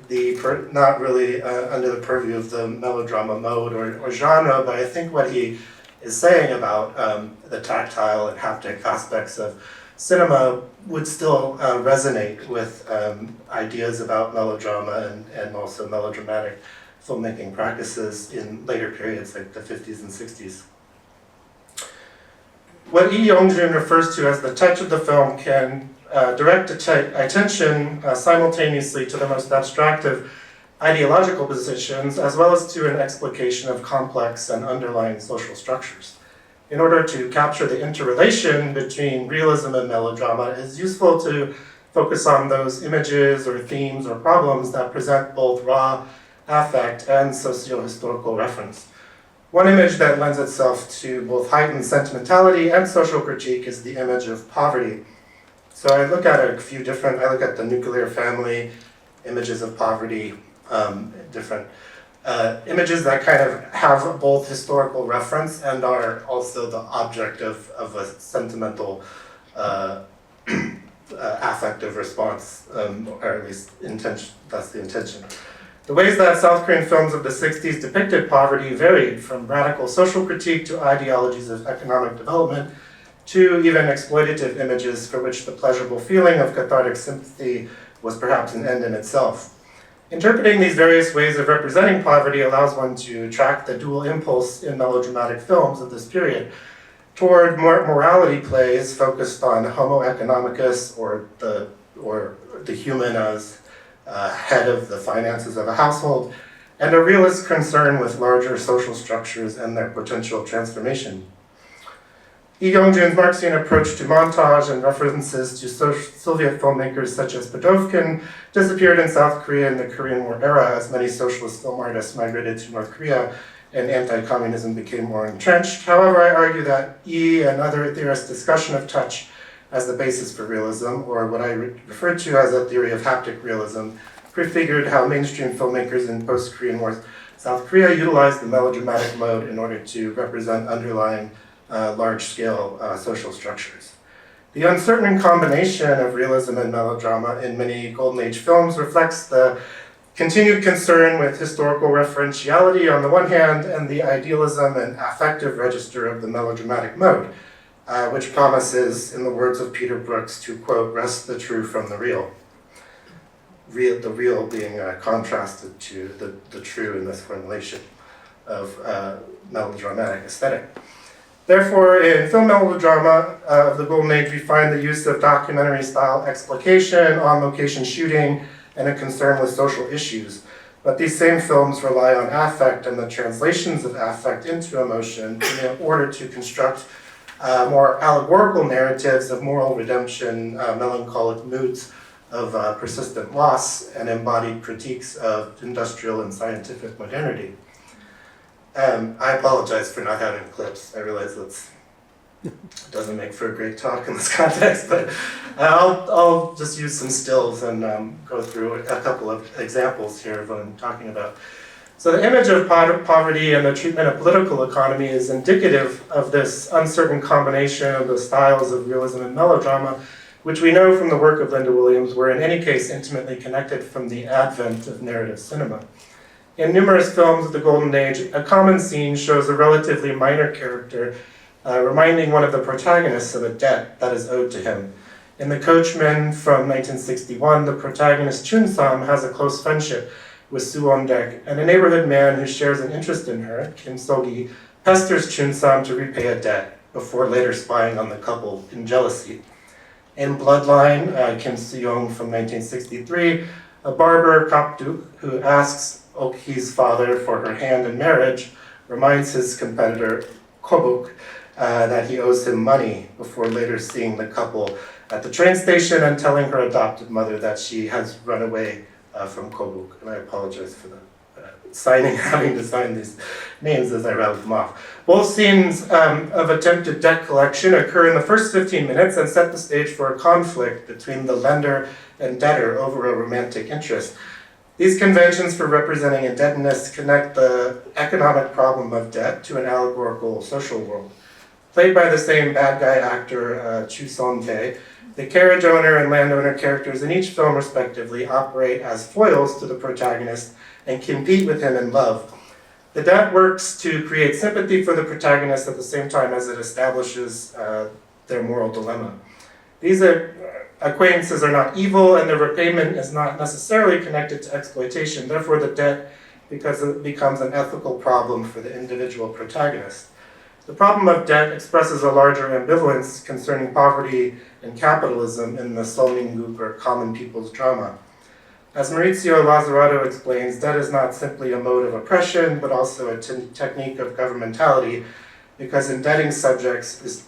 under the purview of the melodrama mode or genre, but I think what he is saying about the tactile and haptic aspects of cinema would still resonate with ideas about melodrama and also melodramatic filmmaking practices in later periods like the 50s and 60s. What Lee Young-jun refers to as the touch of the film can direct attention simultaneously to the most abstractive ideological positions, as well as to an explication of complex and underlying social structures. In order to capture the interrelation between realism and melodrama, it is useful to focus on those images or themes or problems that present both raw affect and socio-historical reference. One image that lends itself to both heightened sentimentality and social critique is the image of poverty. So I look at the nuclear family, images of poverty, different images that kind of have both historical reference and are also the object of a sentimental affective response, or at least that's the intention. The ways that South Korean films of the 60s depicted poverty varied from radical social critique to ideologies of economic development to even exploitative images for which the pleasurable feeling of cathartic sympathy was perhaps an end in itself. Interpreting these various ways of representing poverty allows one to track the dual impulse in melodramatic films of this period toward morality plays focused on homo economicus, or the human as head of the finances of a household, and a realist concern with larger social structures and their potential transformation. Lee Young-jun's Marxian approach to montage and references to Soviet filmmakers such as Podovkin disappeared in South Korea in the Korean War era as many socialist film artists migrated to North Korea and anti-communism became more entrenched. However, I argue that E and other theorists' discussion of touch as the basis for realism, or what I refer to as a theory of haptic realism, prefigured how mainstream filmmakers in post-Korean War South Korea utilized the melodramatic mode in order to represent underlying large-scale social structures. The uncertain combination of realism and melodrama in many Golden Age films reflects the continued concern with historical referentiality on the one hand and the idealism and affective register of the melodramatic mode, which promises, in the words of Peter Brooks, to, quote, wrest the true from the real. The real being contrasted to the true in this formulation of melodramatic aesthetic. Therefore, in film melodrama of the Golden Age, we find the use of documentary-style explication, on-location shooting, and a concern with social issues. But these same films rely on affect and the translations of affect into emotion in order to construct more allegorical narratives of moral redemption, melancholic moods of persistent loss, and embodied critiques of industrial and scientific modernity. I apologize for not having clips. I realize it doesn't make for a great talk in this context, but I'll just use some stills and go through a couple of examples here of what I'm talking about. So the image of poverty and the treatment of political economy is indicative of this uncertain combination of the styles of realism and melodrama, which we know from the work of Linda Williams were in any case intimately connected from the advent of narrative cinema. In numerous films of the Golden Age, a common scene shows a relatively minor character reminding one of the protagonists of a debt that is owed to him. In The Coachman from 1961, the protagonist Chun Sam has a close friendship with Soo On-dek, and a neighborhood man who shares an interest in her, Kim So-gi, pesters Chun Sam to repay a debt before later spying on the couple in jealousy. In Bloodline, Kim Soo-young from 1963, a barber, Kap-duk, who asks Ok-hee's father for her hand in marriage, reminds his competitor, Kobuk, that he owes him money before later seeing the couple at the train station and telling her adopted mother that she has run away from Kobuk. And I apologize for the having to sign these names as I rattled them off. Both scenes of attempted debt collection occur in the first 15 minutes and set the stage for a conflict between the lender and debtor over a romantic interest. These conventions for representing indebtedness connect the economic problem of debt to an allegorical social world. Played by the same bad guy actor, Chu Son-tae, the carriage owner and landowner characters in each film respectively operate as foils to the protagonist and compete with him in love. The debt works to create sympathy for the protagonist at the same time as it establishes their moral dilemma. These acquaintances are not evil, and their repayment is not necessarily connected to exploitation. Therefore, the debt becomes an ethical problem for the individual protagonist. The problem of debt expresses a larger ambivalence concerning poverty and capitalism in the Solmingup, or common people's drama. As Maurizio Lazzarato explains, debt is not simply a mode of oppression, but also a technique of governmentality, because indebting subjects is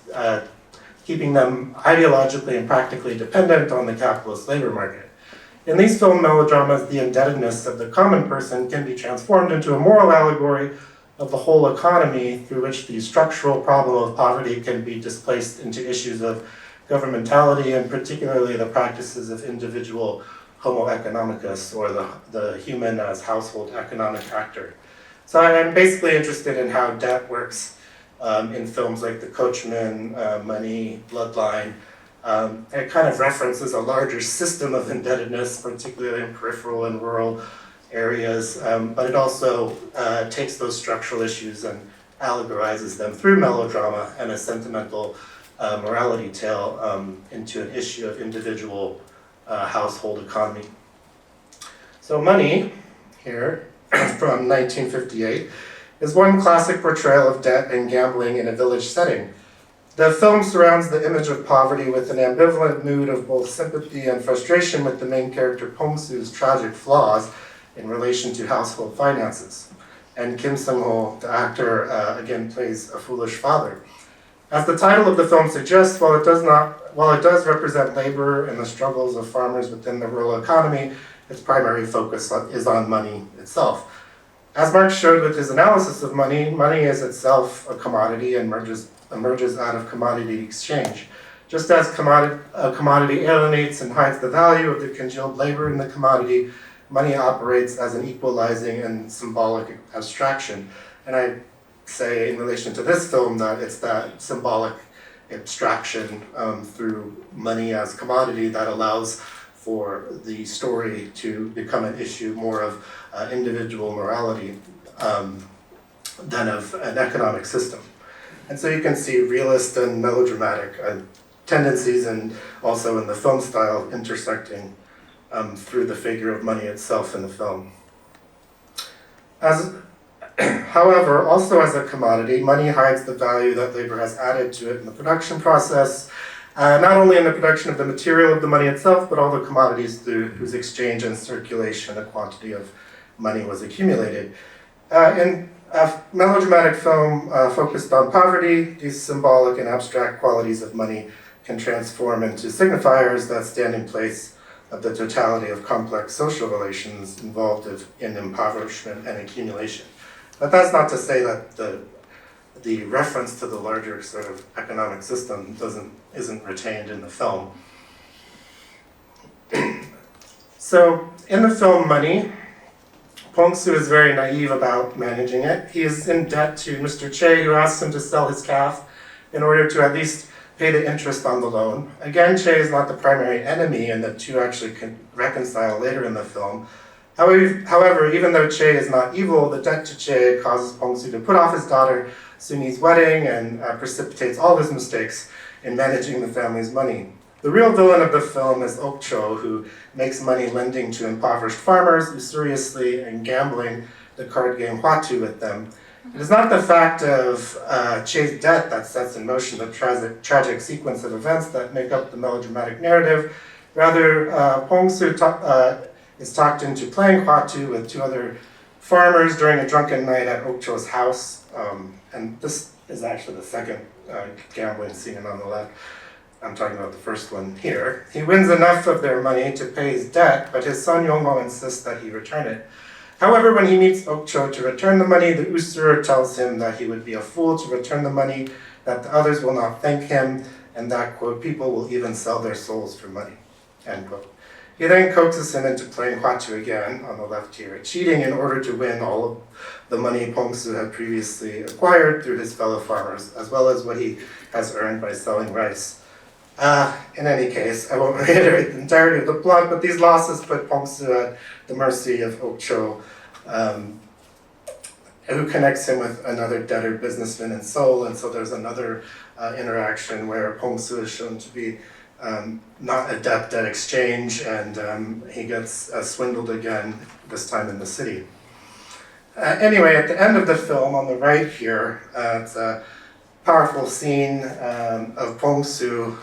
keeping them ideologically and practically dependent on the capitalist labor market. In these film melodramas, the indebtedness of the common person can be transformed into a moral allegory of the whole economy, through which the structural problem of poverty can be displaced into issues of governmentality, and particularly the practices of individual homo economicus, or the human as household economic actor. So I'm basically interested in how debt works in films like The Coachman, Money, Bloodline. It kind of references a larger system of indebtedness, particularly in peripheral and rural areas, but it also takes those structural issues and allegorizes them through melodrama and a sentimental morality tale into an issue of individual household economy. So Money, here, from 1958, is one classic portrayal of debt and gambling in a village setting. The film surrounds the image of poverty with an ambivalent mood of both sympathy and frustration with the main character Pong-soo's tragic flaws in relation to household finances. And Kim Sung-ho, the actor, again plays a foolish father. As the title of the film suggests, while it does represent labor and the struggles of farmers within the rural economy, its primary focus is on money itself. As Marx showed with his analysis of money, money is itself a commodity and emerges out of commodity exchange. Just as a commodity alienates and hides the value of the congealed labor in the commodity, money operates as an equalizing and symbolic abstraction. And I say in relation to this film that it's that symbolic abstraction through money as commodity that allows for the story to become an issue more of individual morality than of an economic system. And so you can see realist and melodramatic tendencies, and also in the film style intersecting through the figure of money itself in the film. However, also as a commodity, money hides the value that labor has added to it in the production process, not only in the production of the material of the money itself, but all the commodities through whose exchange and circulation a quantity of money was accumulated. In a melodramatic film focused on poverty, these symbolic and abstract qualities of money can transform into signifiers that stand in place of the totality of complex social relations involved in impoverishment and accumulation. But that's not to say that the reference to the larger sort of economic system isn't retained in the film. So in the film Money, Pong-soo is very naive about managing it. He is in debt to Mr. Che, who asks him to sell his calf in order to at least pay the interest on the loan. Again, Che is not the primary enemy, and the two actually can reconcile later in the film. However, even though Che is not evil, the debt to Che causes Pong-soo to put off his daughter Suni's wedding and precipitates all his mistakes in managing the family's money. The real villain of the film is Ok-cho, who makes money lending to impoverished farmers, usuriously and gambling the card game Hwatu with them. It is not the fact of Che's debt that sets in motion the tragic sequence of events that make up the melodramatic narrative. Rather, Pong-soo is talked into playing Hwatu with two other farmers during a drunken night at Ok-cho's house. And this is actually the second gambling scene on the left. I'm talking about the first one here. He wins enough of their money to pay his debt, but his son Yong-ho insists that he return it. However, when he meets Ok-cho to return the money, the usurer tells him that he would be a fool to return the money, that the others will not thank him, and that, quote, people will even sell their souls for money, end quote. He then coaxes him into playing Hwatu again, on the left here, cheating in order to win all of the money Pong-soo had previously acquired through his fellow farmers, as well as what he has earned by selling rice. In any case, I won't reiterate the entirety of the plot, but these losses put Pong-soo at the mercy of Ok-cho, who connects him with another debtor businessman in Seoul, and so there's another interaction where Pong-soo is shown to be not adept at exchange, and he gets swindled again, this time in the city. Anyway, at the end of the film, on the right here, it's a powerful scene of Pong-soo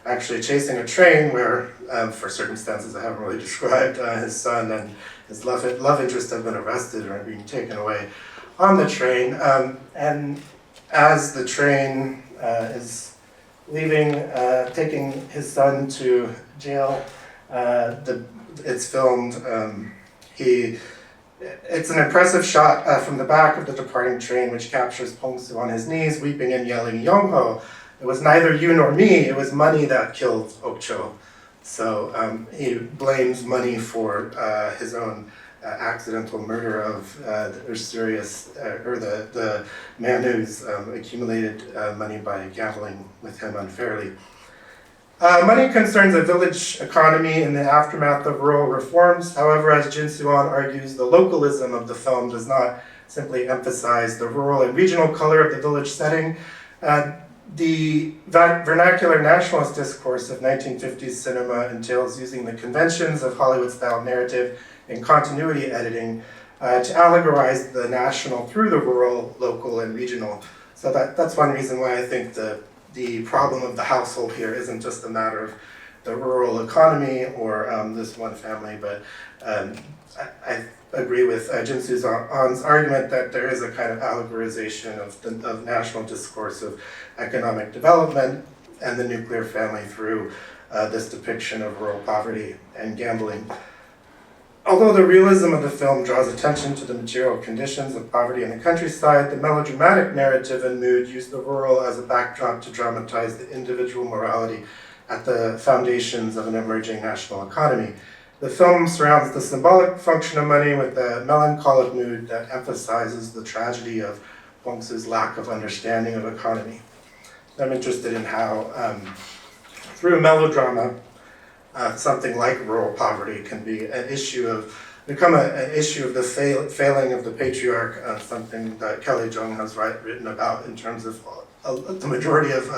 actually chasing a train where, for circumstances I haven't really described, his son and his love interest have been arrested or are being taken away on the train. And as the train is leaving, taking his son to jail, it's filmed. It's an impressive shot from the back of the departing train, which captures Pong-soo on his knees, weeping and yelling, "Yong-ho, it was neither you nor me, it was money that killed Ok-cho." So he blames money for his own accidental murder of the man who's accumulated money by gambling with him unfairly. Money concerns a village economy in the aftermath of rural reforms. However, as Jin Soo-an argues, the localism of the film does not simply emphasize the rural and regional color of the village setting. The vernacular nationalist discourse of 1950s cinema entails using the conventions of Hollywood-style narrative and continuity editing to allegorize the national through the rural, local, and regional. So that's one reason why I think the problem of the household here isn't just a matter of the rural economy or this one family, but I agree with Jin Soo-an's argument that there is a kind of allegorization of national discourse of economic development and the nuclear family through this depiction of rural poverty and gambling. Although the realism of the film draws attention to the material conditions of poverty in the countryside, the melodramatic narrative and mood use the rural as a backdrop to dramatize the individual morality at the foundations of an emerging national economy. The film surrounds the symbolic function of money with a melancholic mood that emphasizes the tragedy of Bongsu's lack of understanding of economy. I'm interested in how, through melodrama, something like rural poverty can be become an issue of the failing of the patriarch, something that Kelly Chung has written about in terms of the majority of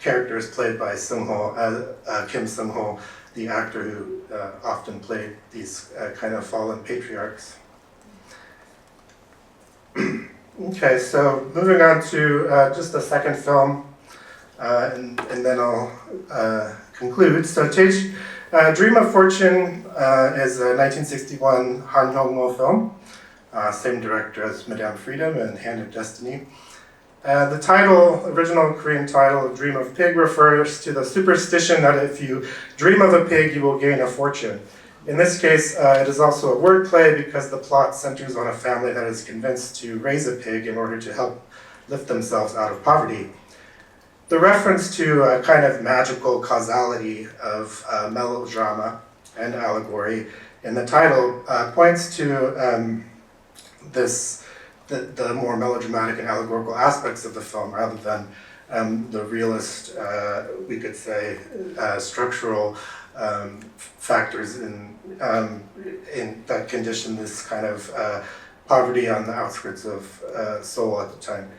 characters played by Kim Seung-ho, the actor who often played these kind of fallen patriarchs. Okay, so moving on to just the second film, and then I'll conclude. So Dream of Fortune is a 1961 Han Hyung-mo film, same director as Madame Freedom and Hand of Destiny. The original Korean title of Dream of Pig refers to the superstition that if you dream of a pig, you will gain a fortune. In this case, it is also a wordplay because the plot centers on a family that is convinced to raise a pig in order to help lift themselves out of poverty. The reference to a kind of magical causality of melodrama and allegory in the title points to the more melodramatic and allegorical aspects of the film rather than the realist, we could say, structural factors in that condition this kind of poverty on the outskirts of Seoul at the time.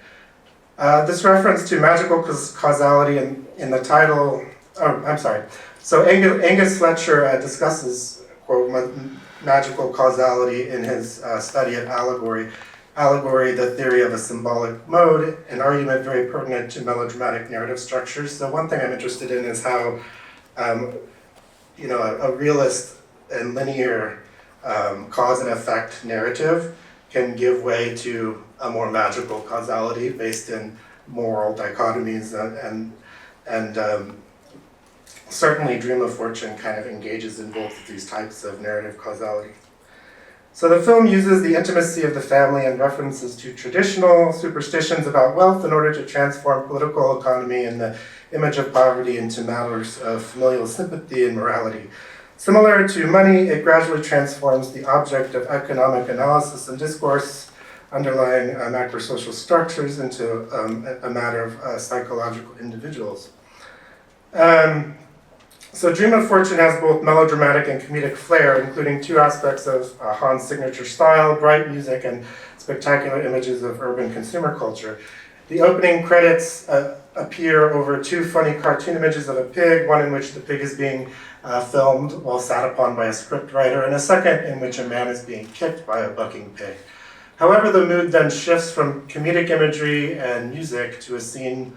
This reference to magical causality in the title, So Angus Fletcher discusses, quote, magical causality in his study of allegory, the theory of a symbolic mode, an argument very pertinent to melodramatic narrative structures. So one thing I'm interested in is how a realist and linear cause and effect narrative can give way to a more magical causality based in moral dichotomies, and certainly Dream of Fortune kind of engages in both of these types of narrative causality. So the film uses the intimacy of the family and references to traditional superstitions about wealth in order to transform political economy and the image of poverty into matters of familial sympathy and morality. Similar to money, it gradually transforms the object of economic analysis and discourse underlying macrosocial structures into a matter of psychological individuals. So Dream of Fortune has both melodramatic and comedic flair, including two aspects of Han's signature style, bright music and spectacular images of urban consumer culture. The opening credits appear over two funny cartoon images of a pig, one in which the pig is being filmed while sat upon by a scriptwriter, and a second in which a man is being kicked by a bucking pig. However, the mood then shifts from comedic imagery and music to a scene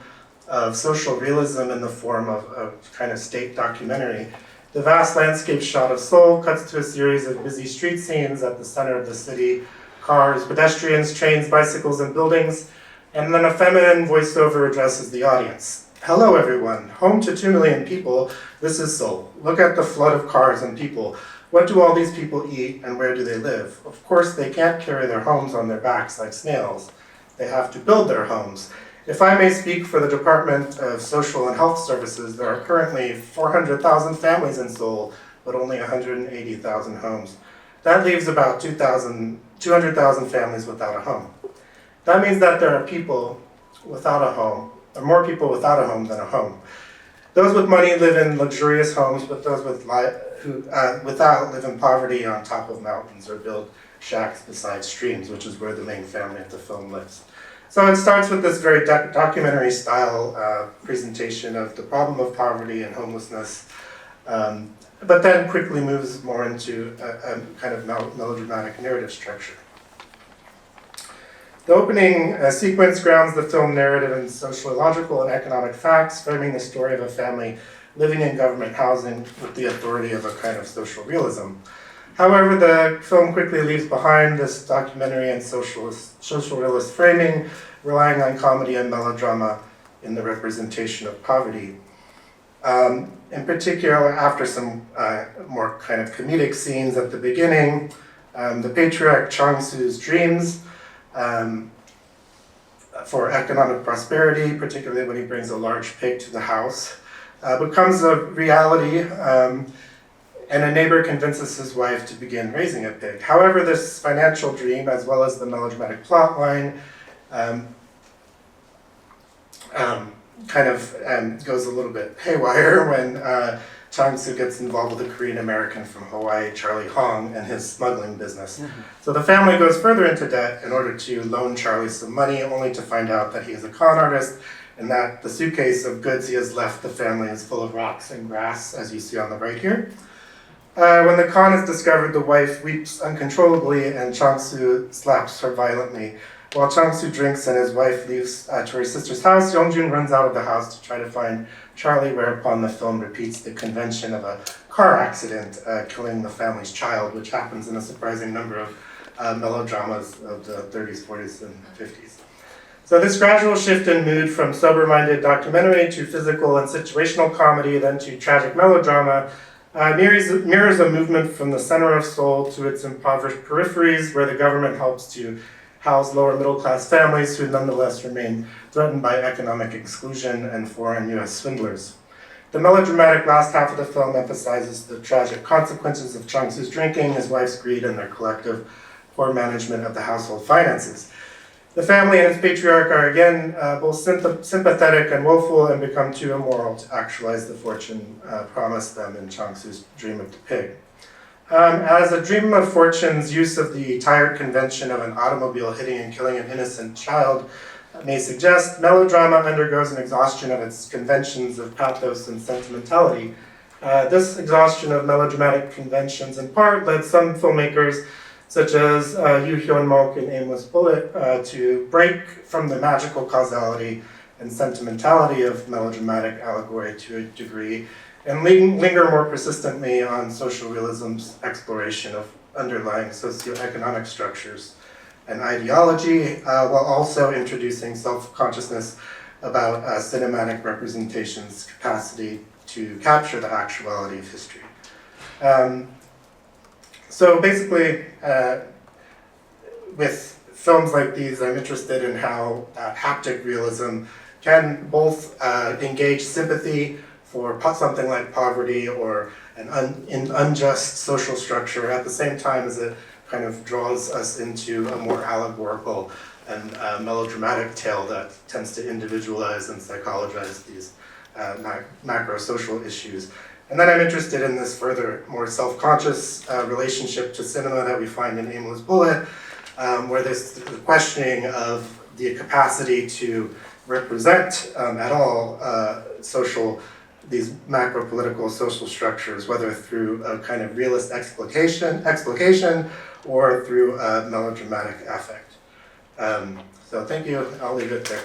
of social realism in the form of a kind of state documentary. The vast landscape shot of Seoul cuts to a series of busy street scenes at the center of the city, cars, pedestrians, trains, bicycles, and buildings, and then a feminine voiceover addresses the audience. Hello everyone, home to 2 million people, this is Seoul. Look at the flood of cars and people. What do all these people eat and where do they live? Of course, they can't carry their homes on their backs like snails. They have to build their homes. If I may speak for the Department of Social and Health Services, there are currently 400,000 families in Seoul, but only 180,000 homes. That leaves about 200,000 families without a home. That means that there are people without a home, or more people without a home than a home. Those with money live in luxurious homes, but those without live in poverty on top of mountains or build shacks beside streams, which is where the main family of the film lives. So it starts with this very documentary style presentation of the problem of poverty and homelessness, but then quickly moves more into a kind of melodramatic narrative structure. The opening sequence grounds the film narrative in sociological and economic facts, framing the story of a family living in government housing with the authority of a kind of social realism. However, the film quickly leaves behind this documentary and social realist framing, relying on comedy and melodrama in the representation of poverty. In particular, after some more kind of comedic scenes at the beginning, the patriarch Chang-soo's dreams for economic prosperity, particularly when he brings a large pig to the house, becomes a reality and a neighbor convinces his wife to begin raising a pig. However, this financial dream, as well as the melodramatic plot line, goes a little bit haywire when Chung gets involved with a Korean American from Hawaii, Charlie Hong, and his smuggling business. So the family goes further into debt in order to loan Charlie some money, only to find out that he is a con artist and that the suitcase of goods he has left the family is full of rocks and grass, as you see on the right here. When the con is discovered, the wife weeps uncontrollably and Chung-soo slaps her violently. While Chung-soo drinks and his wife leaves to her sister's house, Young-jun runs out of the house to try to find Charlie, whereupon the film repeats the convention of a car accident killing the family's child, which happens in a surprising number of melodramas of the 30s, 40s, and 50s. So this gradual shift in mood from sober-minded documentary to physical and situational comedy, then to tragic melodrama, mirrors a movement from the center of Seoul to its impoverished peripheries, where the government helps to house lower middle-class families who nonetheless remain threatened by economic exclusion and foreign U.S. swindlers. The melodramatic last half of the film emphasizes the tragic consequences of Chung-soo's drinking, his wife's greed, and their collective poor management of the household finances. The family and its patriarch are again both sympathetic and woeful and become too immoral to actualize the fortune promised them in Chung-soo's dream of the pig. As a dream of fortune's use of the tired convention of an automobile hitting and killing an innocent child may suggest, melodrama undergoes an exhaustion of its conventions of pathos and sentimentality. This exhaustion of melodramatic conventions in part led some filmmakers, such as Kyung Hyun Kim in Aimless Bullet, to break from the magical causality and sentimentality of melodramatic allegory to a degree, and linger more persistently on social realism's exploration of underlying socioeconomic structures and ideology, while also introducing self-consciousness about cinematic representation's capacity to capture the actuality of history. So basically, with films like these, I'm interested in how haptic realism can both engage sympathy for something like poverty or an unjust social structure at the same time as it kind of draws us into a more allegorical and melodramatic tale that tends to individualize and psychologize these macro social issues. And then I'm interested in this further, more self-conscious relationship to cinema that we find in Aimless Bullet, where there's the questioning of the capacity to represent at all these macro-political social structures, whether through a kind of realist explication or through a melodramatic affect. So thank you, I'll leave it there.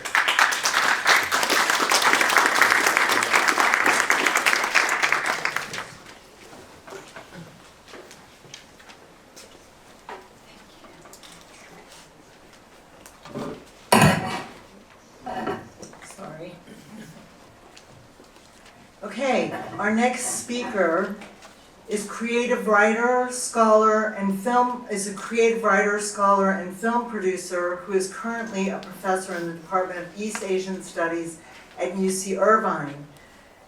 Okay, our next speaker is a creative writer, scholar, and film producer who is currently a professor in the Department of East Asian Studies at UC Irvine.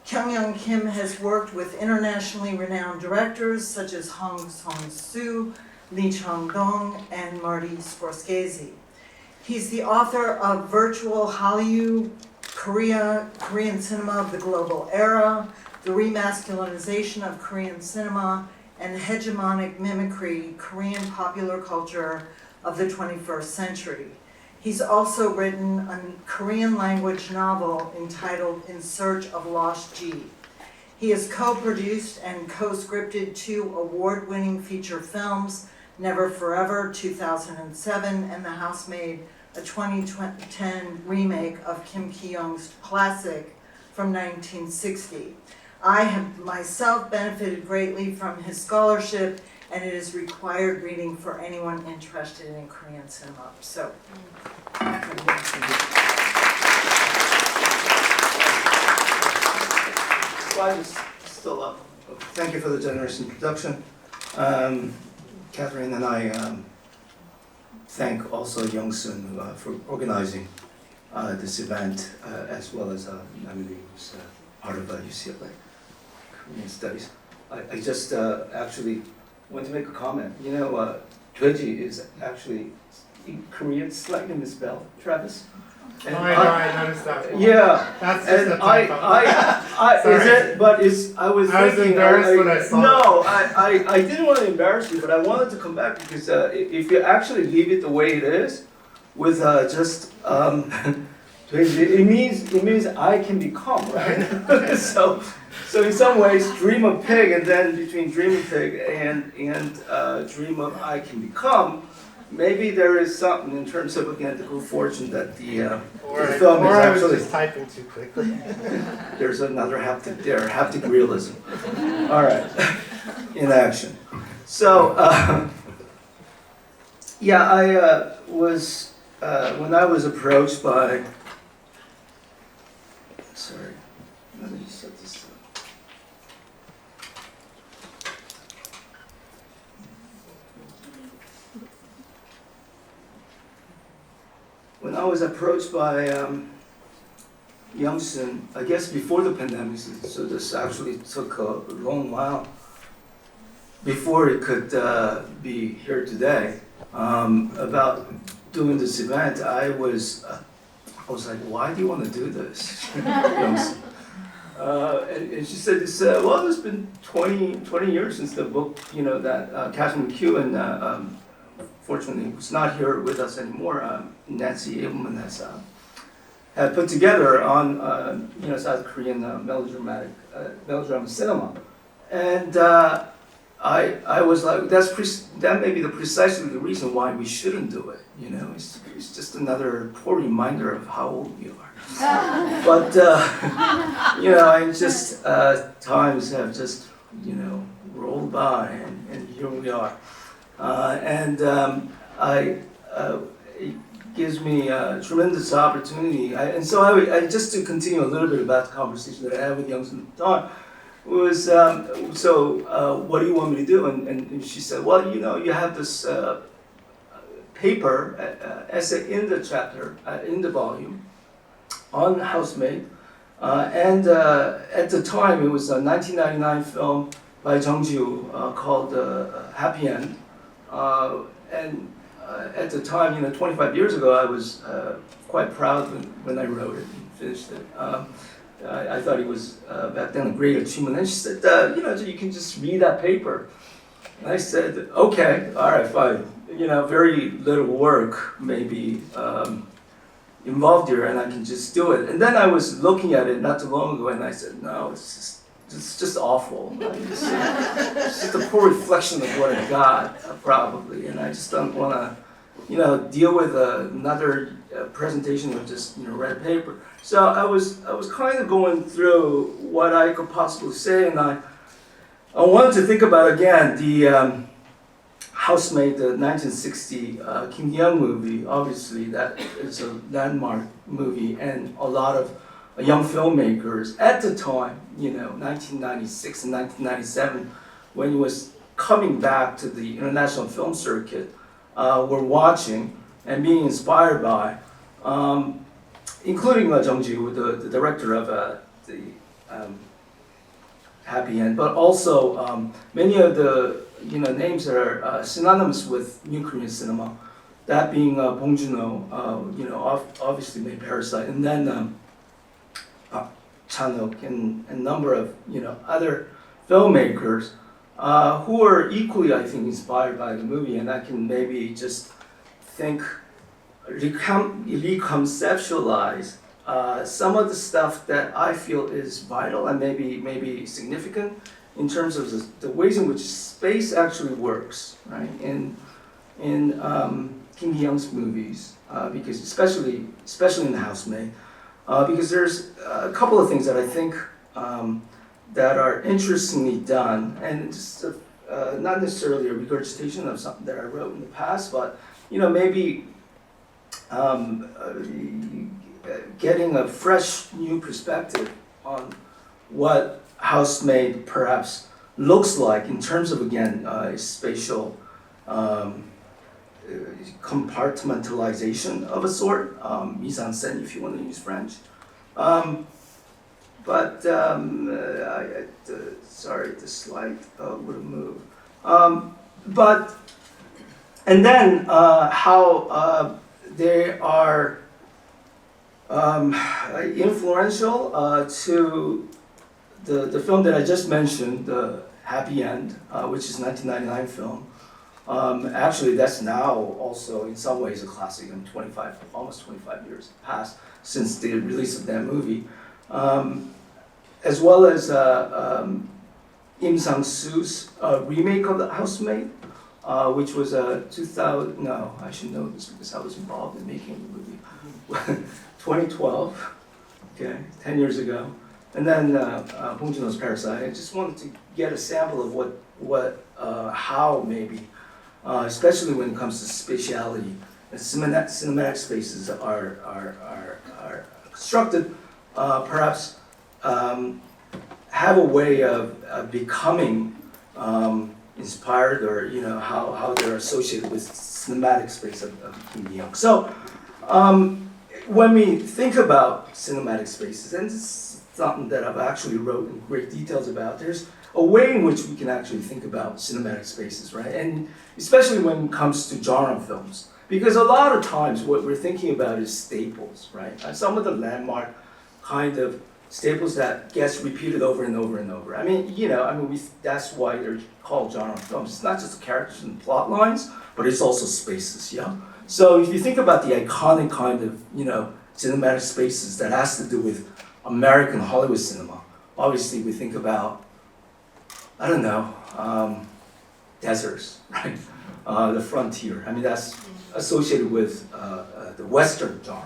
Kyung Hyun Kim has worked with internationally renowned directors such as Hong Song-soo, Lee Chang-dong, and Marty Scorsese. He's the author of Virtual Hallyu, Korean Cinema of the Global Era, The Remasculinization of Korean Cinema, and Hegemonic Mimicry, Korean Popular Culture of the 21st Century. He's also written a Korean language novel entitled In Search of Lost G. He has co-produced and co-scripted 2 award-winning feature films, Never Forever, 2007, and The Housemaid, a 2010 remake of Kim Ki-young's classic from 1960. I have myself benefited greatly from his scholarship, and it is required reading for anyone interested in Korean cinema. So, slide is still up. Thank you for the generous introduction. Catherine and I thank also Young-sun for organizing this event, as well as Nahmee Lee, who's part of UCLA Korean Studies. I just actually want to make a comment. You know, 돼지 is actually in Korean slightly misspelled, Travis. And I noticed that. Yeah, That's just a and typo. is it? But it's. I was thinking. Embarrassed when I saw no, I didn't want to embarrass you, but I wanted to come back because if you actually leave it the way it is, with just it means I can become, right? so in some ways, dream of pig, and then between dream of pig and dream of I can become. Maybe there is something in terms of, again, the good fortune that the film is I was actually. just typing too quickly. There's another haptic realism. All right, in action. So, yeah, I was, when I was approached by, sorry, let me just set this up. When I was approached by Kyung Hyun, I guess before the pandemic, so this actually took a long while before it could be here today, about doing this event. I was like, why do you want to do this? Kyung Hyun. And she said, well, it's been 20 years since the book, that Kathleen McHugh and fortunately who's not here with us anymore, Nancy Aimless has had put together on South Korean melodrama cinema, and I was like, that may be precisely the reason why we shouldn't do it. It's just another poor reminder of how old we are. But I just times have just rolled by, and here we are. It gives me a tremendous opportunity. And so I just to continue a little bit about the conversation that I had with Kyung Hyun was, what do you want me to do? And she said, well, you have this paper, essay in the chapter, in the volume, on Housemaid. And at the time, it was a 1999 film by Chung called Happy End. At the time, 25 years ago, I was quite proud when I wrote it and finished it. I thought it was back then a great achievement. And she said, you can just read that paper. And I said, okay, all right, fine. Very little work maybe involved here, and I can just do it. And then I was looking at it not too long ago, and I said, no, it's just awful. It's just a poor reflection of what I got, probably. And I just don't want to, deal with another presentation of just red paper. So I was kind of going through what I could possibly say, and I wanted to think about again the Housemaid, the 1960 Kim Young movie. Obviously, that is a landmark movie, and a lot of young filmmakers at the time, 1996 and 1997, when it was coming back to the international film circuit, were watching and being inspired by, including Chung, the director of the Happy End, but also many of the names that are synonymous with new Korean cinema, that being Bong Joon-ho, obviously made Parasite, and then Chan-wook and a number of other filmmakers who are equally, I think, inspired by the movie, and I can maybe just reconceptualize some of the stuff that I feel is vital and maybe significant in terms of the ways in which space actually works, right? In Kim Hyung's movies, because especially in The Housemaid, because there's a couple of things that I think that are interestingly done, and just not necessarily a regurgitation of something that I wrote in the past, but maybe getting a fresh new perspective on what Housemaid perhaps looks like in terms of, again, spatial compartmentalization of a sort, mise en scène if you want to use French. but sorry, the slide would have moved. But and then how they are influential to the film that I just mentioned, The Happy End, which is a 1999 film. Actually, that's now also in some ways a classic, and almost 25 years passed since the release of that movie. As well as Im Sang-soo's remake of The Housemaid, which was a 2000, no, I should know this because I was involved in making the movie. 2012, okay, 10 years ago. And then Bong Joon-ho's Parasite. I just wanted to get a sample of how maybe, especially when it comes to spatiality, cinematic spaces are constructed, perhaps have a way of becoming inspired, or how they're associated with cinematic space of Kim Hyun. So when we think about cinematic spaces, and this is something that I've actually wrote in great details about, there's a way in which we can actually think about cinematic spaces, right? And especially when it comes to genre films. Because a lot of times what we're thinking about is staples, right? And some of the landmark kind of staples that gets repeated over and over and over. That's why they're called genre films. It's not just the characters and plot lines, but it's also spaces, yeah? So if you think about the iconic kind of, cinematic spaces that has to do with American Hollywood cinema, obviously we think about, I don't know, deserts, right? The frontier. That's associated with the Western genre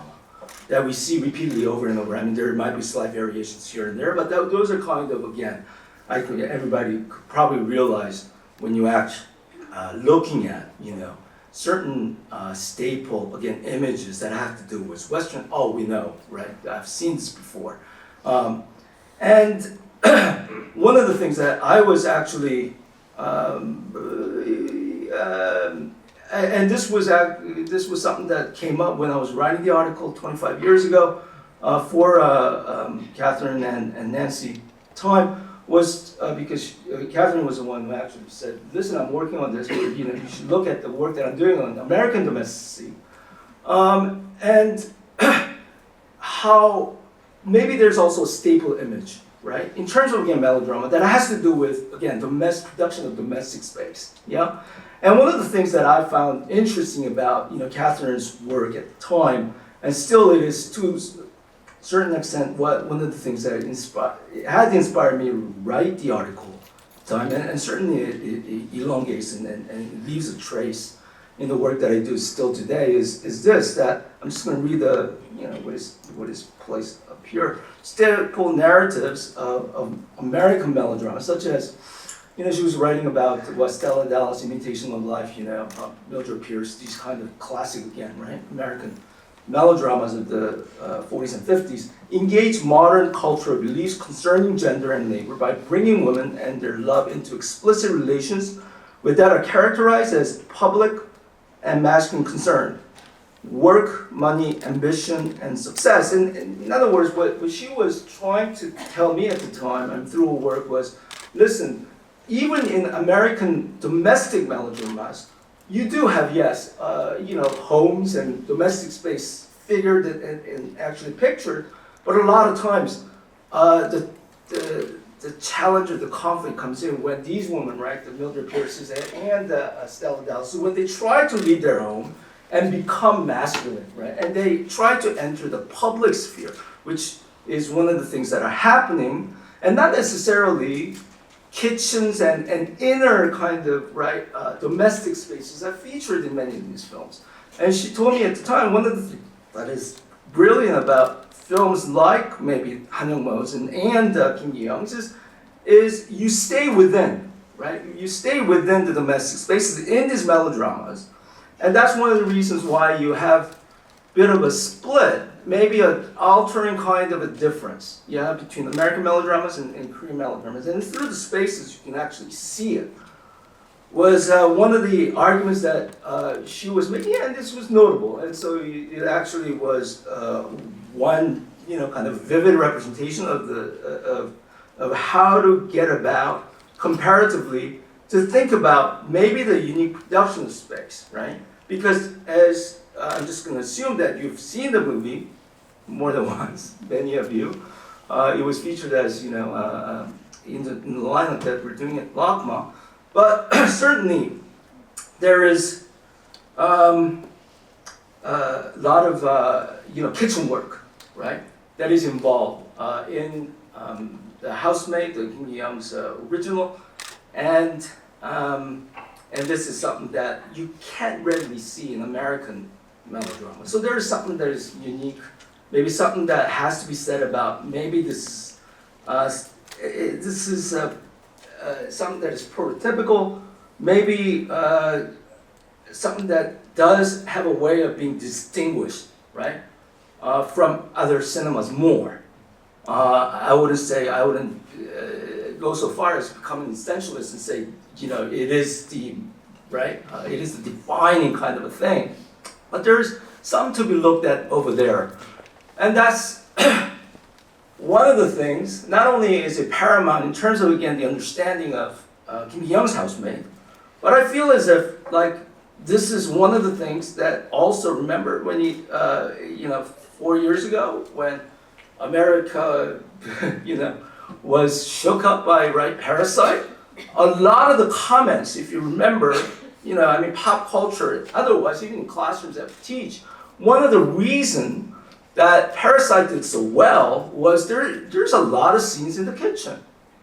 that we see repeatedly over and over. There might be slight variations here and there, but those are kind of, again, I think everybody could probably realize when you actually looking at, certain staple, again, images that have to do with Western, we know, right? I've seen this before. And one of the things that I was actually, and this was something that came up when I was writing the article 25 years ago for Catherine and Nancy time, was because Catherine was the one who actually said, listen, I'm working on this, you should look at the work that I'm doing on American domesticity. And how maybe there's also a staple image, right? In terms of, again, melodrama, that has to do with, again, production of domestic space, yeah? And one of the things that I found interesting about, Catherine's work at the time, and still it is to a certain extent one of the things that had inspired me to write the article at the time, and certainly it elongates and leaves a trace in the work that I do still today, is this, that I'm just going to read what is placed up here. Staple narratives of American melodrama, such as, she was writing about Stella Dallas, Imitation of Life, Mildred Pierce, these kind of classic, again, right, American melodramas of the 40s and 50s, engage modern cultural beliefs concerning gender and labor by bringing women and their love into explicit relations that are characterized as public and masculine concern. Work, money, ambition, and success. And in other words, what she was trying to tell me at the time, and through her work, was, listen, even in American domestic melodramas, you do have, yes, homes and domestic space figured and actually pictured, but a lot of times the challenge or the conflict comes in when these women, right, the Mildred Pierces and Stella Dallas, so when they try to leave their home and become masculine, right, and they try to enter the public sphere, which is one of the things that are happening, and not necessarily kitchens and inner kind of, right, domestic spaces are featured in many of these films. And she told me at the time, one of the things that is brilliant about films like maybe Han Young-mo's and Kim Gi-young's is you stay within, right? You stay within the domestic spaces in these melodramas. And that's one of the reasons why you have a bit of a split, maybe an altering kind of a difference, yeah, between American melodramas and Korean melodramas. And through the spaces, you can actually see it. Was one of the arguments that she was making, and this was notable. And so it actually was one kind of vivid representation of of how to get about comparatively to think about maybe the unique production space, right? Because as I'm just going to assume that you've seen the movie more than once, many of you. It was featured as in the lineup that we're doing at LACMA, but certainly there is a lot of kitchen work, right? That is involved in the Housemaid, the Kim Hyun's original, and this is something that you can't readily see in American melodrama. So there is something that is unique, maybe something that has to be said about maybe this is something that is prototypical, maybe something that does have a way of being distinguished, right, from other cinemas more. I wouldn't go so far as becoming essentialist and say, it is the defining kind of a thing. But there's something to be looked at over there. And that's one of the things, not only is it paramount in terms of, again, the understanding of Kim Hyun's Housemaid, but I feel as if, this is one of the things that also, remember when 4 years ago, when America, was shook up by, Parasite, a lot of the comments, if you remember, pop culture, otherwise, even in classrooms that we teach, one of the reasons that Parasite did so well was there's a lot of scenes in the kitchen,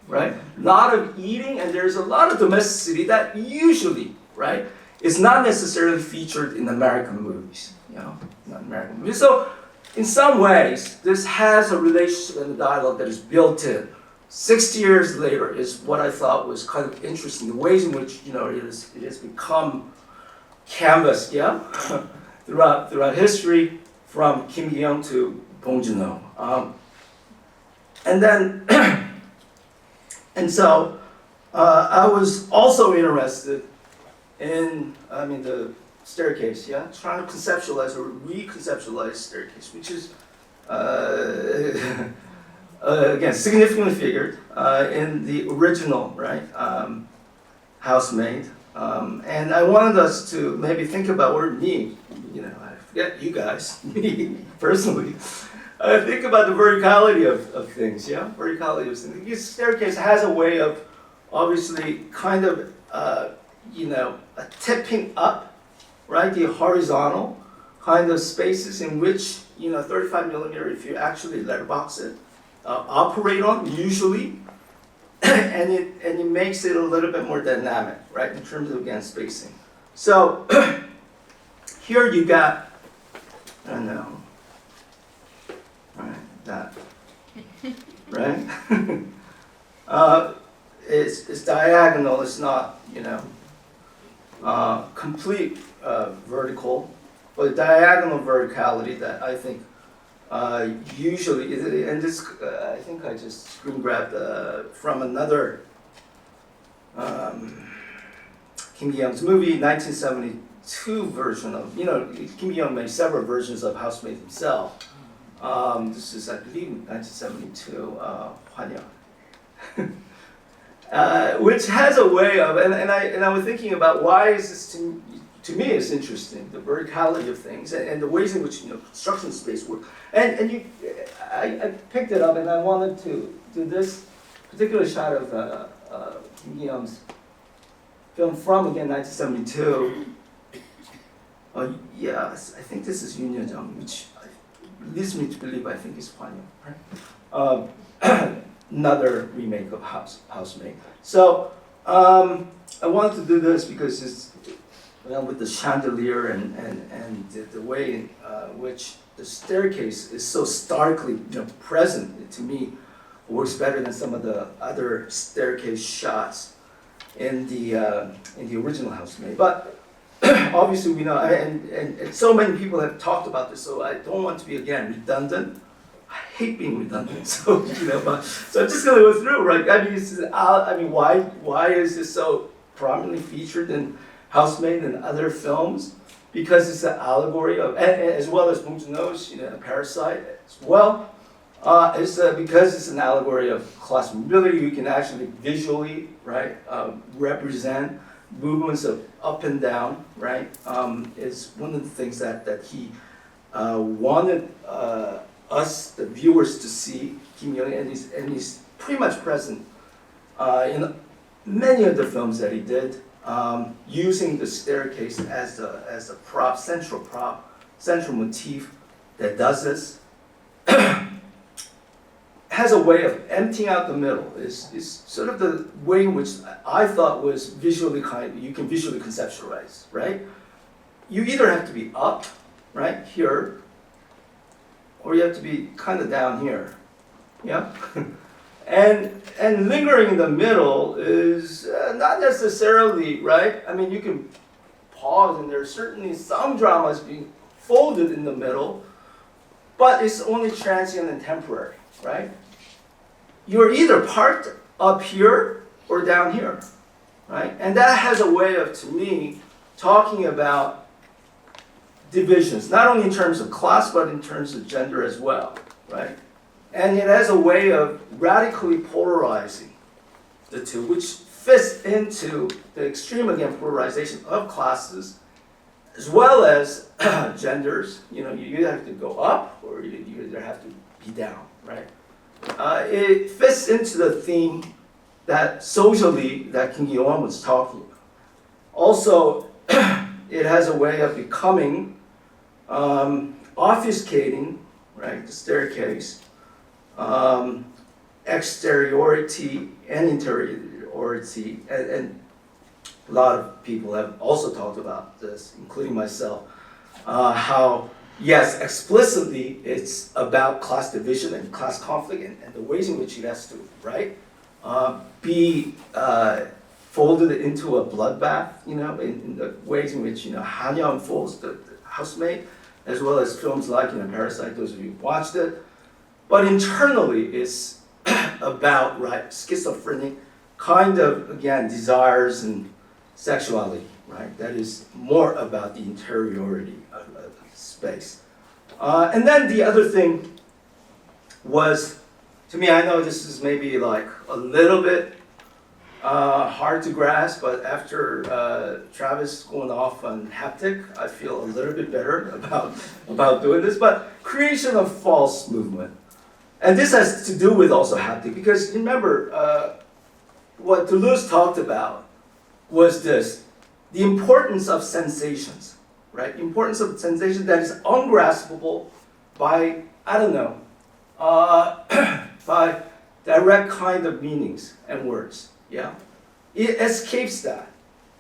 right? A lot of eating, and there's a lot of domesticity that usually, right, is not necessarily featured in American movies, not American movies. So, in some ways, this has a relationship and a dialogue that is built in. 60 years later is what I thought was kind of interesting, the ways in which it has become canvassed, throughout history, from Kim Hyun to Bong Joon-ho. And then, and so I was also interested in, the staircase, trying to conceptualize or reconceptualize staircase, which is, again, significantly figured in the original, Housemaid. And I wanted us to maybe think about, or me, I forget you guys, me personally, think about the verticality of things, verticality of things. This staircase has a way of obviously kind of, tipping up, the horizontal kind of spaces in which, 35 millimeter, if you actually letterbox it, operate on, usually, and it makes it a little bit more dynamic, in terms of, again, spacing. So, here you got, I don't know, that, it's diagonal, it's not, complete vertical, but diagonal verticality that I think usually, and this, I think I just screen grabbed from another Kim Hyun's movie, 1972 version of, Kim Hyun made several versions of Housemaid himself. This is, I believe, 1972, Hwanyeong. Which has a way of, and I was thinking about why is this to me it's interesting, the verticality of things and the ways in which construction space works. And I picked it up and I wanted to do this particular shot of Kim Hyun's film from, again, 1972. Yes, I think this is Yoon Ye-jung, which leads me to believe I think is Hwanyeong, right? Another remake of Housemaid. So I wanted to do this because it's with the chandelier and the way in which the staircase is so starkly present, to me works better than some of the other staircase shots in the original Housemaid. But obviously we know, and so many people have talked about this, so I don't want to be again redundant. I hate being redundant, so so I'm just going to go through, right? Why is this so prominently featured in Housemaid and other films? Because it's an allegory of, as well as Bong Joon-ho's, Parasite as well. Because it's an allegory of class mobility, you can actually visually, right, represent movements of up and down, right? Is one of the things that he wanted us, the viewers, to see Kim Hyun, and he's pretty much present in many of the films that he did, using the staircase as a prop, central motif that does this. Has a way of emptying out the middle. Is sort of the way in which I thought was visually you can visually conceptualize, right? You either have to be up, right, here, or you have to be kind of down here, yeah? and lingering in the middle is not necessarily, right? I mean, you can pause, and there's certainly some dramas being folded in the middle, but it's only transient and temporary, right? You're either parked up here or down here, right? And that has a way of, to me, talking about divisions, not only in terms of class, but in terms of gender as well, right? And it has a way of radically polarizing the two, which fits into the extreme, again, polarization of classes, as well as genders. You know, you either have to go up or you either have to be down, right? It fits into the theme that socially that Kim Hyun was talking about. Also, it has a way of becoming obfuscating, right, the staircase, exteriority and interiority, and a lot of people have also talked about this, including myself, how yes, explicitly it's about class division and class conflict and the ways in which it has to, right, be folded into a bloodbath, you know, in the ways in which, you know, Hanya unfolds, the Housemaid, as well as films like, you know, Parasite, those of you who watched it. But internally it's about, right, schizophrenic kind of, again, desires and sexuality, right? That is more about the interiority of space. And then the other thing was, to me, I know this is maybe like a little bit hard to grasp, but after Travis going off on haptic, I feel a little bit better about doing this. But creation of false movement. And this has to do with also haptic, because remember, what Deleuze talked about was this, the importance of sensations, right? Importance of sensation that is ungraspable by, I don't know, by direct kind of meanings and words, yeah? It escapes that.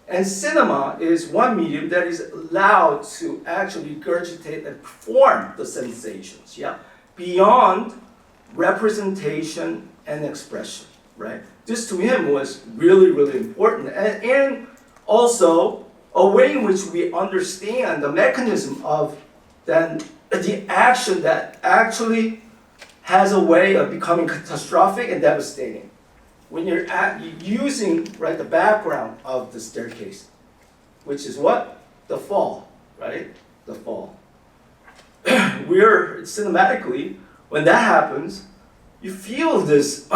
And cinema is one medium that is allowed to actually regurgitate and perform the sensations, yeah? Beyond representation and expression, right? This to him was really, really important. And also a way in which we understand the mechanism of then the action that actually has a way of becoming catastrophic and devastating. When you're using, right, the background of the staircase, which is what? The fall, right? The fall. We're cinematically, when that happens, you feel this,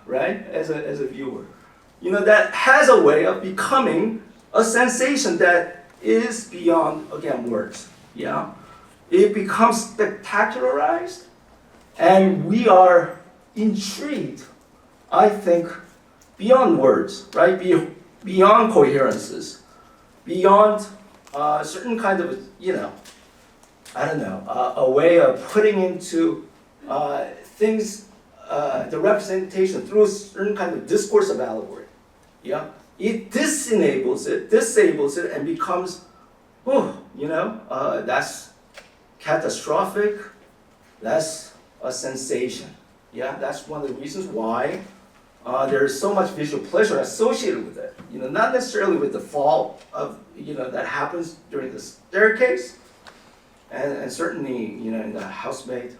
right, as a viewer. You know, that has a way of becoming a sensation that is beyond, again, words, yeah? It becomes spectacularized, and we are intrigued, I think, beyond words, right? Beyond coherences, beyond certain kind of, you know, I don't know, a way of putting into things, the representation through a certain kind of discourse of allegory, yeah? It disables it, and becomes, you know, that's catastrophic, that's a sensation, yeah? That's one of the reasons why there is so much visual pleasure associated with it. You know, not necessarily with the fall of, you know, that happens during the staircase, and certainly, you know, in the Housemaid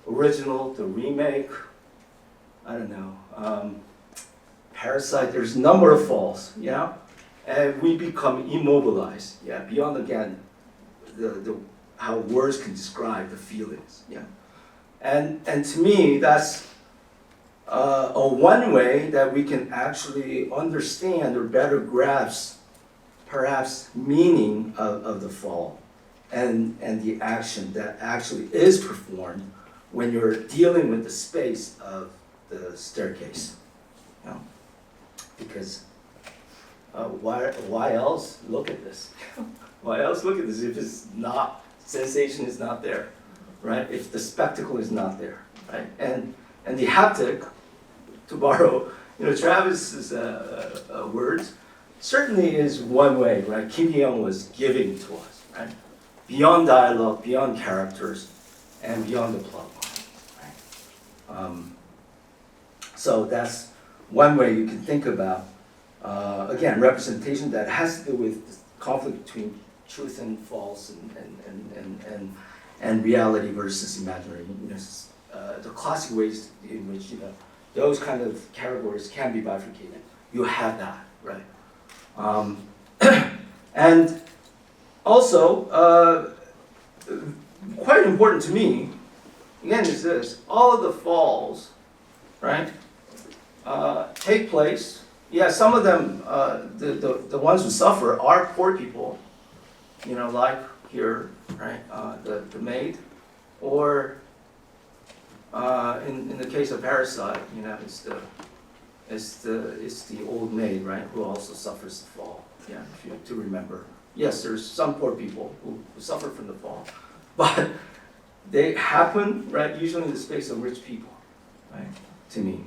original, the remake, I don't know, Parasite, there's a number of falls, yeah? And we become immobilized, yeah? Beyond, again, how words can describe the feelings, yeah? And to me, that's a one way that we can actually understand or better grasp perhaps meaning of the fall and the action that actually is performed when you're dealing with the space of the staircase. You know? Because why else look at this? Why else look at this if it's not, sensation is not there, right? If the spectacle is not there, right? And the haptic, to borrow, Travis's words, certainly is one way, right? Kim Hyun was giving to us, right? Beyond dialogue, beyond characters, and beyond the plot line, right? So that's one way you can think about, again, representation that has to do with the conflict between truth and false and reality versus imaginary. The classic ways in which those kind of categories can be bifurcated. You have that, right? And also, quite important to me, again, is this: all of the falls, right, take place. Yeah, some of them, the ones who suffer are poor people, like here, right, the maid, or in the case of Parasite, it's the old maid, right, who also suffers the fall. Yeah, if you have to remember. Yes, there's some poor people who suffer from the fall, but they happen, right, usually in the space of rich people, right, to me.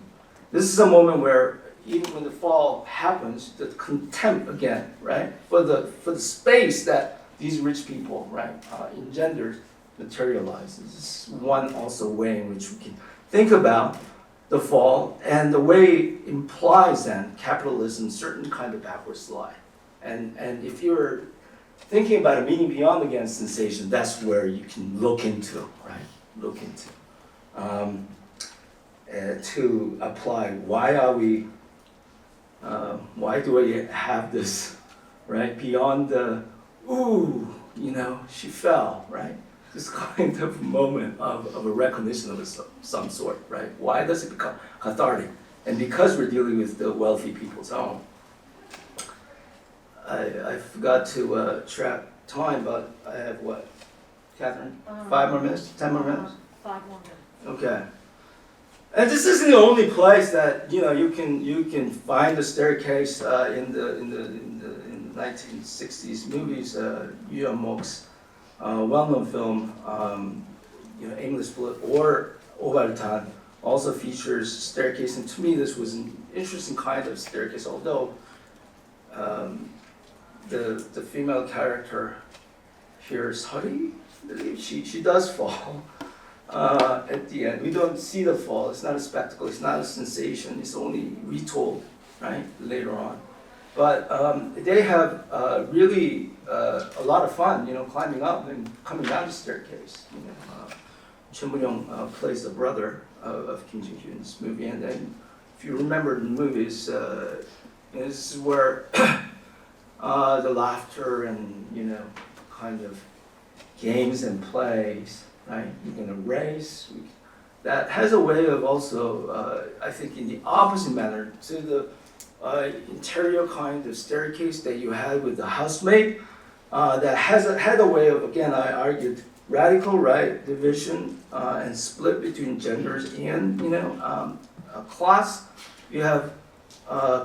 This is a moment where even when the fall happens, the contempt again, right, for the space that these rich people, right, engendered, materializes. This is one also way in which we can think about the fall, and the way implies then capitalism, certain kind of backward slide. And if you're thinking about a meaning beyond, again, sensation, that's where you can look into, right? Look into. To apply, why do we have this, right? Beyond the, ooh, she fell, right? This kind of moment of a recognition of some sort, right? Why does it become cathartic? And because we're dealing with the wealthy people's home, I forgot to track time, but I have what, Catherine? 5 more minutes? 10 more minutes? 5 more minutes. Okay. And this isn't the only place that you can find the staircase in the 1960s movies. Yoo Mok's well-known film, Aimless Bullet, or Obartan, also features staircase. And to me, this was an interesting kind of staircase, although the female character here, Sari, she does fall at the end. We don't see the fall. It's not a spectacle. It's not a sensation. It's only retold, right, later on. But they have really a lot of fun, climbing up and coming down the staircase. Chun Bo-young plays the brother of Kim Jin-hyuk in this movie, and then if you remember the movies, this is where the laughter and kind of games and plays, right? You're gonna race. That has a way of also, I think, in the opposite manner to the interior kind of staircase that you had with the Housemaid, that had a way of, again, I argued, radical, right, division and split between genders and class. You have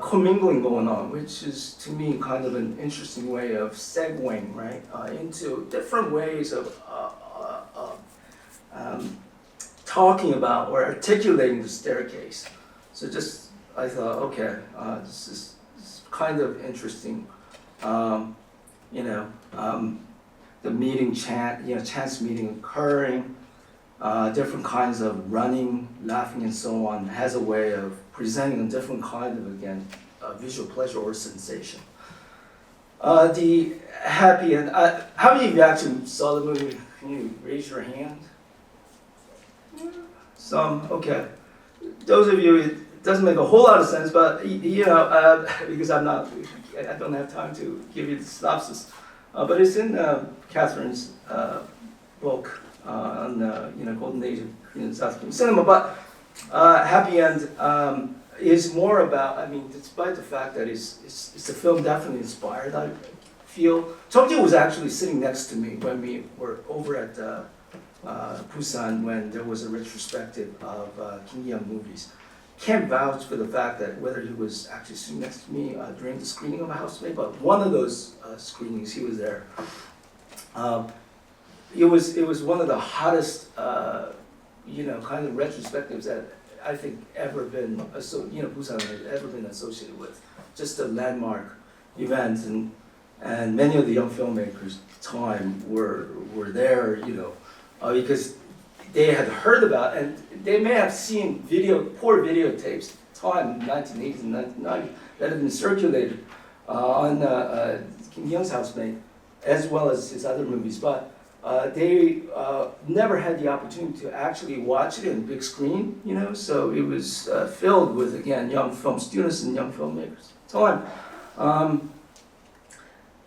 commingling going on, which is to me kind of an interesting way of segueing, right, into different ways of talking about or articulating the staircase. So just I thought, okay, this is kind of interesting. The meeting chance meeting occurring, different kinds of running, laughing, and so on, has a way of presenting a different kind of, again, visual pleasure or sensation. The happy end. How many of you actually saw the movie? Can you raise your hand? Some. Okay. Those of you, it doesn't make a whole lot of sense, but because I don't have time to give you the synopsis. But it's in Catherine's book, on the golden age of South Korean cinema. But Happy End is more about, I mean, despite the fact that it's a film definitely inspired, I feel. Chung was actually sitting next to me when we were over at Busan when there was a retrospective of Kim Hyun movies. Can't vouch for the fact that whether he was actually sitting next to me during the screening of Housemaid, but one of those screenings he was there. It was one of the hottest kind of retrospectives that I think ever been Busan has ever been associated with. Just a landmark event, and many of the young filmmakers at the time were there, because they had heard about, and they may have seen poor videotapes at the time in the 1980s and 1990s that had been circulated on Kim Hyun's Housemaid, as well as his other movies, but they never had the opportunity to actually watch it in big screen, so it was filled with, again, young film students and young filmmakers at the time.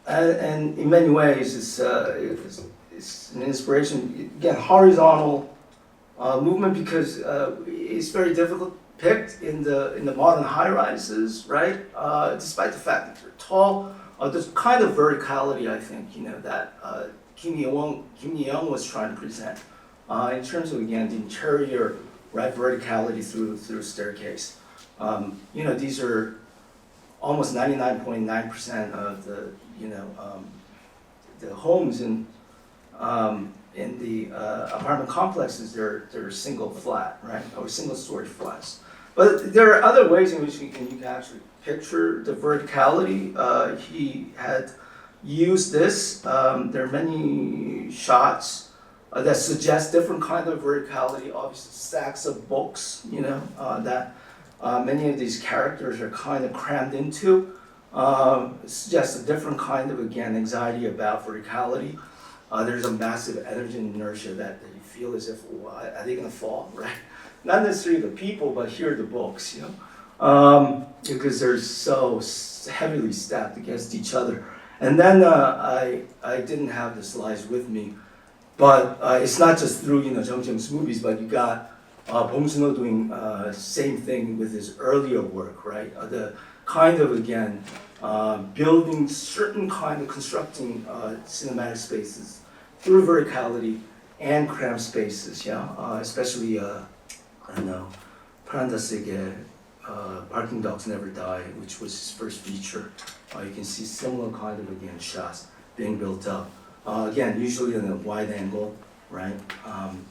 And in many ways, it's an inspiration, again, horizontal movement, because it's very difficult to depict in the modern high-rises, right? Despite the fact that they're tall, there's kind of verticality, I think, that Kim Hee-young was trying to present in terms of, again, the interior, right, verticality through a staircase. These are almost 99.9% of the homes in the apartment complexes. They're single flat, right, or single story flats. But there are other ways in which you can actually picture the verticality. He had used this. There are many shots that suggest different kind of verticality. Obviously, stacks of books, that many of these characters are kind of crammed into. Suggests a different kind of, again, anxiety about verticality. There's a massive energy and inertia that you feel as if, are they going to fall, right? Not necessarily the people, but here are the books, because they're so heavily stacked against each other. And then I didn't have the slides with me, but it's not just through Jung's movies, but you got Bong Joon-ho doing same thing with his earlier work, right? The kind of, again, building certain kind of constructing cinematic spaces through verticality and cramped spaces, especially I don't know, Parandasege, Parking Dogs Never Die, which was his first feature. You can see similar kind of, again, shots being built up. Again, usually in a wide angle, right?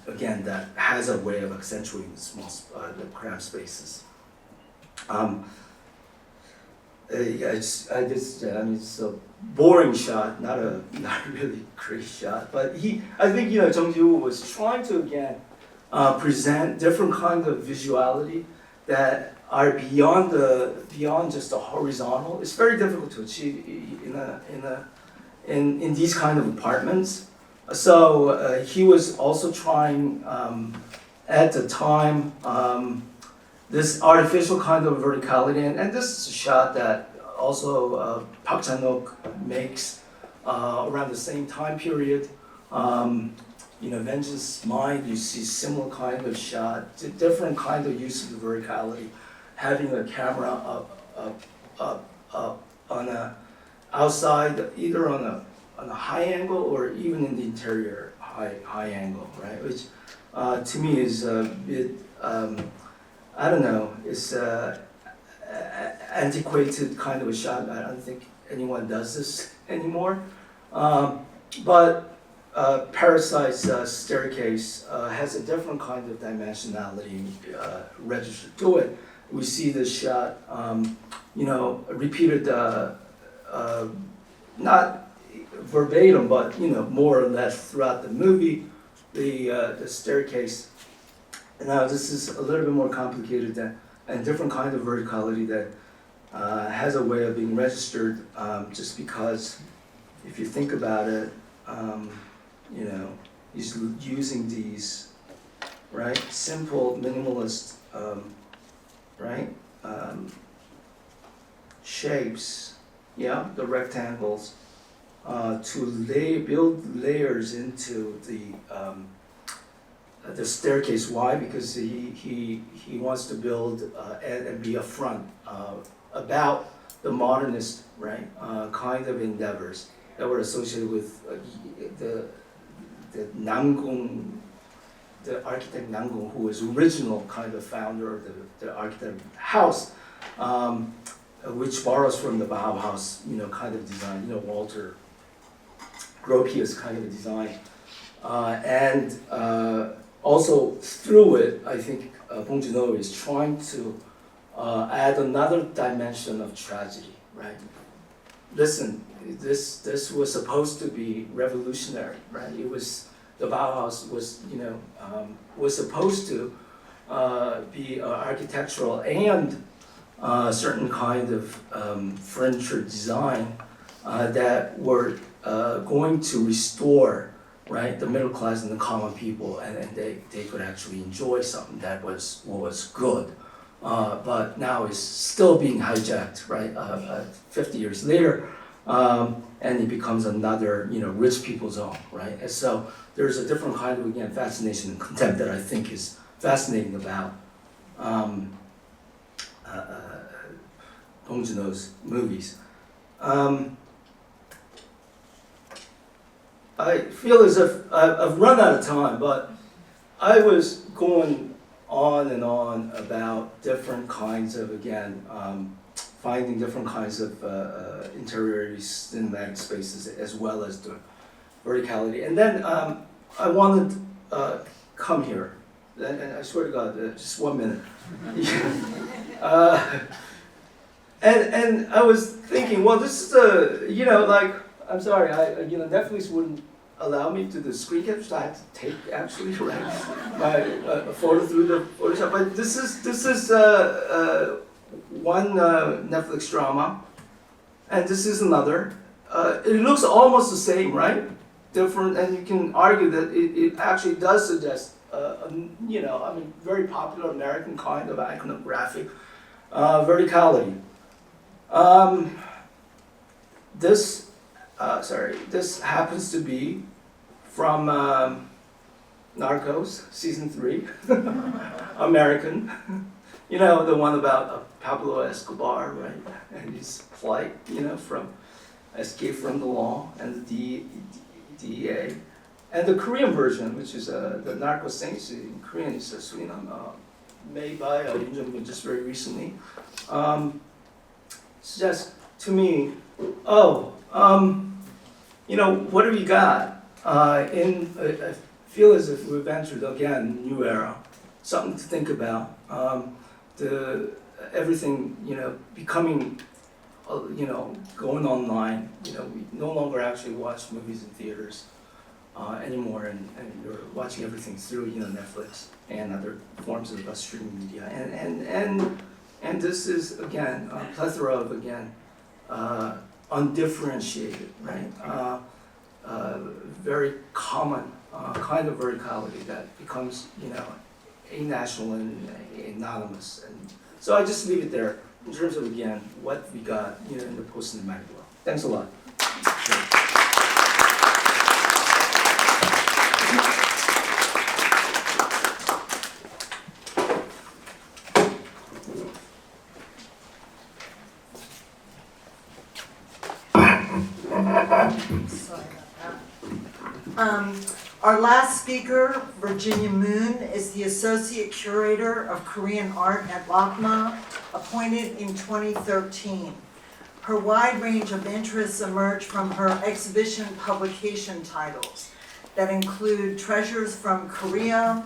Again, that has a way of accentuating the cramped spaces. It's a boring shot, not a really great shot. But I think Chung Ji-woo was trying to, again, present different kind of visuality that are beyond just the horizontal. It's very difficult to achieve in these kind of apartments. So he was also trying at the time this artificial kind of verticality, and this is a shot that also Park Chan-wook makes around the same time period. Vengeance Mind, you see similar kind of shot, different kind of use of the verticality, having a camera up on a outside, either on a high angle or even in the interior high angle, right? Which to me is a bit I don't know, it's antiquated kind of a shot. I don't think anyone does this anymore. But Parasite's staircase has a different kind of dimensionality registered to it. We see this shot, repeated, not verbatim, but more or less throughout the movie. The staircase. Now this is a little bit more complicated and different kind of verticality that has a way of being registered. Just because, if you think about it, he's using these, right, simple minimalist, shapes, the rectangles, to build layers into the staircase. Why? Because he wants to build and be a front about the modernist, right, kind of endeavors that were associated with the Namgung, the architect Namgung, who was original kind of founder of the architect house, which borrows from the Bauhaus, kind of design, Walter Gropius kind of a design. And also through it, I think Bong Joon-ho is trying to add another dimension of tragedy, right? Listen, this was supposed to be revolutionary, right? It was, the Bauhaus was, was supposed to be architectural and certain kind of furniture design that were going to restore, right, the middle class and the common people, and they could actually enjoy something that was good. But now it's still being hijacked, right, 50 years later, and it becomes another, rich people's zone, right? And so there's a different kind of, again, fascination and contempt that I think is fascinating about Bong Joon-ho's movies. I feel as if I've run out of time, but I was going on and on about different kinds of, again, finding different kinds of interior cinematic spaces as well as the verticality. And then I wanted to come here, and I swear to God, just 1 minute. And I was thinking, well, this is I'm sorry, Netflix wouldn't allow me to do the screen capture, so I had to take actually my photo through the Photoshop. But this is one Netflix drama, and this is another. It looks almost the same, right? Different, and you can argue that it actually does suggest, very popular American kind of iconographic verticality. This happens to be from Narcos, season 3, American. The one about Pablo Escobar, right? And his flight, from escape from the law and the DEA. And the Korean version, which is the Narcos Saints in Korean, is made by Yoon Jung-min just very recently. Suggests to me, what have you got? I feel as if we've entered again a new era, something to think about. Everything, becoming, going online. We no longer actually watch movies in theaters anymore, and you're watching everything through, Netflix and other forms of streaming media. And this is again a plethora of undifferentiated, right? Very common kind of verticality that becomes, national and anonymous. And so I just leave it there in terms of, again, what we got, in the post-cinematic world. Thanks a lot. Our last speaker, Virginia Moon, is the Associate Curator of Korean Art at LACMA, appointed in 2013. Her wide range of interests emerge from her exhibition publication titles that include Treasures from Korea,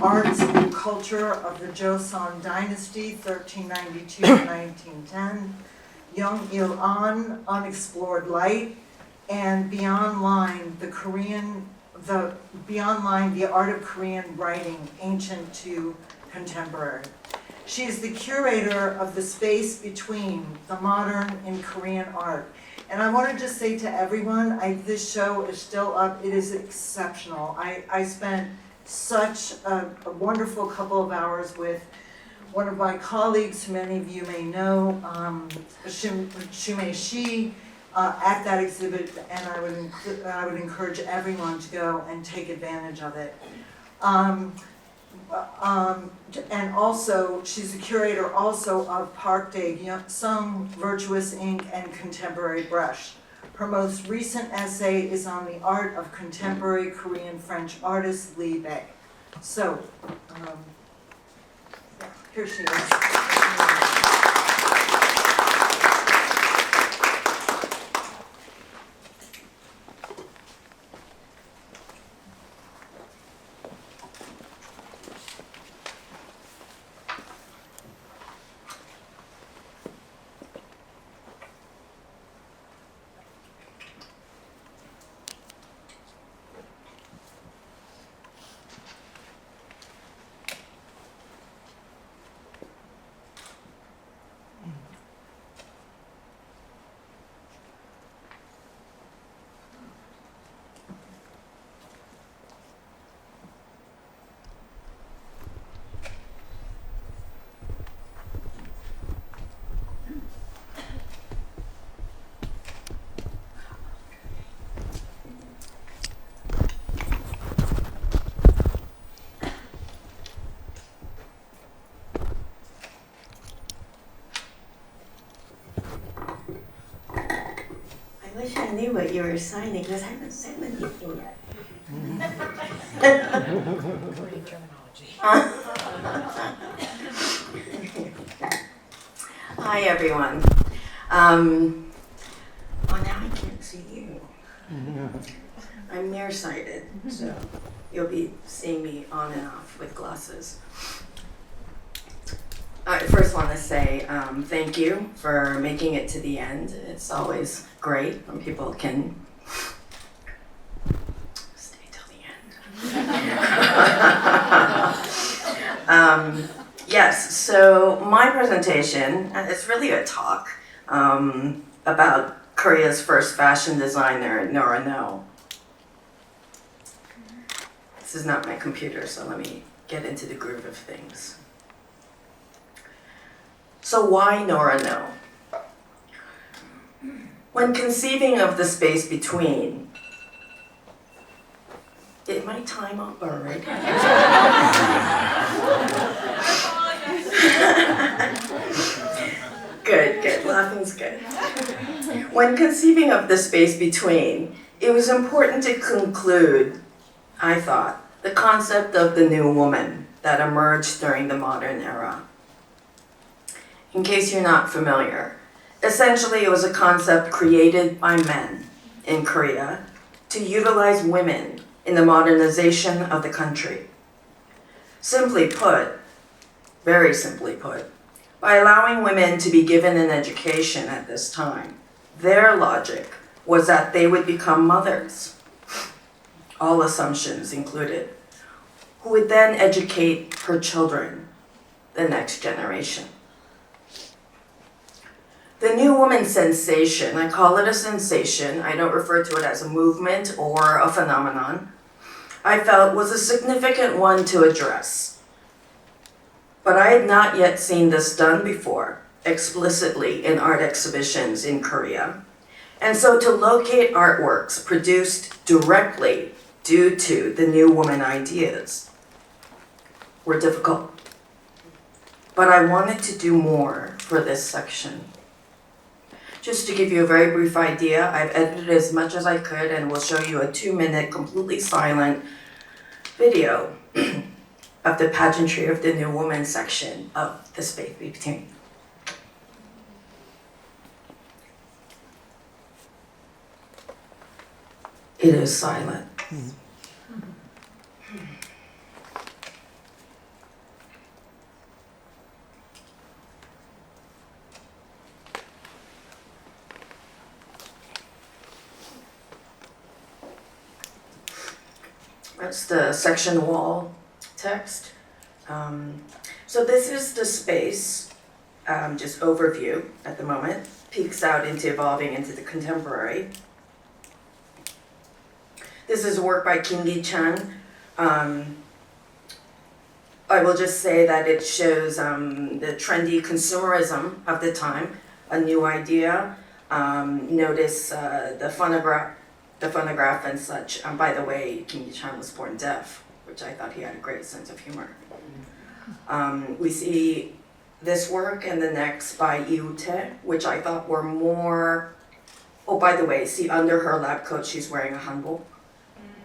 Arts and Culture of the Joseon Dynasty, 1392 to 1910, Young Il-an, Unexplored Light, and Beyond Line, the Art of Korean Writing, Ancient to Contemporary. She is the curator of the space between the modern and Korean art. And I want to just say to everyone, this show is still up. It is exceptional. I spent such a wonderful couple of hours with one of my colleagues, who many of you may know, Shumei Shi, at that exhibit, and I would encourage everyone to go and take advantage of it. And also, she's a curator also of Park Dae-sung, Virtuous Ink, and Contemporary Brush. Her most recent essay is on the art of contemporary Korean French artist Lee Bae. So, here she is. I wish I knew what you were signing because I haven't said anything yet. Hi everyone. Oh, now I can't see you. I'm nearsighted, so you'll be seeing me on and off with glasses. I first want to say thank you for making it to the end. It's always great when people can stay till the end. Yes, so my presentation, and it's really a talk about Korea's first fashion designer, Nora No. This is not my computer, so let me get into the groove of things. So why Nora No? When conceiving of the space between, did my time up already? Good, laughing's good. When conceiving of the space between, it was important to conclude, I thought, the concept of the new woman that emerged during the modern era. In case you're not familiar, essentially it was a concept created by men in Korea to utilize women in the modernization of the country. Simply put, very simply put, by allowing women to be given an education at this time, their logic was that they would become mothers, all assumptions included, who would then educate her children, the next generation. The new woman sensation, I call it a sensation, I don't refer to it as a movement or a phenomenon, I felt was a significant one to address. But I had not yet seen this done before, explicitly in art exhibitions in Korea. And so to locate artworks produced directly due to the new woman ideas were difficult. But I wanted to do more for this section. Just to give you a very brief idea, I've edited as much as I could and will show you a 2-minute completely silent video of the pageantry of the new woman section of the space between. It is silent. That's the section wall text. So this is the space, just overview at the moment, peeks out into evolving into the contemporary. This is work by Chung. I will just say that it shows the trendy consumerism of the time, a new idea. Notice the phonograph and such. By the way, Chung was born deaf, which I thought he had a great sense of humor. We see this work and the next by Irhe, which I thought were more, oh, by the way, see under her lab coat, she's wearing a hanbok.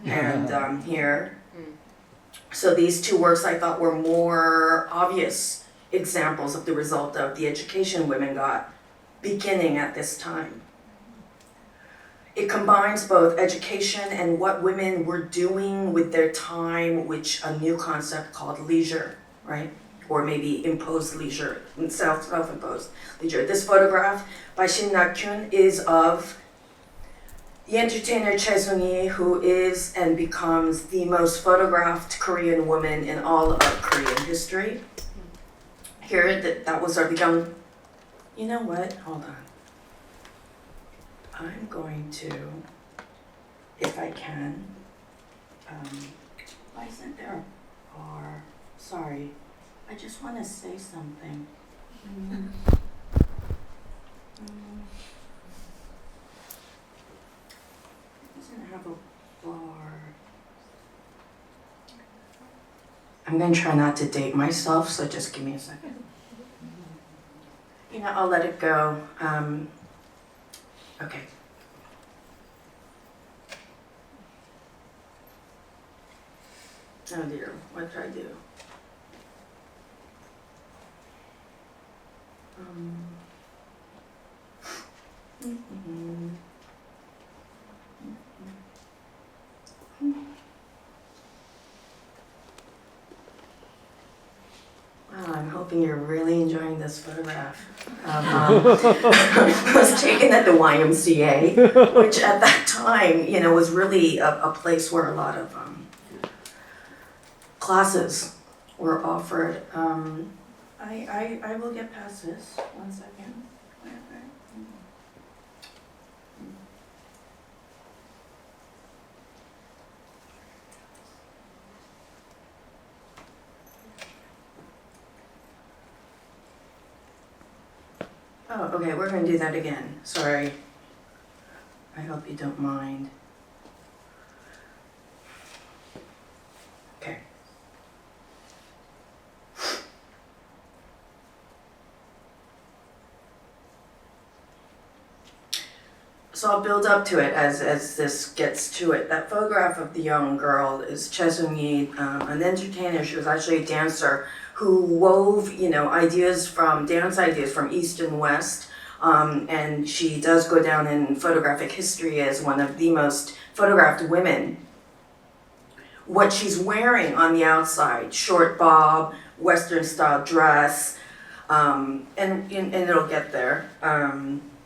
And here. So these two works I thought were more obvious examples of the result of the education women got beginning at this time. It combines both education and what women were doing with their time, which a new concept called leisure, right? Or maybe imposed leisure, self-imposed leisure. This photograph by Shin Na-kyun is of the entertainer Choi Seung-hee, who is and becomes the most photographed Korean woman in all of Korean history. Here, that was our young, you know what, hold on. I'm going to, if I can, why isn't there a bar? Sorry, I just want to say something. It doesn't have a bar. I'm going to try not to date myself, so just give me a second. You know, I'll let it go. Okay. Oh dear, what did I do? Wow, I'm hoping you're really enjoying this photograph. It was taken at the YMCA, which at that time, you know, was really a place where a lot of classes were offered. I will get past this. 1 second. Oh, okay, we're going to do that again. Sorry. I hope you don't mind. Okay. So I'll build up to it as this gets to it. That photograph of the young girl is Choi Seung-hee, an entertainer. She was actually a dancer who wove, you know, dance ideas from East and West. And she does go down in photographic history as one of the most photographed women. What she's wearing on the outside, short bob, Western style dress, and it'll get there.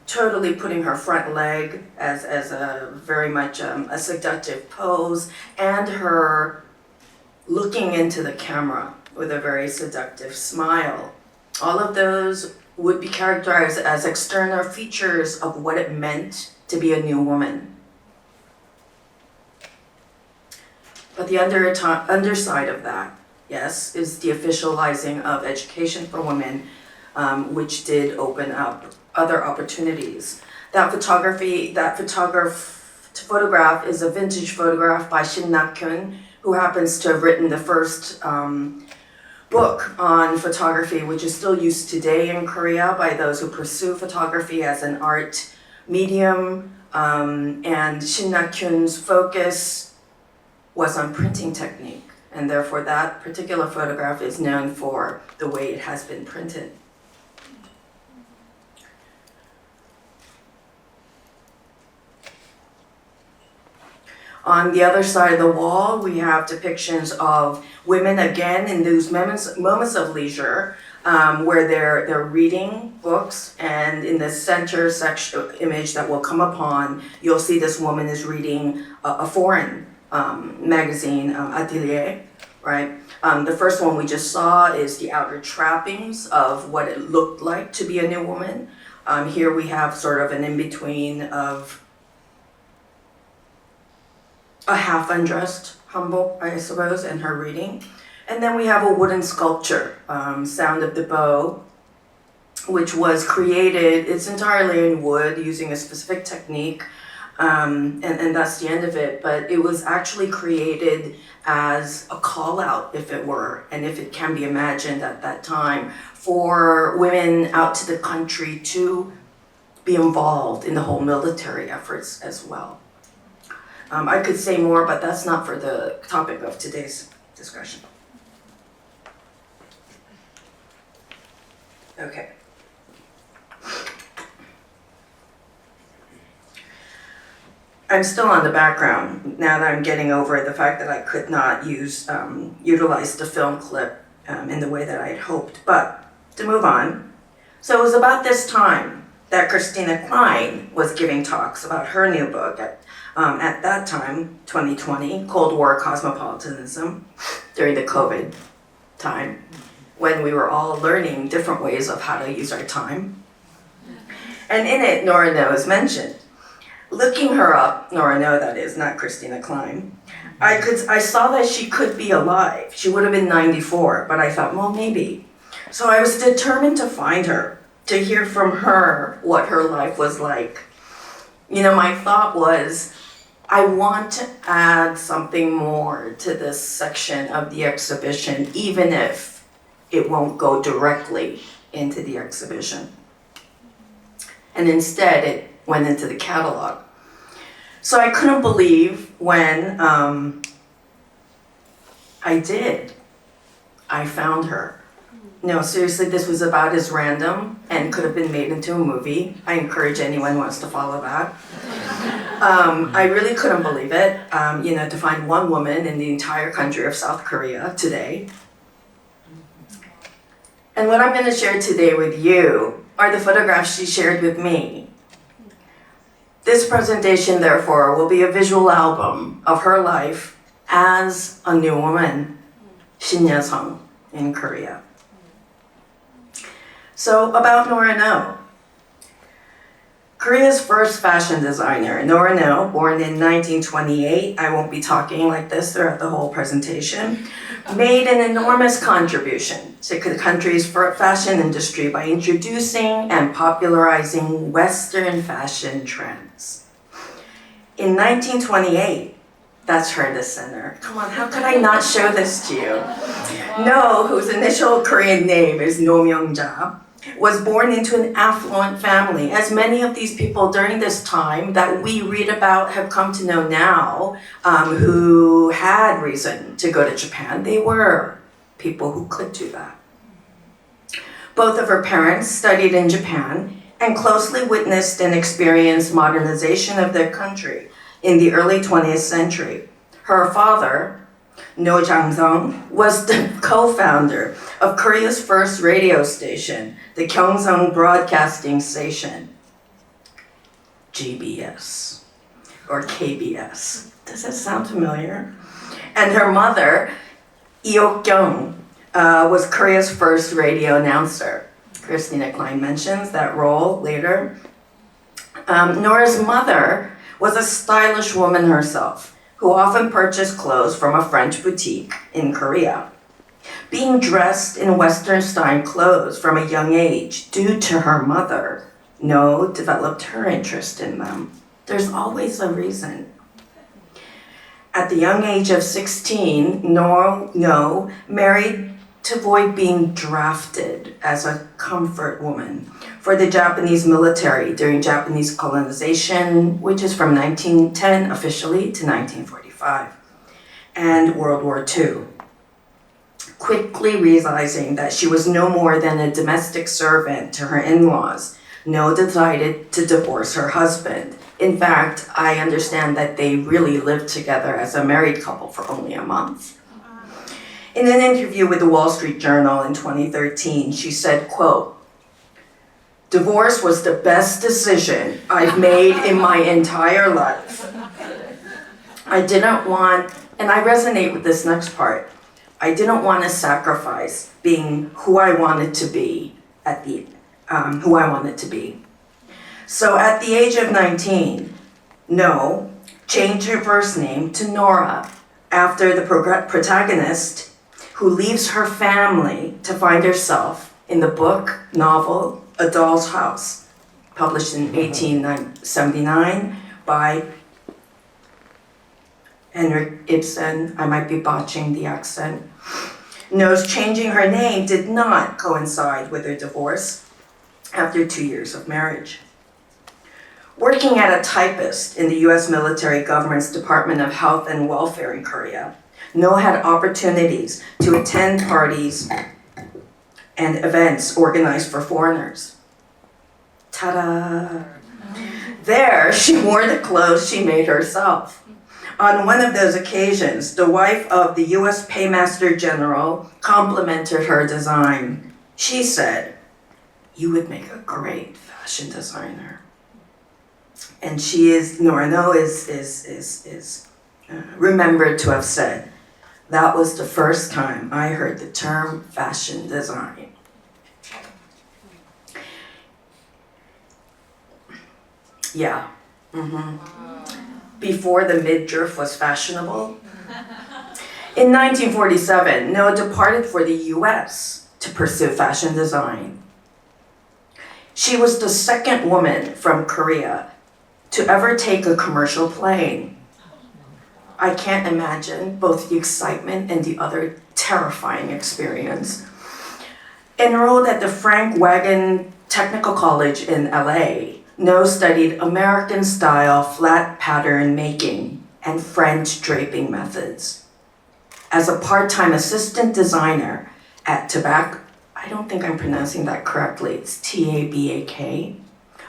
Totally putting her front leg as a very much a seductive pose, and her looking into the camera with a very seductive smile. All of those would be characterized as external features of what it meant to be a new woman. But the underside of that, yes, is the officializing of education for women, which did open up other opportunities. That photograph is a vintage photograph by Shin Na-kyun, who happens to have written the first book on photography, which is still used today in Korea by those who pursue photography as an art medium. And Shin Na-kyun's focus was on printing technique, and therefore that particular photograph is known for the way it has been printed. On the other side of the wall, we have depictions of women again in those moments of leisure, where they're reading books, and in the center section image that we'll come upon, you'll see this woman is reading a foreign magazine, Atelier, right? The first one we just saw is the outer trappings of what it looked like to be a new woman. Here we have sort of an in-between of a half undressed hanbok, I suppose, and her reading. And then we have a wooden sculpture, Sound of the Bow, which was created, it's entirely in wood using a specific technique. and that's the end of it. But it was actually created as a call out, if it were, and if it can be imagined at that time, for women out to the country to be involved in the whole military efforts as well. I could say more, but that's not for the topic of today's discussion. Okay. I'm still on the background now that I'm getting over the fact that I could not utilize the film clip in the way that I had hoped. But to move on, so it was about this time that Christina Klein was giving talks about her new book at that time, 2020, Cold War Cosmopolitanism, during the COVID time, when we were all learning different ways of how to use our time. And in it, Nora No is mentioned. Looking her up, Nora No that is, not Christina Klein, I saw that she could be alive. She would have been 94, but I thought, well, maybe. So I was determined to find her, to hear from her what her life was like. You know, my thought was, I want to add something more to this section of the exhibition, even if it won't go directly into the exhibition. And instead, it went into the catalog. So I couldn't believe when I found her. No, seriously, this was about as random and could have been made into a movie. I encourage anyone who wants to follow that. I really couldn't believe it, to find one woman in the entire country of South Korea today. And what I'm going to share today with you are the photographs she shared with me. This presentation, therefore, will be a visual album of her life as a new woman, Shin Ye-sung, in Korea. So about Nora No. Korea's first fashion designer, Nora No, born in 1928, I won't be talking like this throughout the whole presentation, made an enormous contribution to the country's fashion industry by introducing and popularizing Western fashion trends. In 1928, that's her in the center. Come on, how could I not show this to you? No, whose initial Korean name is No Myung-ja, was born into an affluent family, as many of these people during this time that we read about have come to know now, who had reason to go to Japan. They were people who could do that. Both of her parents studied in Japan and closely witnessed and experienced modernization of their country in the early 20th century. Her father, No Jang-sung, was the co-founder of Korea's first radio station, the Gyeongsang Broadcasting Station, GBS, or KBS. Does that sound familiar? And her mother, Eo-kyung, was Korea's first radio announcer. Christina Klein mentions that role later. Nora's mother was a stylish woman herself, who often purchased clothes from a French boutique in Korea. Being dressed in Western-style clothes from a young age due to her mother, No developed her interest in them. There's always a reason. At the young age of 16, No married to avoid being drafted as a comfort woman for the Japanese military during Japanese colonization, which is from 1910 officially to 1945, and World War II. Quickly realizing that she was no more than a domestic servant to her in-laws, No decided to divorce her husband. In fact, I understand that they really lived together as a married couple for only a month. In an interview with the Wall Street Journal in 2013, she said, quote, "Divorce was the best decision I've made in my entire life. I didn't want," and I resonate with this next part, "I didn't want to sacrifice being who I wanted to be So at the age of 19, No changed her first name to Nora after the protagonist who leaves her family to find herself in the novel A Doll's House, published in 1879 by Henrik Ibsen, I might be botching the accent, knows changing her name did not coincide with her divorce after 2 years of marriage. Working at a typist in the US military government's Department of Health and Welfare in Korea, No had opportunities to attend parties and events organized for foreigners. Ta-da! There, she wore the clothes she made herself. On one of those occasions, the wife of the US Paymaster General complimented her design. She said, "You would make a great fashion designer." And Nora No is remembered to have said, "That was the first time I heard the term fashion design." Yeah. Before the midriff was fashionable. In 1947, No departed for the US to pursue fashion design. She was the second woman from Korea to ever take a commercial plane. I can't imagine both the excitement and the other terrifying experience. Enrolled at the Frank Wagon Technical College in LA, No studied American-style flat pattern making and French draping methods. As a part-time assistant designer at I don't think I'm pronouncing that correctly, it's TABAK,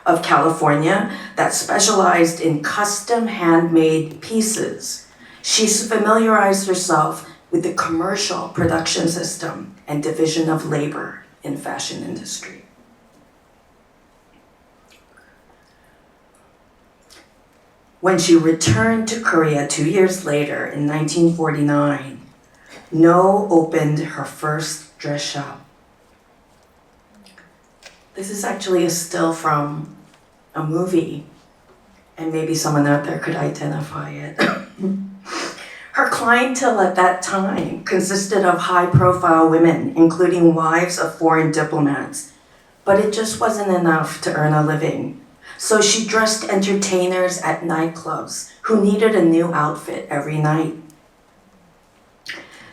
of California, that specialized in custom handmade pieces, she's familiarized herself with the commercial production system and division of labor in fashion industry. When she returned to Korea 2 years later in 1949, No opened her first dress shop. This is actually a still from a movie, and maybe someone out there could identify it. Her clientele at that time consisted of high-profile women, including wives of foreign diplomats, but it just wasn't enough to earn a living. So she dressed entertainers at nightclubs who needed a new outfit every night.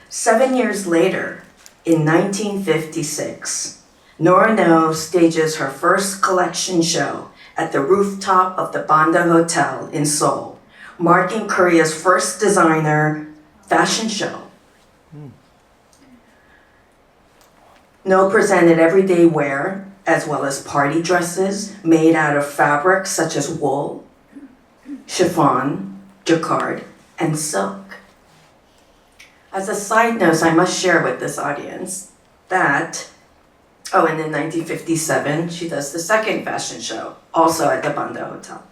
7 years later, in 1956, Nora No stages her first collection show at the rooftop of the Banda Hotel in Seoul, marking Korea's first designer fashion show. No presented everyday wear, as well as party dresses made out of fabrics such as wool, chiffon, jacquard, and silk. As a side note, I must share with this audience that, and in 1957, she does the second fashion show, also at the Banda Hotel.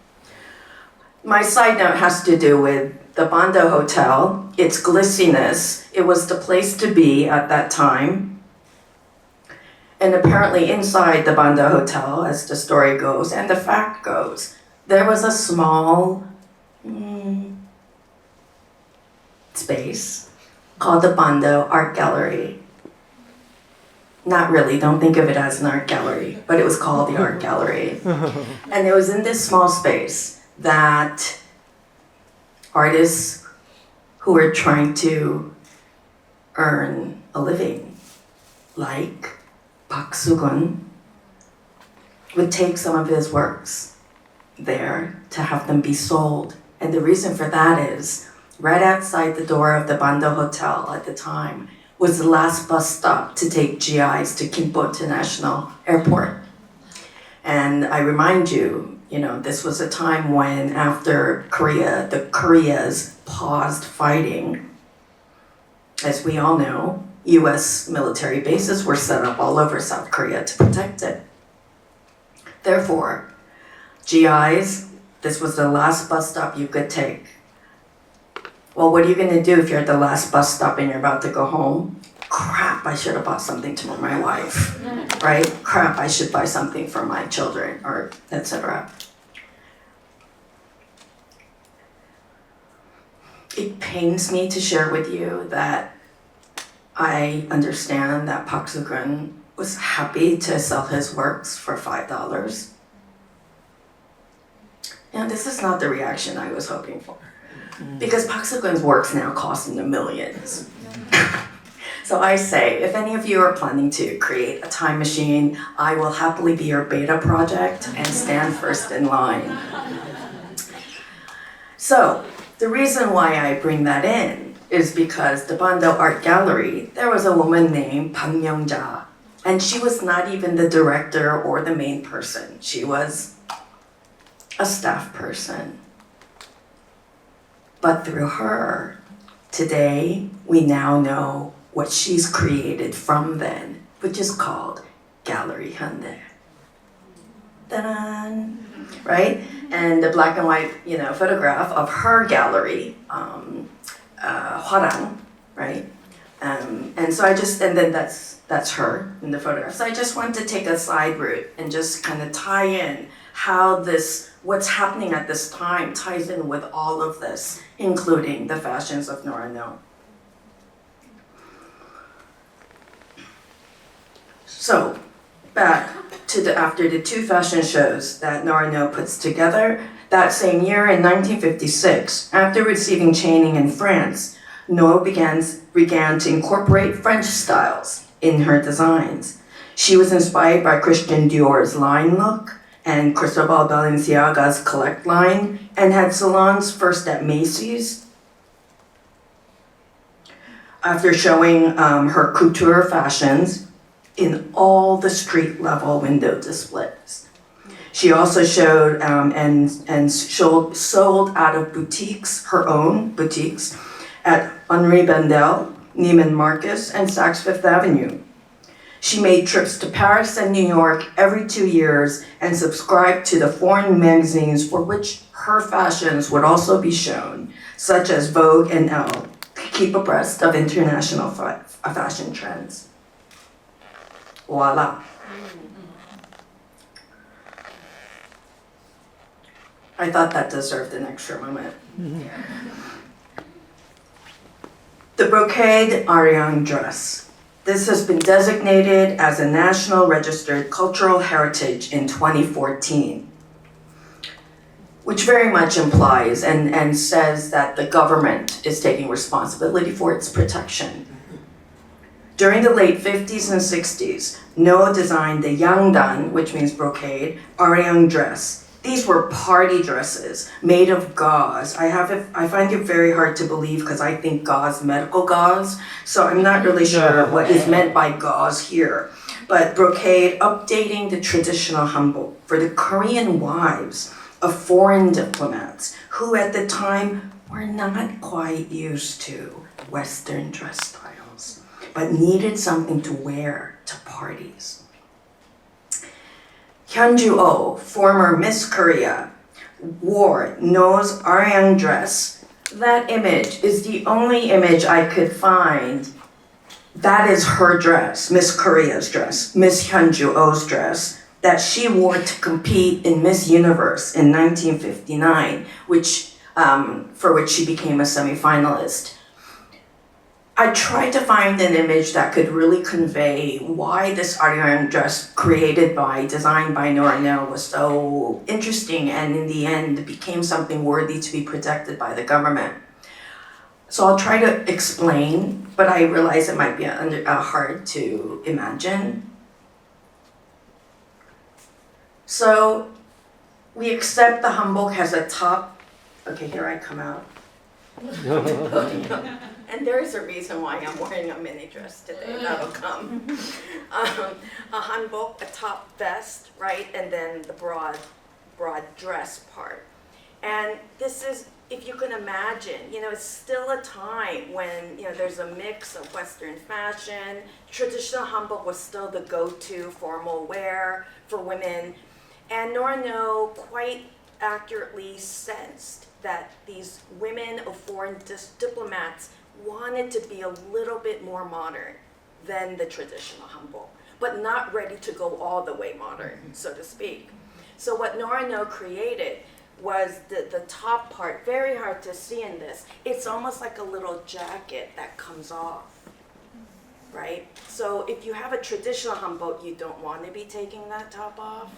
My side note has to do with the Banda Hotel, its glitziness. It was the place to be at that time. And apparently inside the Banda Hotel, as the story goes, and the fact goes, there was a small space called the Banda Art Gallery. Not really, don't think of it as an art gallery, but it was called the Art Gallery. And it was in this small space that artists who were trying to earn a living, like Park Soo-gun, would take some of his works there to have them be sold. And the reason for that is, right outside the door of the Banda Hotel at the time was the last bus stop to take GIs to Gimpo International Airport. And I remind you, this was a time when after the Koreas paused fighting, as we all know, US military bases were set up all over South Korea to protect it. Therefore, GIs, this was the last bus stop you could take. Well, what are you gonna do if you're at the last bus stop and you're about to go home? Crap, I should have bought something to my wife, right? Crap, I should buy something for my children, or etc. It pains me to share with you that I understand that Park Soo-gun was happy to sell his works for $5. Now, this is not the reaction I was hoping for, because Park Seo-gun's works now cost in the millions. So I say, if any of you are planning to create a time machine, I will happily be your beta project and stand first in line. So, the reason why I bring that in is because the Bando Art Gallery, there was a woman named Bang Myung-ja, and she was not even the director or the main person. She was a staff person. But through her, today, we now know what she's created from then, which is called Gallery Hyundai. Ta-da! Right? And the black and white, photograph of her gallery, Hwarang, right? And so then that's her in the photograph. So I just want to take a side route and just kind of tie in how what's happening at this time ties in with all of this, including the fashions of Nora No. So, back to after the 2 fashion shows that Nora No puts together, that same year in 1956, after receiving training in France, No began to incorporate French styles in her designs. She was inspired by Christian Dior's line look and Cristobal Balenciaga's collect line, and had salons first at Macy's. After showing her couture fashions in all the street level window displays. She also showed and sold out of boutiques, her own boutiques, at Henri Bendel, Neiman Marcus, and Saks Fifth Avenue. She made trips to Paris and New York every 2 years and subscribed to the foreign magazines for which her fashions would also be shown, such as Vogue and Elle, to keep abreast of international fashion trends. Voila. I thought that deserved an extra moment. The brocade Arirang dress. This has been designated as a National Registered Cultural Heritage in 2014, which very much implies and says that the government is taking responsibility for its protection. During the late 50s and 60s, No designed the Yangdan, which means brocade, Arirang dress. These were party dresses made of gauze. I find it very hard to believe because I think gauze, medical gauze, so I'm not really sure what is meant by gauze here. But brocade updating the traditional hanbok for the Korean wives of foreign diplomats who at the time were not quite used to Western dress styles, but needed something to wear to parties. Hyunju-oh, former Miss Korea, wore No's Arirang dress. That image is the only image I could find. That is her dress, Miss Korea's dress, Miss Hyunju-oh's dress, that she wore to compete in Miss Universe in 1959, for which she became a semifinalist. I tried to find an image that could really convey why this Arirang dress designed by Nora No was so interesting and in the end became something worthy to be protected by the government. So I'll try to explain, but I realize it might be hard to imagine. So we accept the hanbok has a top. Okay, here I come out. And there is a reason why I'm wearing a mini dress today. That'll come. A hanbok, a top vest, right, and then the broad dress part. And this is, if you can imagine, it's still a time when there's a mix of Western fashion. Traditional hanbok was still the go-to formal wear for women, and Nora No quite accurately sensed that these women of foreign diplomats wanted to be a little bit more modern than the traditional hanbok, but not ready to go all the way modern, so to speak. So what Nora No created was the top part, very hard to see in this. It's almost like a little jacket that comes off, right? So if you have a traditional hanbok, you don't want to be taking that top off.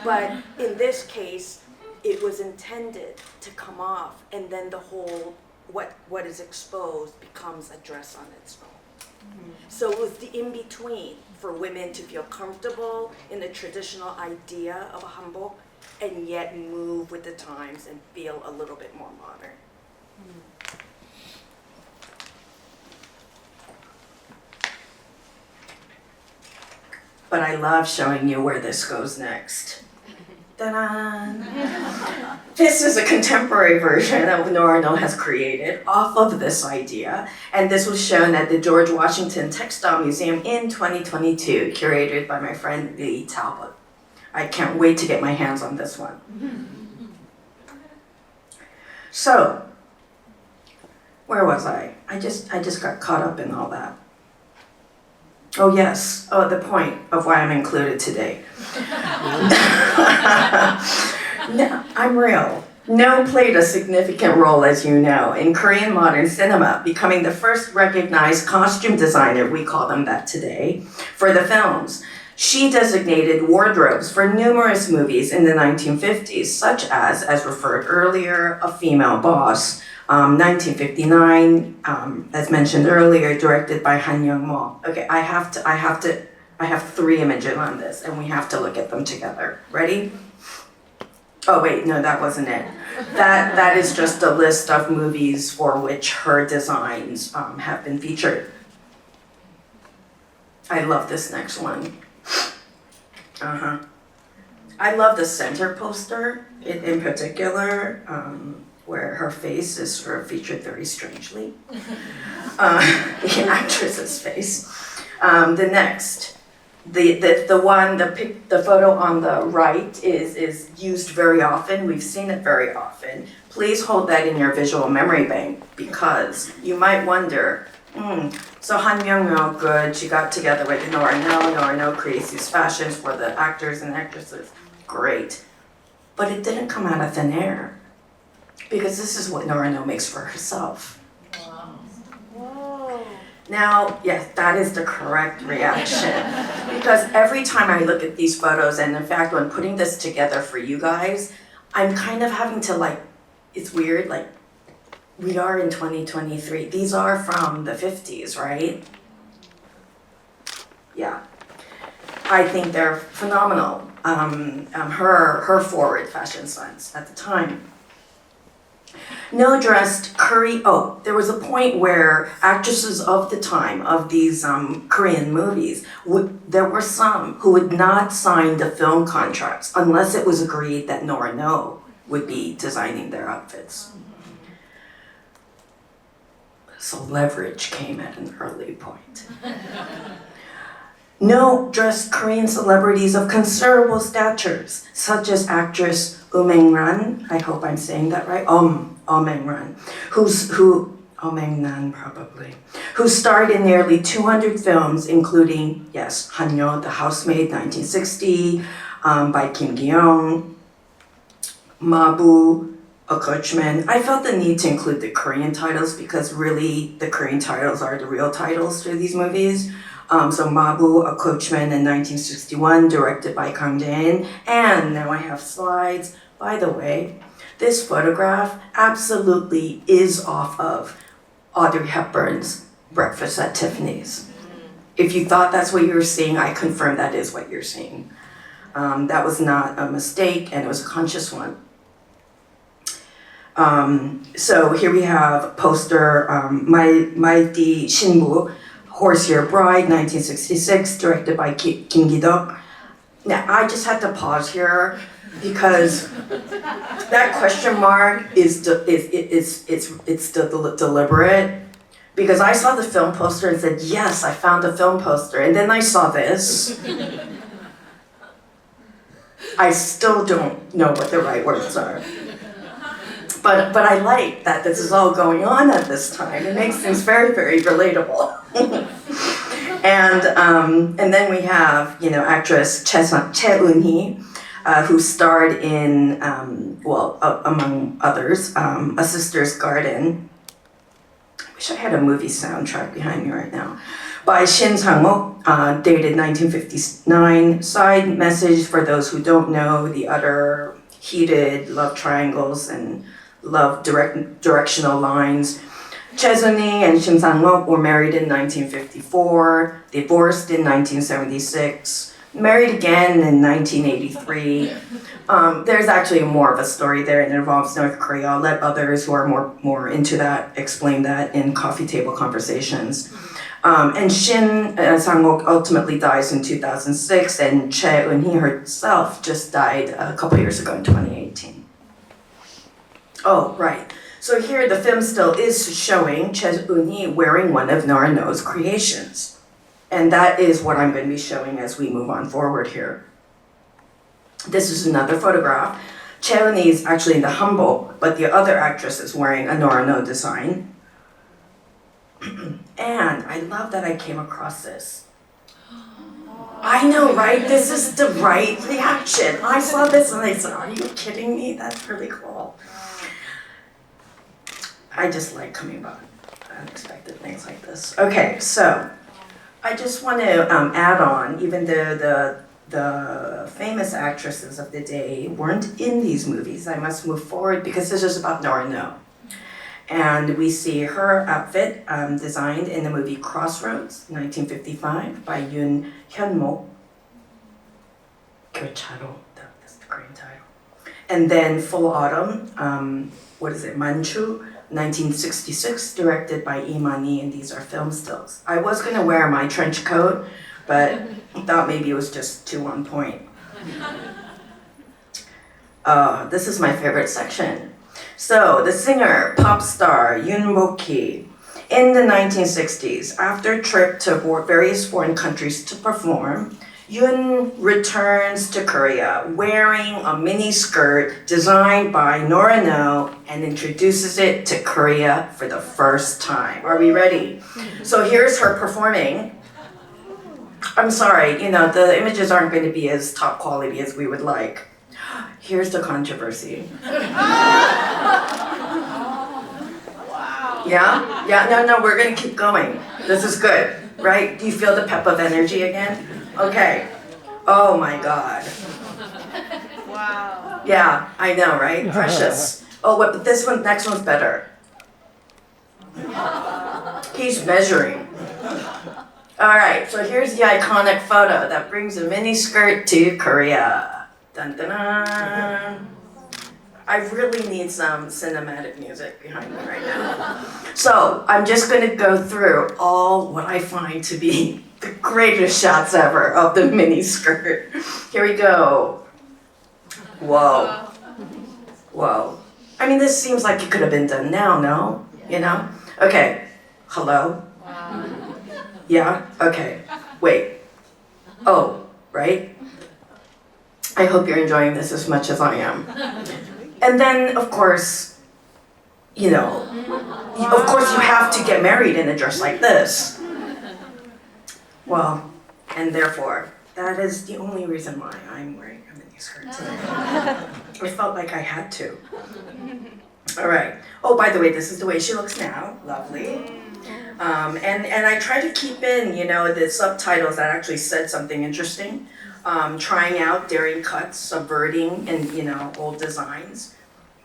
But in this case, it was intended to come off, and then the whole, what is exposed becomes a dress on its own. So it was the in-between for women to feel comfortable in the traditional idea of a hanbok and yet move with the times and feel a little bit more modern. But I love showing you where this goes next. Ta-da! This is a contemporary version that Norano has created off of this idea, and this was shown at the George Washington Textile Museum in 2022, curated by my friend Lee Talbot. I can't wait to get my hands on this one. So, where was I? I just got caught up in all that. Oh yes, the point of why I'm included today. No, I'm real. No played a significant role, as you know, in Korean modern cinema, becoming the first recognized costume designer, we call them that today, for the films. She designated wardrobes for numerous movies in the 1950s, such as referred earlier, A Female Boss, 1959, as mentioned earlier, directed by Han Young-mo. Okay, I have 3 images on this, and we have to look at them together. Ready? Oh wait, no, that wasn't it. That is just a list of movies for which her designs have been featured. I love this next one. I love the center poster in particular, where her face is sort of featured very strangely. The actress's face. The next, the photo on the right is used very often. We've seen it very often. Please hold that in your visual memory bank, because you might wonder, so Han Myung-myo, good, she got together with Norano creates these fashions for the actors and actresses, great. But it didn't come out of thin air, because this is what Norano makes for herself. Wow. Whoa. Now, yes, that is the correct reaction, because every time I look at these photos, and in fact, when putting this together for you guys, I'm kind of having to it's weird, we are in 2023. These are from the 50s, right? Yeah. I think they're phenomenal. Her forward fashion sense at the time. No dressed there was a point where actresses of the time of these Korean movies, there were some who would not sign the film contracts unless it was agreed that Norano would be designing their outfits. So leverage came at an early point. No dressed Korean celebrities of considerable statures, such as actress Ran, I hope I'm saying that right, Ran, who starred in nearly 200 films, including, yes, Hanyo, The Housemaid, 1960, by Kim Gi-young, Mabu, A Coachman. I felt the need to include the Korean titles because really the Korean titles are the real titles for these movies. So Mabu, A Coachman in 1961, directed by Kang Jae-in. And now I have slides. By the way, this photograph absolutely is off of Audrey Hepburn's Breakfast at Tiffany's. If you thought that's what you were seeing, I confirm that is what you're seeing. That was not a mistake, and it was a conscious one. So here we have a poster, Maiti Shinbu, Horsehair Bride, 1966, directed by Kim Gi-duk. Now, I just had to pause here because that question mark is deliberate. Because I saw the film poster and said, yes, I found the film poster. And then I saw this. I still don't know what the right words are. But I like that this is all going on at this time. It makes things very, very relatable. And then we have, actress Che Eun-hee, who starred in, among others, A Sister's Garden. I wish I had a movie soundtrack behind me right now. By Shin Sang-mok, dated 1959. Side message for those who don't know, the other heated love triangles and love directional lines. Choi Soon-hee and Shin Sang-wook were married in 1954, divorced in 1976, married again in 1983. There's actually more of a story there, and it involves North Korea. I'll let others who are more into that explain that in coffee table conversations. And Shin Sang-wook ultimately dies in 2006, and Choi Eun-hee herself just died a couple years ago in 2018. Oh, right. So here the film still is showing Choi Eun-hee wearing one of Nora No's creations. And that is what I'm going to be showing as we move on forward here. This is another photograph. Choi Eun-hee is actually in the humble, but the other actress is wearing a Nora No design. And I love that I came across this. I know, right? This is the right reaction. I saw this and I said, are you kidding me? That's really cool. I just like coming about unexpected things like this. Okay, so I just want to add on, even though the famous actresses of the day weren't in these movies, I must move forward because this is about Nora No. And we see her outfit designed in the movie Crossroads, 1955, by Yoon Hyun-mo. 교차로, that's the Korean title. And then Full Autumn, Manchu, 1966, directed by Lee Man-hee, and these are film stills. I was going to wear my trench coat, but thought maybe it was just too on point. This is my favorite section. So, the singer, pop star Yoon Bo-ki, in the 1960s, after a trip to various foreign countries to perform, Yoon returns to Korea wearing a mini skirt designed by Nora No and introduces it to Korea for the first time. Are we ready? So here's her performing. I'm sorry, the images aren't going to be as top quality as we would like. Here's the controversy. Yeah, no, we're gonna keep going. This is good, right? Do you feel the pep of energy again? Okay. Oh my God. Wow. Yeah, I know, right? Precious. Oh, but next one's better. He's measuring. All right, so here's the iconic photo that brings a mini skirt to Korea. Dun, dun, dun. I really need some cinematic music behind me right now. So I'm just going to go through all what I find to be the greatest shots ever of the mini skirt. Here we go. Whoa. I mean, this seems like it could have been done now, no? Okay. Hello? Yeah? Okay. Wait. Oh, right? I hope you're enjoying this as much as I am. And then, of course, you have to get married in a dress like this. Well, and therefore, that is the only reason why I'm wearing a mini skirt today. I felt like I had to. All right. Oh, by the way, this is the way she looks now. Lovely. And I try to keep in, the subtitles that actually said something interesting. Trying out daring cuts, subverting, and old designs.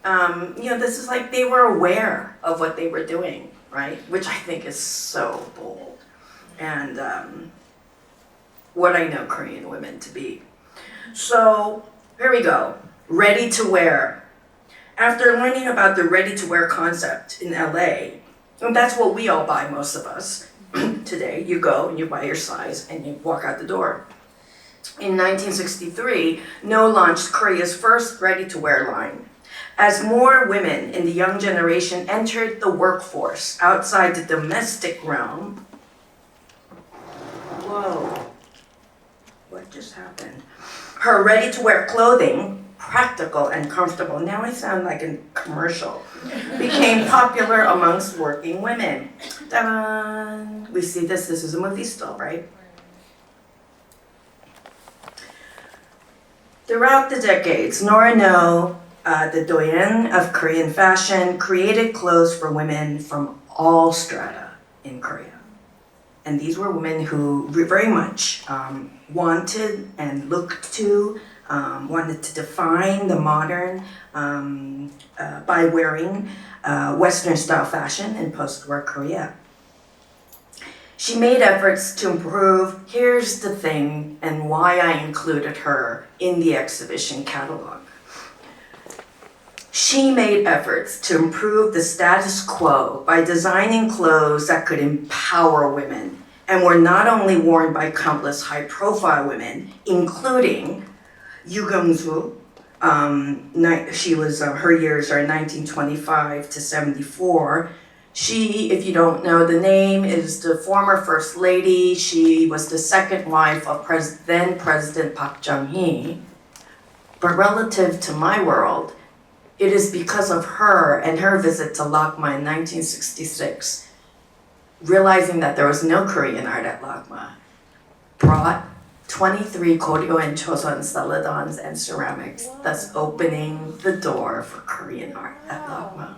This is like they were aware of what they were doing, right? Which I think is so bold, and what I know Korean women to be. So here we go. Ready to wear. After learning about the ready to wear concept in LA, and that's what we all buy, most of us today. You go and you buy your size and you walk out the door. In 1963, No launched Korea's first ready-to-wear line. As more women in the young generation entered the workforce outside the domestic realm, whoa, what just happened? Her ready-to-wear clothing, practical and comfortable, now I sound like a commercial, became popular amongst working women. Ta-da! We see this is a movie still, right? Throughout the decades, Nora No, the doyen of Korean fashion, created clothes for women from all strata in Korea. And these were women who very much wanted and looked to wanted to define the modern by wearing Western style fashion in post-war Korea. She made efforts to improve, here's the thing, and why I included her in the exhibition catalog. She made efforts to improve the status quo by designing clothes that could empower women and were not only worn by countless high-profile women, including Yoo Kyung-soo. She was, her years are 1925 to 74. She, if you don't know the name, is the former First Lady. She was the second wife of then President Park Chung-hee. But relative to my world, it is because of her and her visit to LACMA in 1966, realizing that there was no Korean art at LACMA, brought 23 Koryo and Choson celadons and ceramics, thus opening the door for Korean art at LACMA.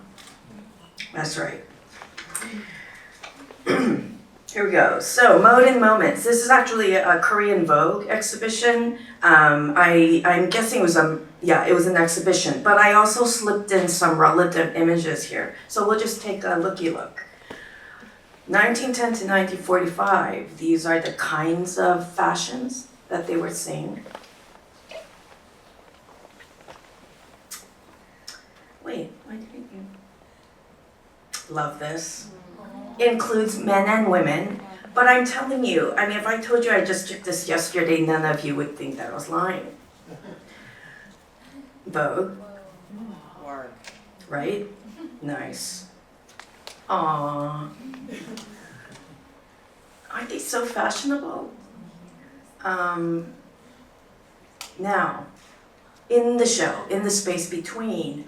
That's right. Here we go. So, Mode and Moments. This is actually a Korean Vogue exhibition. I'm guessing it was it was an exhibition, but I also slipped in some relative images here. So we'll just take a looky-look. 1910 to 1945, these are the kinds of fashions that they were seeing. Wait, why didn't you? Love this. Includes men and women, but I'm telling you, I mean, if I told you I just took this yesterday, none of you would think that I was lying. Vogue. Right? Nice. Aww. Aren't they so fashionable? Now, in the show, in the space between,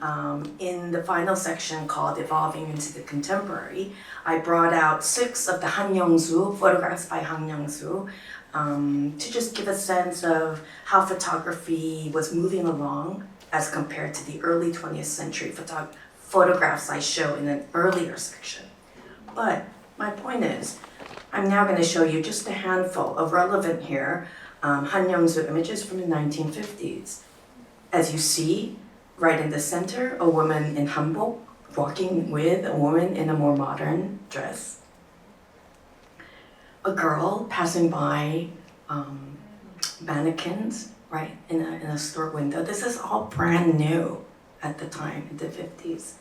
in the final section called Evolving into the Contemporary, I brought out 6 of the Han Young-soo, photographs by Han Young-soo, to just give a sense of how photography was moving along as compared to the early 20th century photographs I show in an earlier section. But my point is, I'm now going to show you just a handful of relevant here Han Young-soo images from the 1950s. As you see, right in the center, a woman in hanbok walking with a woman in a more modern dress. A girl passing by mannequins, right, in a store window. This is all brand new at the time, in the 50s.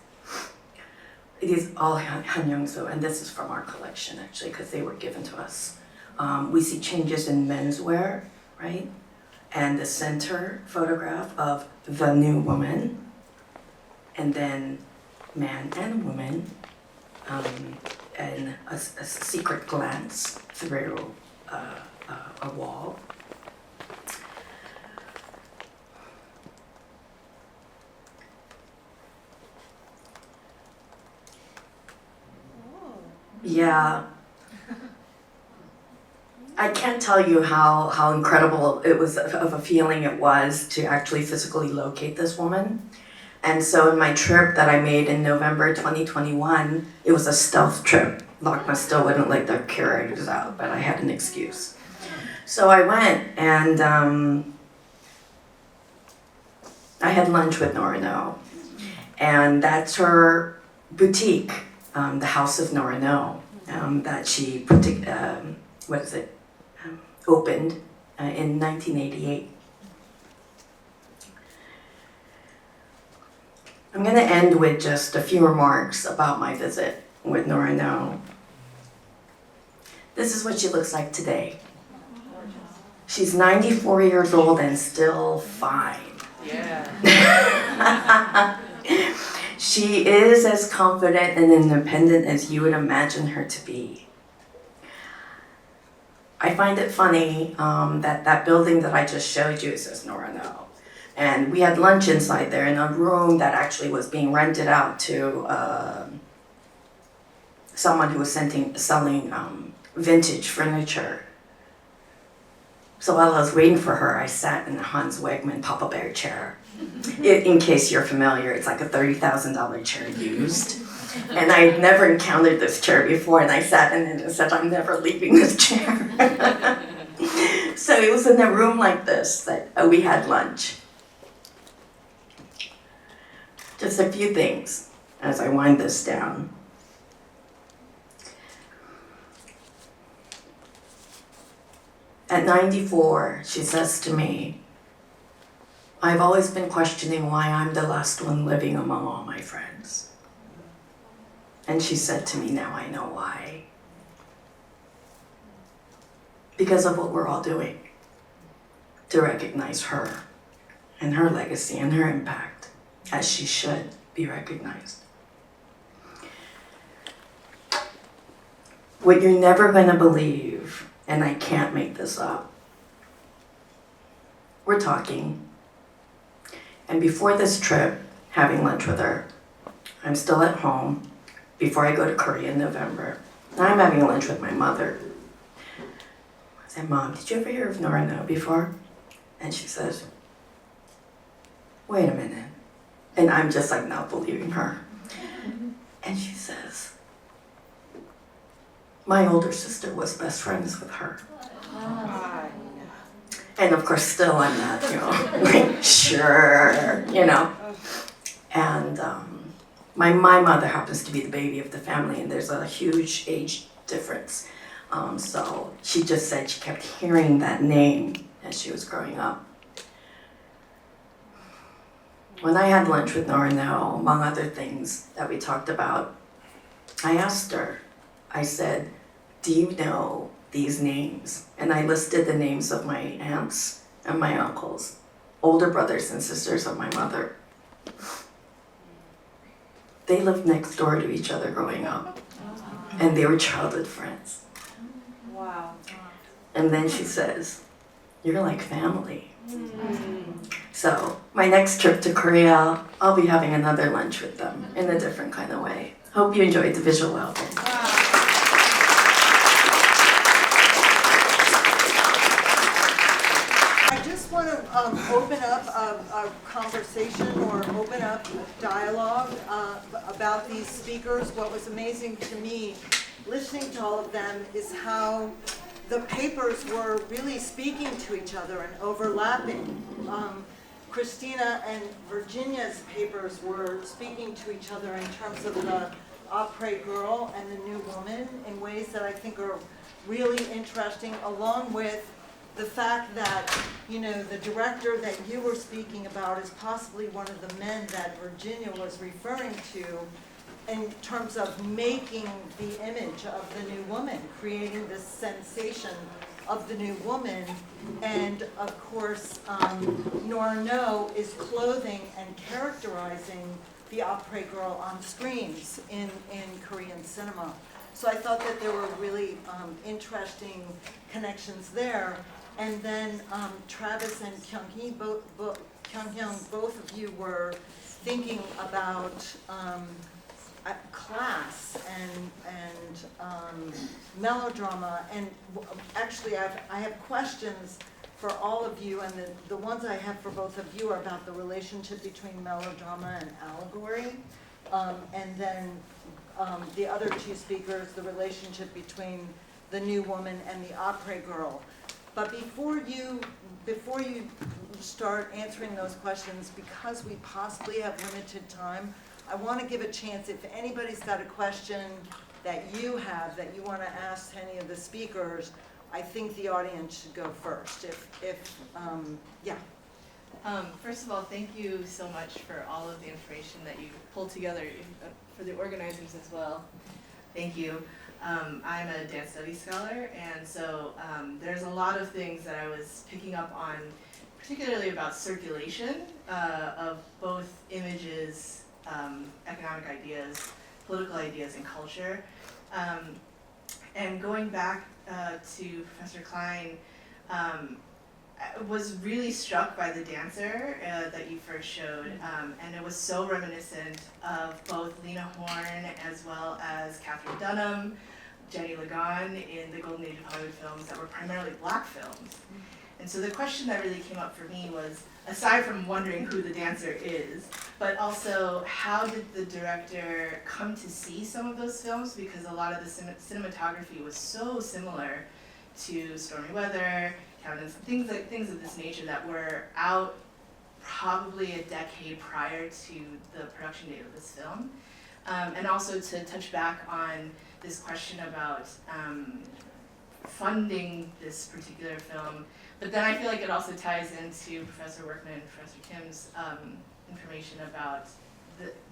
It is all Han Young-soo, and this is from our collection, actually, because they were given to us. We see changes in menswear, right? And the center photograph of the new woman, and then man and woman, and a secret glance through a wall. Yeah. I can't tell you how incredible it was of a feeling it was to actually physically locate this woman. And so in my trip that I made in November 2021, it was a stealth trip. LACMA still wouldn't let their curators out, but I had an excuse. So I went and I had lunch with Nora No. And that's her boutique, the House of Nora No, that she opened in 1988. I'm going to end with just a few remarks about my visit with Nora No. This is what she looks like today. She's 94 years old and still fine. Yeah. She is as confident and independent as you would imagine her to be. I find it funny that building that I just showed you says Nora No. And we had lunch inside there in a room that actually was being rented out to someone who was selling vintage furniture. So while I was waiting for her, I sat in the Hans Wegman Papa Bear chair. In case you're familiar, it's like a $30,000 chair used. And I'd never encountered this chair before, and I sat in it and said, I'm never leaving this chair. So it was in a room like this that we had lunch. Just a few things as I wind this down. At 94, she says to me, I've always been questioning why I'm the last one living among all my friends. And she said to me, now I know why. Because of what we're all doing to recognize her and her legacy and her impact, as she should be recognized. What you're never gonna believe, and I can't make this up, we're talking, and before this trip, having lunch with her, I'm still at home before I go to Korea in November. Now I'm having lunch with my mother. I said, Mom, did you ever hear of Nora No before? And she says, wait a minute. And I'm just like not believing her. And she says, my older sister was best friends with her. And of course, still I'm not, sure, And my mother happens to be the baby of the family, and there's a huge age difference. So she just said she kept hearing that name as she was growing up. When I had lunch with Nora No, among other things that we talked about, I asked her, I said, do you know these names? And I listed the names of my aunts and my uncles, older brothers and sisters of my mother. They lived next door to each other growing up, and they were childhood friends. Wow. And then she says, you're like family. So my next trip to Korea, I'll be having another lunch with them in a different kind of way. Hope you enjoyed the visual album. I just want to open up a conversation or open up a dialogue about these speakers. What was amazing to me listening to all of them is how the papers were really speaking to each other and overlapping. Christina and Virginia's papers were speaking to each other in terms of the après girl and the new woman in ways that I think are really interesting, along with the fact that, the director that you were speaking about is possibly one of the men that Virginia was referring to in terms of making the image of the new woman, creating this sensation of the new woman. And of course, Nora No is clothing and characterizing the après girl on screens in Korean cinema. So I thought that there were really interesting connections there. And then Travis and Kyung Hyun, both of you were thinking about class and melodrama, and actually I have questions for all of you, and the ones I have for both of you are about the relationship between melodrama and allegory, and then the other two speakers, the relationship between the new woman and the après girl. But before you start answering those questions, because we possibly have limited time, I want to give a chance, if anybody's got a question that you have that you want to ask any of the speakers, I think the audience should go first. Yeah. First of all, thank you so much for all of the information that you pulled together, for the organizers as well. Thank you. I'm a dance studies scholar, and so there's a lot of things that I was picking up on, particularly about circulation of both images, economic ideas, political ideas, and culture. And going back to Professor Klein, I was really struck by the dancer that you first showed, and it was so reminiscent of both Lena Horne as well as Catherine Dunham, Jenny Lagan in the Golden Age of Hollywood films that were primarily black films. And so the question that really came up for me was, aside from wondering who the dancer is, but also how did the director come to see some of those films, because a lot of the cinematography was so similar to Stormy Weather, Cabin, things of this nature that were out probably a decade prior to the production date of this film. And also to touch back on this question about funding this particular film. But then I feel like it also ties into Professor Workman and Professor Kim's information about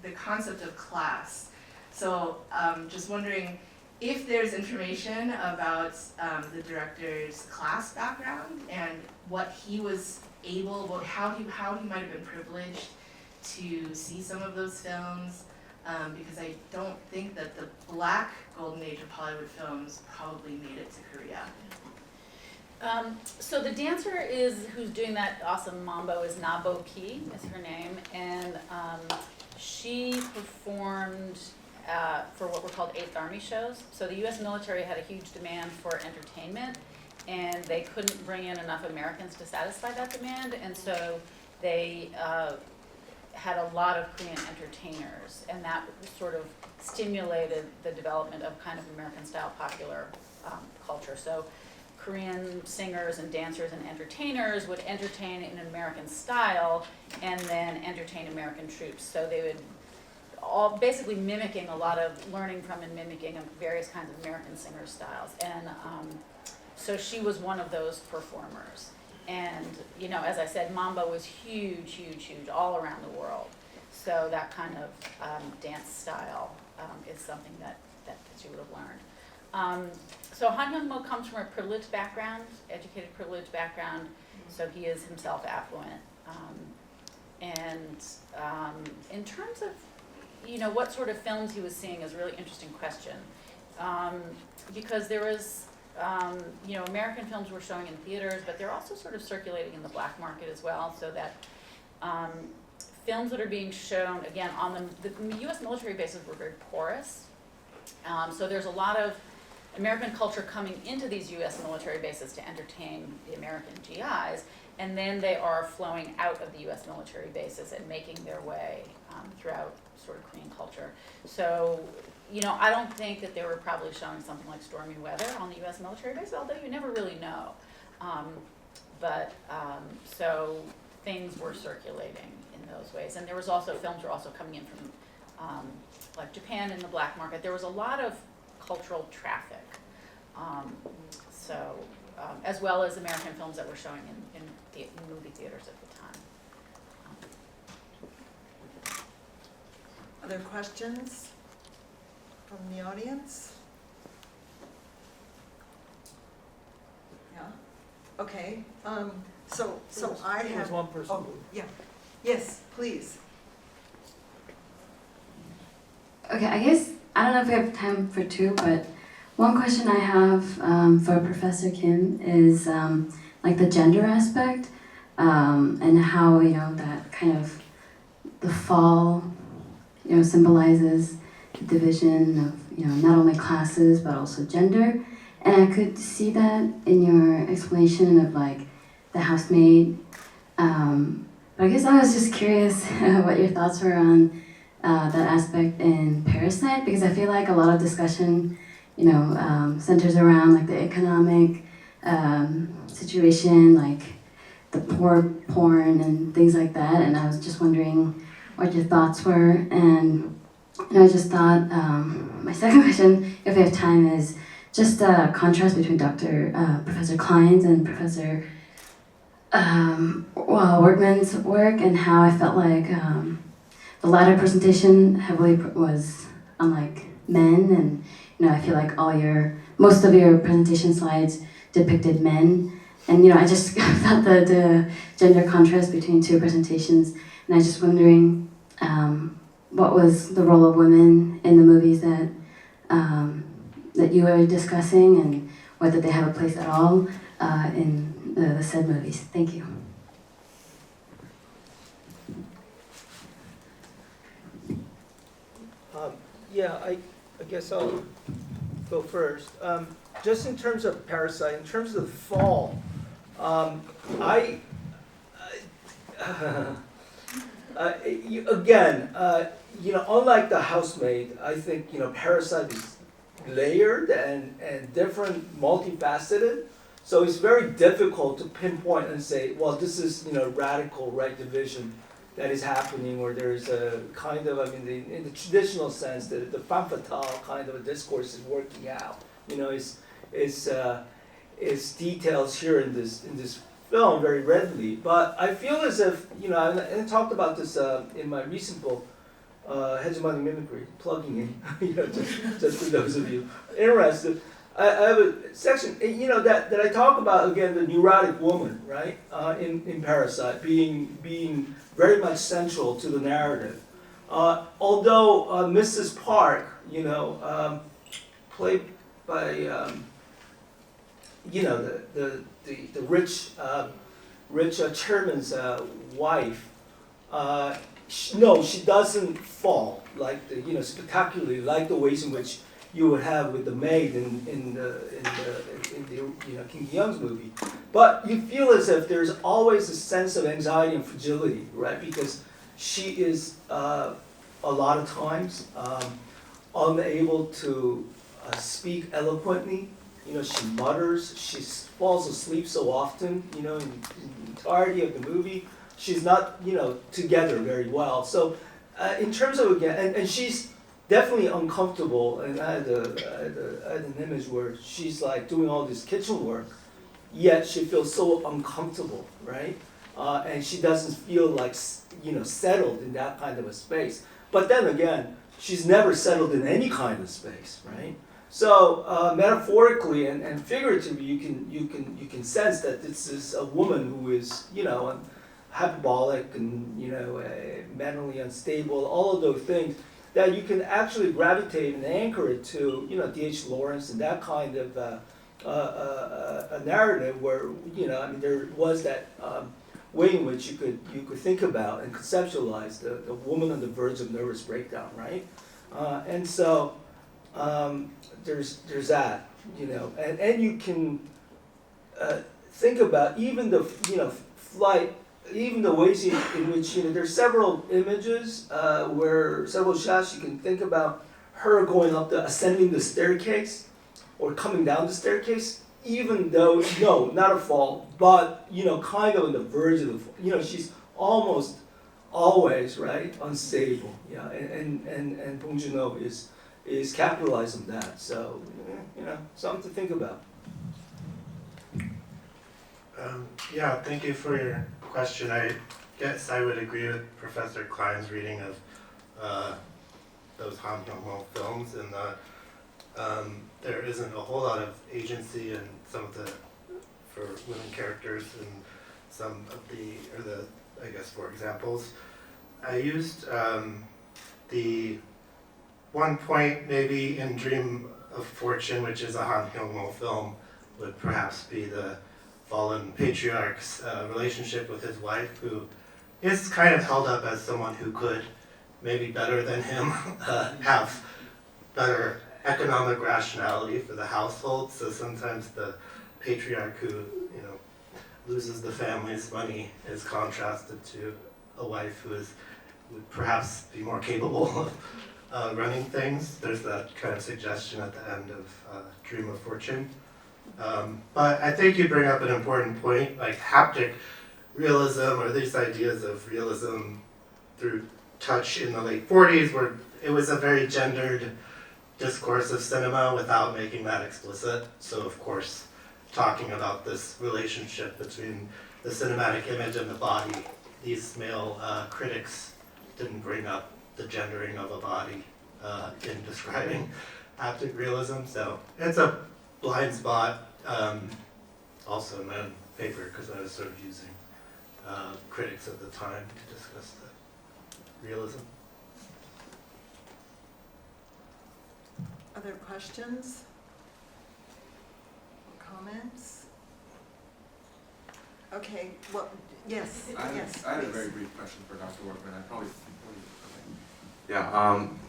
the concept of class. So just wondering if there's information about the director's class background and what he was able, how he might have been privileged to see some of those films, because I don't think that the black golden age of Hollywood films probably made it to Korea. So the dancer who's doing that awesome mambo is Nahmee Lee, is her name, and she performed for what were called Eighth Army shows. So the U.S. military had a huge demand for entertainment, and they couldn't bring in enough Americans to satisfy that demand, and so they had a lot of Korean entertainers, and that sort of stimulated the development of kind of American-style popular culture. So Korean singers and dancers and entertainers would entertain in an American style and then entertain American troops. So they would all basically mimicking a lot of, learning from and mimicking various kinds of American singer styles. And so she was one of those performers. And, you know, as I said, mambo was huge, huge, huge all around the world. So that kind of dance style is something that she would have learned. So Han Young-mo comes from a privileged background, educated privileged background, so he is himself affluent. In terms of, you know, what sort of films he was seeing is a really interesting question. Because there was, you know, American films were showing in theaters, but they're also sort of circulating in the black market as well, so that films that are being shown, again, on the U.S. military bases were very porous. So there's a lot of American culture coming into these U.S. military bases to entertain the American GIs, and then they are flowing out of the U.S. military bases and making their way throughout sort of Korean culture. So, you know, I don't think that they were probably showing something like Stormy Weather on the U.S. military base, although you never really know. So things were circulating in those ways. And there was also, films were also coming in from like Japan in the black market. There was a lot of cultural traffic. As well as American films that were showing in movie theaters at the time. Other questions from the audience? Yeah, okay, so I have. There's one person. Oh, yeah, yes, please. Okay, I guess, I don't know if we have time for two, but one question I have for Professor Kim is like the gender aspect and how, you know, that kind of, the fall, you know, symbolizes the division of, you know, not only classes but also gender. And I could see that in your explanation of like the housemaid. But I guess I was just curious what your thoughts were on that aspect in Parasite, because I feel like a lot of discussion, you know, centers around like the economic situation, like the poor porn and things like that. And I was just wondering what your thoughts were. And I just thought my second question, if we have time, is just a contrast between Professor Klein's and Professor Workman's work, and how I felt like the latter presentation heavily was on like men, and you know, I feel like most of your presentation slides depicted men, and you know, I just felt the gender contrast between two presentations, and I was just wondering what was the role of women in the movies that you were discussing, and whether they have a place at all in the said movies. Thank you. Yeah, I guess I'll go first. Just in terms of Parasite, in terms of the fall, again, you know, unlike The Housemaid, I think, you know, Parasite is layered and different, multifaceted. So it's very difficult to pinpoint and say, well, this is radical right division that is happening, or there's a kind of, in the traditional sense, the femme fatale kind of a discourse is working out. It's details here in this film very readily. But I feel as if, and I talked about this in my recent book, Hegemonic Mimicry, plugging in, just for those of you interested. I have a section, that I talk about, again, the neurotic woman, right, in Parasite, being very much central to the narrative. Although Mrs. Park, played by, the rich chairman's wife, she doesn't fall like spectacularly like the ways in which you would have with the maid in the Kim Hyun's movie, but you feel as if there's always a sense of anxiety and fragility, right? Because she is a lot of times unable to speak eloquently. She mutters. She falls asleep so often. In the entirety of the movie, she's not together very well. So in terms of again, and she's definitely uncomfortable, and I had an image where she's like doing all this kitchen work, yet she feels so uncomfortable, right? And she doesn't feel like settled in that kind of a space. But then again, she's never settled in any kind of space, right? So metaphorically and figuratively, you can sense that this is a woman who is hyperbolic and mentally unstable, all of those things, that you can actually gravitate and anchor it to, D.H. Lawrence and that kind of a narrative where, there was that way in which you could think about and conceptualize the woman on the verge of nervous breakdown, right? And so there's that, and you can think about even the flight. Even the ways in which there's several images where several shots you can think about her going ascending the staircase or coming down the staircase, even though not a fall, but kind of on the verge of the she's almost always right unstable, and Bong Joon-ho is capitalizing that, so something to think about. Thank you for your question. I guess I would agree with Professor Klein's reading of those Han Hyung-mo films, and there isn't a whole lot of agency in some of the for women characters in some of for examples. I used the one point maybe in Dream of Fortune, which is a Han Hyung-mo film, would perhaps be the fallen patriarch's relationship with his wife, who is kind of held up as someone who could, maybe better than him, have better economic rationality for the household. So sometimes the patriarch who loses the family's money is contrasted to a wife who would perhaps be more capable of running things. There's that kind of suggestion at the end of Dream of Fortune. But I think you bring up an important point, like haptic realism, or these ideas of realism through touch in the late 40s, where it was a very gendered discourse of cinema without making that explicit. So of course, talking about this relationship between the cinematic image and the body, these male critics didn't bring up the gendering of a body in describing haptic realism. So it's a blind spot, also in my own paper, because I was sort of using critics of the time to discuss the realism. Other questions? Or comments? Okay, well, yes, yes. I had a very brief question for Dr. Workman.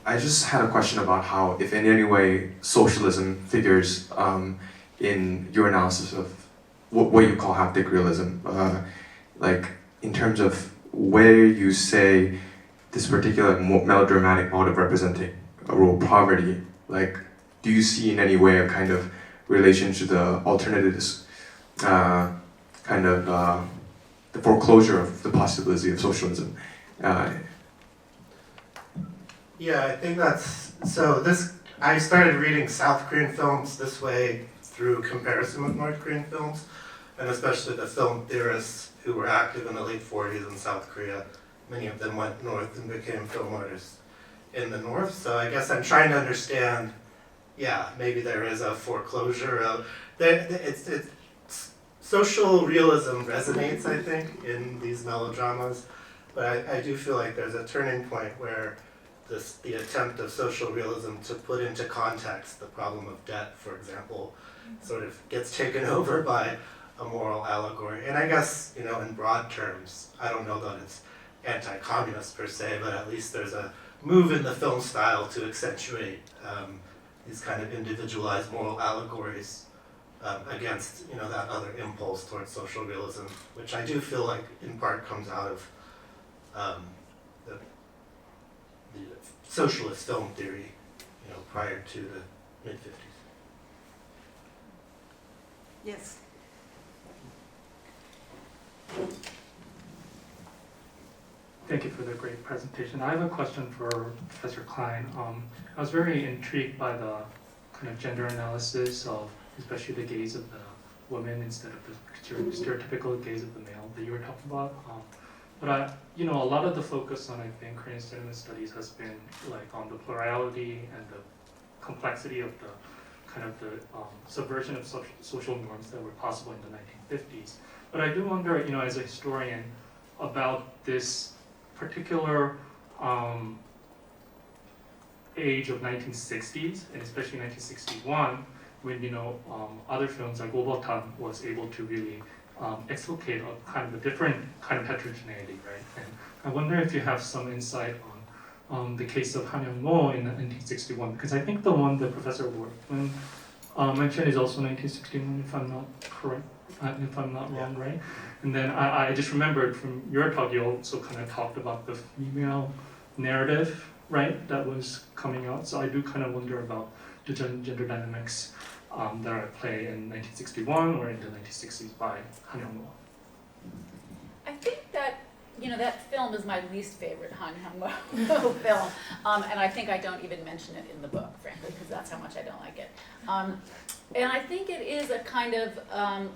I just had a question about how, if in any way, socialism figures in your analysis of what you call haptic realism, like in terms of where you say this particular melodramatic mode of representing rural poverty, like do you see in any way a kind of relation to the alternatives, the foreclosure of the possibility of socialism? Yeah, I think that's, so this, I started reading South Korean films this way through comparison with North Korean films, and especially the film theorists who were active in the late 40s in South Korea. Many of them went north and became film artists in the north, so I guess I'm trying to understand, yeah, maybe there is a foreclosure of, social realism resonates, I think, in these melodramas, but I do feel like there's a turning point where the attempt of social realism to put into context the problem of debt, for example, sort of gets taken over by a moral allegory. And I guess, you know, in broad terms, I don't know that it's anti-communist per se, but at least there's a move in the film style to accentuate these kind of individualized moral allegories against, you know, that other impulse towards social realism, which I do feel like in part comes out of the socialist film theory, you know, prior to the mid-50s. Yes. Thank you for the great presentation. I have a question for Professor Klein. I was very intrigued by the kind of gender analysis of especially the gaze of the woman instead of the stereotypical gaze of the male that you were talking about. But you know, a lot of the focus on, I think, Korean cinema studies has been like on the plurality and the complexity of the kind of the subversion of social norms that were possible in the 1950s. But I do wonder, you know, as a historian, about this particular age of 1960s, and especially 1961, when, you know, other films like Wobotan was able to really explicate a kind of a different kind of heterogeneity, right? And I wonder if you have some insight on the case of Han Young-mo in 1961, because I think the one that Professor Workman mentioned is also 1961, if I'm not correct, if I'm not wrong, right? And then I just remembered from your talk, you also kind of talked about the female narrative, right, that was coming out. So I do kind of wonder about the gender dynamics that are at play in 1961 or in the 1960s by Han Young-mo. I think that, you know, that film is my least favorite Han Young-mo film, and I think I don't even mention it in the book, frankly, because that's how much I don't like it. And I think it is a kind of,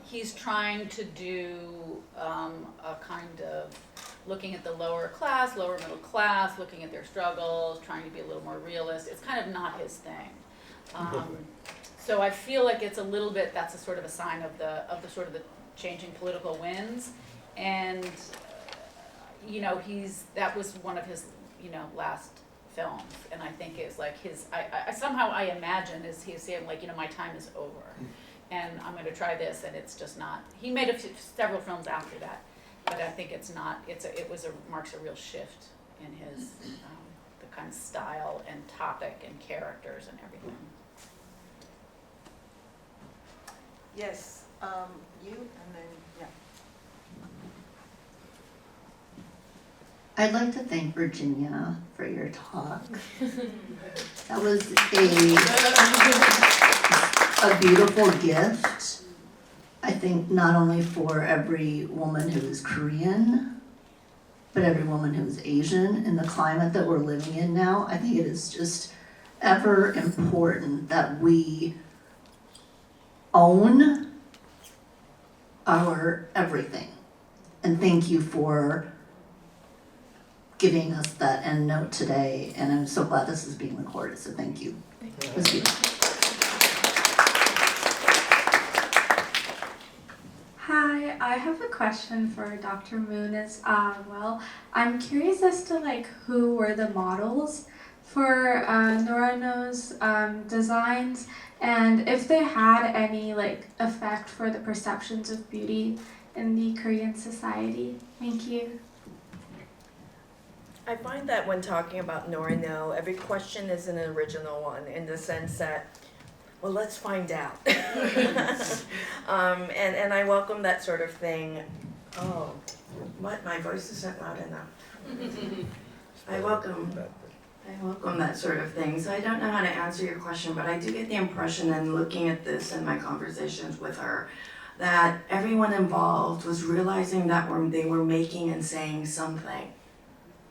he's trying to do a kind of looking at the lower class, lower middle class, looking at their struggles, trying to be a little more realist. It's kind of not his thing. So I feel like it's a little bit, that's a sort of a sign of the sort of the changing political winds. And, you know, that was one of his, you know, last films. And I think it's like somehow I imagine is he's saying like, you know, my time is over and I'm going to try this, and it's just not. He made several films after that, but I think it's not, marks a real shift in his, the kind of style and topic and characters and everything. Yes, you, and then, yeah. I'd like to thank Virginia for your talk. That was a beautiful gift, I think, not only for every woman who is Korean, but every woman who is Asian in the climate that we're living in now. I think it is just ever important that we own our everything. And thank you for giving us that end note today, and I'm so glad this is being recorded, so thank you. It was beautiful. Hi, I have a question for Dr. Moon as well. I'm curious as to like who were the models for Norano's designs, and if they had any like effect for the perceptions of beauty in the Korean society. Thank you. I find that when talking about Norano, every question is an original one in the sense that, well, let's find out. And I welcome that sort of thing. Oh, what? My voice isn't loud enough. I welcome I welcome that sort of thing. So I don't know how to answer your question, but I do get the impression in looking at this and my conversations with her that everyone involved was realizing that they were making and saying something,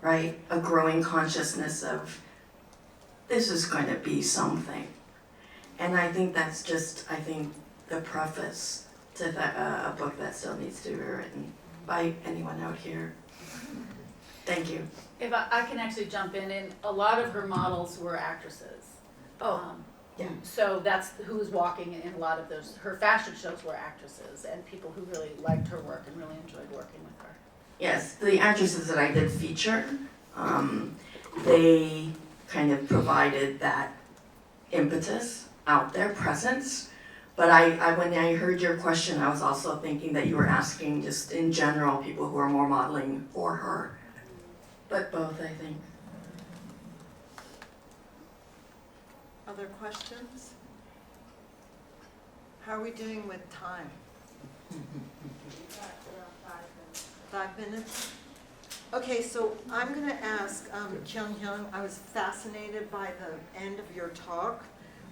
right? A growing consciousness of this is going to be something. And I think that's just, the preface to a book that still needs to be written by anyone out here. Thank you. If I can actually jump in, a lot of her models were actresses. Yeah. So that's who was walking in a lot of those, her fashion shows were actresses and people who really liked her work and really enjoyed working with her. Yes, the actresses that I did feature, they kind of provided that impetus out there, presence. But when I heard your question, I was also thinking that you were asking just in general people who are more modeling for her. But both, I think. Other questions? How are we doing with time? 5 minutes? Okay, so I'm going to ask Kyung Hyun. I was fascinated by the end of your talk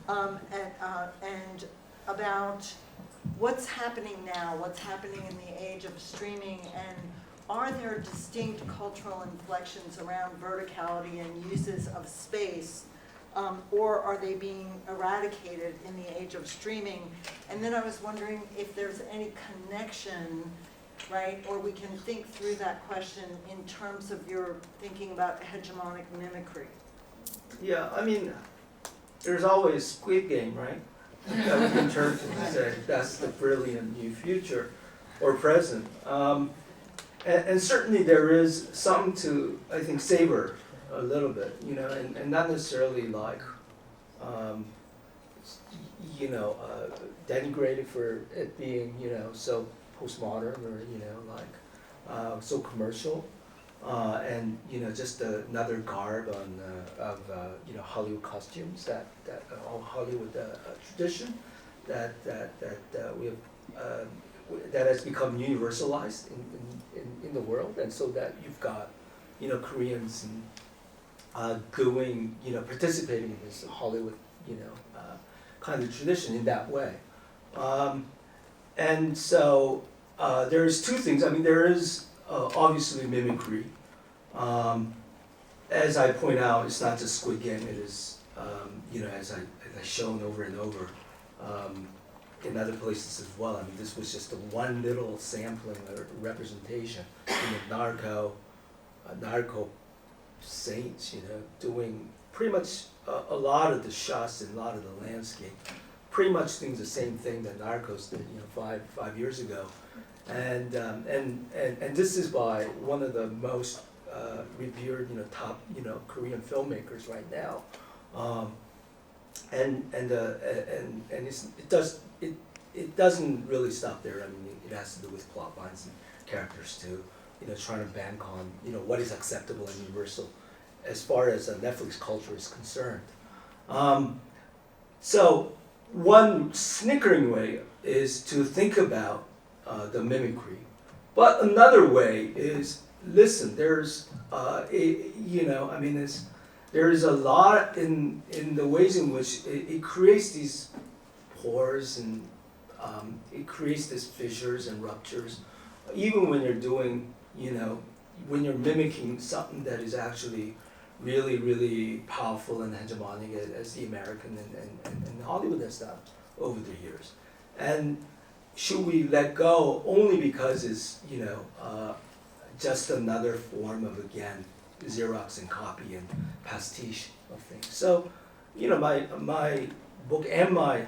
and about what's happening now, what's happening in the age of streaming, and are there distinct cultural inflections around verticality and uses of space, or are they being eradicated in the age of streaming? And then I was wondering if there's any connection, right, or we can think through that question in terms of your thinking about hegemonic mimicry. Yeah, I mean, there's always Squid Game, right? That we can turn to and say that's the brilliant new future or present. And certainly there is something to, I think, savor a little bit, you know, and not necessarily like, denigrated for it being, so postmodern or, so commercial. And, just another garb of Hollywood costumes that all Hollywood tradition that we have, that has become universalized in the world, and so that you've got, Koreans going, participating in this Hollywood, kind of tradition in that way. And so there's two things. I mean, there is obviously mimicry. As I point out, it's not just Squid Game. It is, as I've shown over and over. In other places as well. I mean, this was just one little sampling or representation in the narco saints, doing pretty much a lot of the shots and a lot of the landscape, pretty much doing the same thing that Narcos did, 5 years ago, and this is by one of the most revered, top, Korean filmmakers right now. It doesn't really stop there. I mean, it has to do with plot lines and characters too. Trying to bank on what is acceptable and universal as far as Netflix culture is concerned. So one snickering way is to think about the mimicry, but another way is listen. There's there is a lot in the ways in which it creates these pores and it creates these fissures and ruptures. Even when you're doing, when you're mimicking something that is actually really, really powerful and hegemonic as the American and Hollywood has done over the years. And should we let go only because it's, just another form of, again, Xerox and copy and pastiche of things. So, my book and my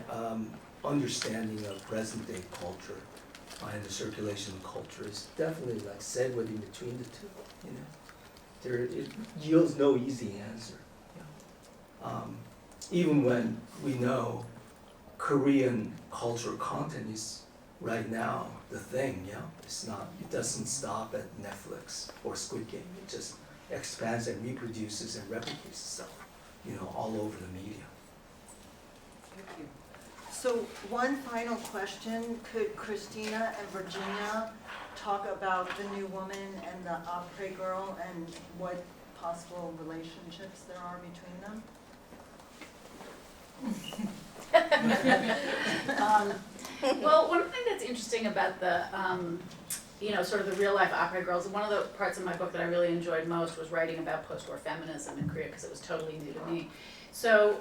understanding of present day culture and the circulation of culture is definitely like segueing between the two. It yields no easy answer. Even when we know Korean cultural content is right now the thing, it doesn't stop at Netflix or Squid Game. It just expands and reproduces and replicates itself, all over the media. Thank you. So one final question, could Christina and Virginia talk about The New Woman and The Après Girl and what possible relationships there are between them? Well, one thing that's interesting about the, sort of the real life opera girls, one of the parts of my book that I really enjoyed most was writing about post-war feminism in Korea, because it was totally new to me. So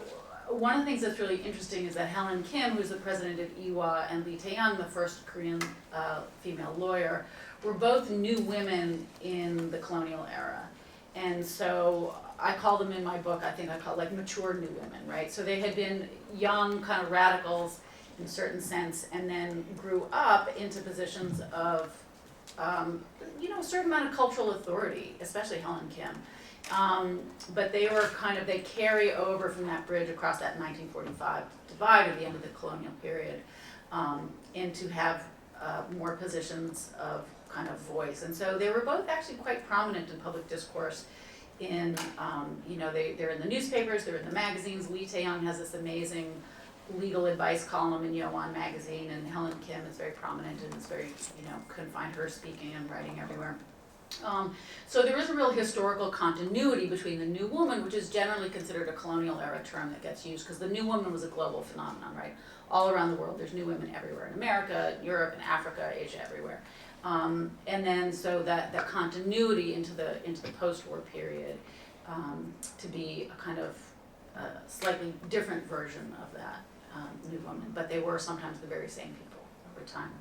one of the things that's really interesting is that Helen Kim, who's the president of IWA, and Lee Tae-young, the first Korean female lawyer, were both new women in the colonial era. And so I call them in my book, I think I call it like mature new women, right? So they had been young kind of radicals in a certain sense, and then grew up into positions of, a certain amount of cultural authority, especially Helen Kim. But they were they carry over from that bridge across that 1945 divide at the end of the colonial period, and to have more positions of kind of voice. And so they were both actually quite prominent in public discourse. They're in the newspapers, they're in the magazines. Lee Tae-young has this amazing legal advice column in Yoan magazine, and Helen Kim is very prominent and is very, couldn't find her speaking and writing everywhere. So there is a real historical continuity between the New Woman, which is generally considered a colonial era term that gets used, because the New Woman was a global phenomenon, right? All around the world, there's new women everywhere, in America, Europe, and Africa, Asia, everywhere. And then so that continuity into the post-war period to be a kind of slightly different version of that New Woman, but they were sometimes the very same people over time.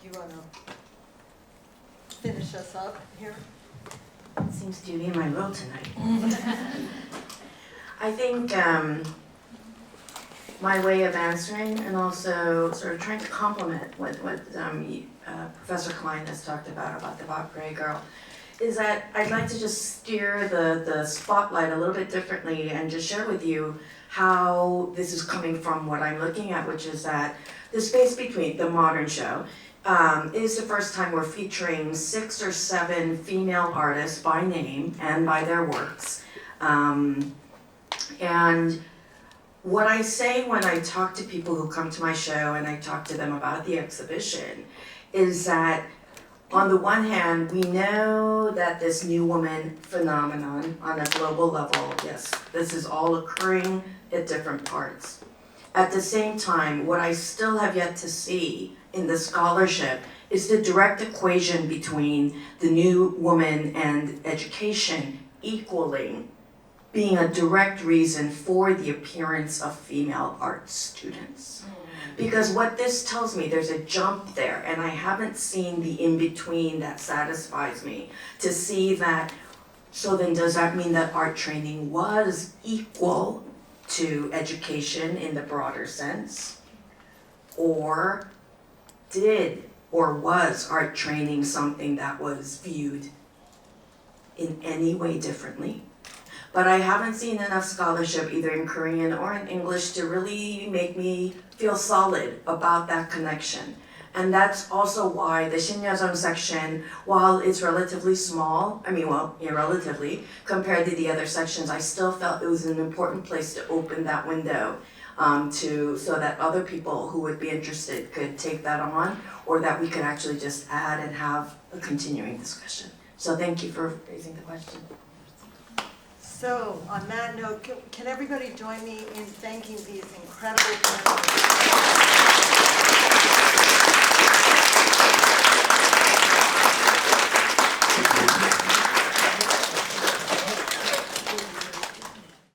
You want to finish us up here? Seems to be my role tonight. I think my way of answering, and also sort of trying to complement what Professor Klein has talked about the Paquet girl, is that I'd like to just steer the spotlight a little bit differently and just share with you how this is coming from what I'm looking at, which is that the space between the modern show is the first time we're featuring 6 or 7 female artists by name and by their works. And what I say when I talk to people who come to my show and I talk to them about the exhibition is that on the one hand, we know that this New Woman phenomenon on a global level, yes, this is all occurring at different parts. At the same time, what I still have yet to see in the scholarship is the direct equation between the New Woman and education equaling being a direct reason for the appearance of female art students. Because what this tells me, there's a jump there, and I haven't seen the in-between that satisfies me to see that. So then does that mean that art training was equal to education in the broader sense? Or was art training something that was viewed in any way differently? But I haven't seen enough scholarship either in Korean or in English to really make me feel solid about that connection. And that's also why the Shinyazong section, while it's relatively small, relatively, compared to the other sections, I still felt it was an important place to open that window so that other people who would be interested could take that on, or that we could actually just add and have a continuing discussion. So thank you for raising the question. So, on that note, can everybody join me in thanking these incredible panelists?